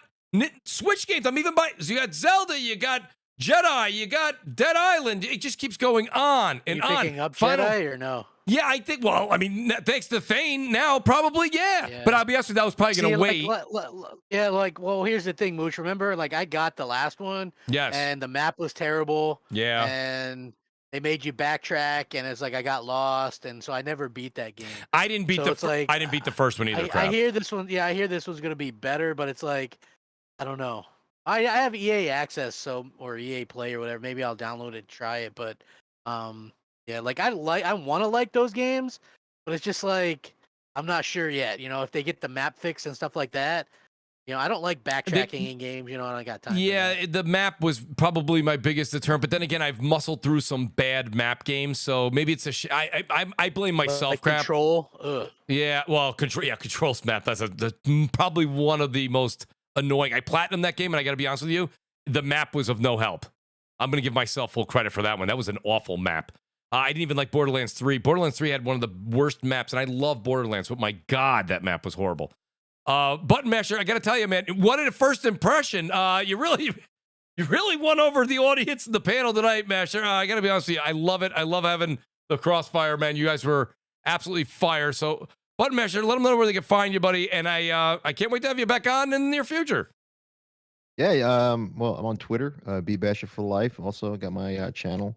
Switch games. I'm even buying. So you got Zelda, you got Jedi, you got Dead Island. It just keeps going on and on. You picking up Jedi or no? Yeah, I think. Well, I mean, thanks to Thane, now probably yeah. But I'll be honest with you, I was probably going to wait. Well, here's the thing, Mooch. Remember, like I got the last one. Yes. And the map was terrible. Yeah. And they made you backtrack, and it's like I got lost, and so I never beat that game. I didn't beat I didn't beat the first one either. I hear this one. Yeah, I hear this one's going to be better, but it's like I don't know. I have EA access, or EA Play or whatever. Maybe I'll download it and try it. But yeah, like I want to like those games, but it's just like I'm not sure yet. You know, if they get the map fixed and stuff like that. You know, I don't like backtracking in games. You know, and I got time. Yeah, the map was probably my biggest deterrent. But then again, I've muscled through some bad map games, so maybe it's I blame myself. Like Crap. Control. Ugh. Yeah, well, Control. Yeah, Control's map. That's probably one of the most annoying. I platinumed that game, and I got to be honest with you, the map was of no help. I'm going to give myself full credit for that one. That was an awful map. I didn't even like Borderlands 3. Borderlands 3 had one of the worst maps, and I love Borderlands, but my God, that map was horrible. Button Masher, I got to tell you, man, what a first impression. You really, You really won over the audience in the panel tonight, Masher. I got to be honest with you. I love it. I love having the CrossFire, man. You guys were absolutely fire. So, Button Masher, let them know where they can find you, buddy. And I can't wait to have you back on in the near future. Yeah, well, I'm on Twitter, bbasher for life. Also got my channel.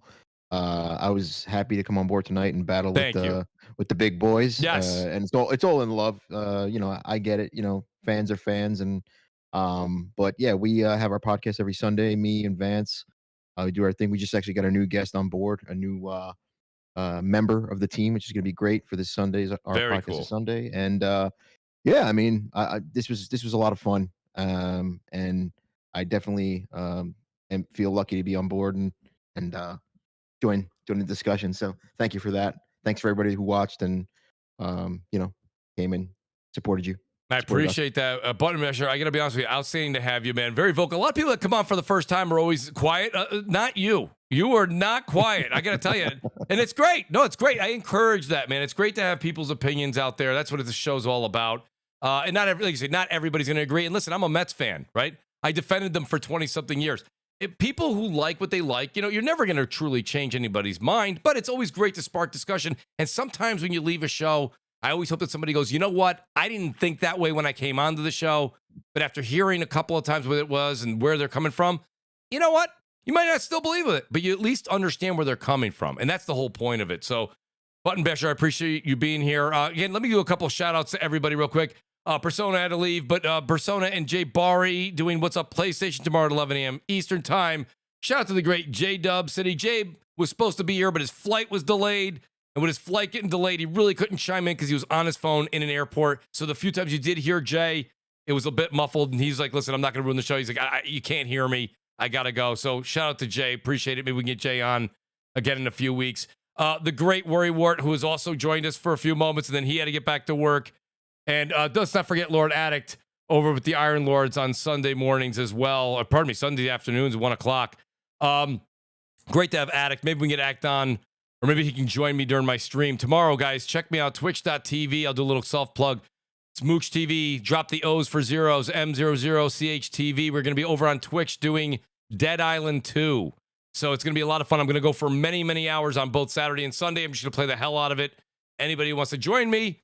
I was happy to come on board tonight and battle with the big boys. Yes. And it's all in love. You know, I get it. You know, fans are fans, and but yeah, we have our podcast every Sunday. Me and Vance, we do our thing. We just actually got a new guest on board, a new member of the team, which is going to be great for this Sunday's our Very podcast cool. this Sunday. And yeah, I mean, this was a lot of fun, and I definitely feel lucky to be on board and join the discussion. So thank you for that. Thanks for everybody who watched and you know, came and supported you. I appreciate that. Button Masher, I got to be honest with you, outstanding to have you, man. Very vocal. A lot of people that come on for the first time are always quiet. Not you. You are not quiet. I got to tell you. And it's great. No, it's great. I encourage that, man. It's great to have people's opinions out there. That's what this show's all about. And like you said, not everybody's going to agree. And listen, I'm a Mets fan, right? I defended them for 20-something years. People who like what they like, you know, you're never going to truly change anybody's mind, but it's always great to spark discussion. And sometimes when you leave a show, I always hope that somebody goes, you know what? I didn't think that way when I came onto the show, but after hearing a couple of times what it was and where they're coming from, you know what? You might not still believe it, but you at least understand where they're coming from. And that's the whole point of it. So, Button Basher, I appreciate you being here. Again, let me do a couple of shout outs to everybody real quick. Persona had to leave, but Persona and Jay Bari doing What's Up PlayStation tomorrow at 11 a.m. Eastern Time. Shout out to the great J-Dub City. Jay was supposed to be here, but his flight was delayed. And with his flight getting delayed, he really couldn't chime in because he was on his phone in an airport. So the few times you did hear Jay, it was a bit muffled. And he's like, listen, I'm not going to ruin the show. He's like, you can't hear me. I got to go. So shout out to Jay. Appreciate it. Maybe we can get Jay on again in a few weeks. The great Worry Wart, who has also joined us for a few moments, and then he had to get back to work. And let's not forget Lord Addict over with the Iron Lords on Sunday mornings as well. Pardon me, Sunday afternoons, 1 o'clock. Great to have Addict. Maybe we can get Act on, or maybe he can join me during my stream. Tomorrow, guys, check me out, twitch.tv. I'll do a little self-plug. It's Mooch TV. Drop the O's for zeros, M00CHTV. We're going to be over on Twitch doing Dead Island 2. So it's going to be a lot of fun. I'm going to go for many, many hours on both Saturday and Sunday. I'm just going to play the hell out of it. Anybody who wants to join me,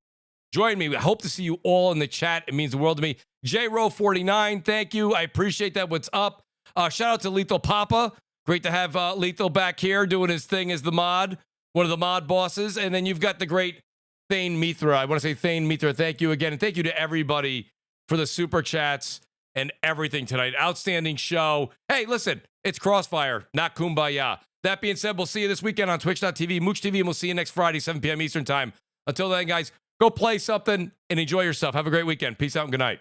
join me. I hope to see you all in the chat. It means the world to me. JRow49, thank you. I appreciate that. What's up? Shout out to Lethal Papa. Great to have Lethal back here doing his thing as the mod, one of the mod bosses. And then you've got the great Thane Mithra. I want to say Thane Mithra, thank you again. And thank you to everybody for the super chats and everything tonight. Outstanding show. Hey, listen, it's Crossfire, not Kumbaya. That being said, we'll see you this weekend on twitch.tv, Mooch TV, and we'll see you next Friday, 7 p.m. Eastern Time. Until then, guys, go play something and enjoy yourself. Have a great weekend. Peace out and good night.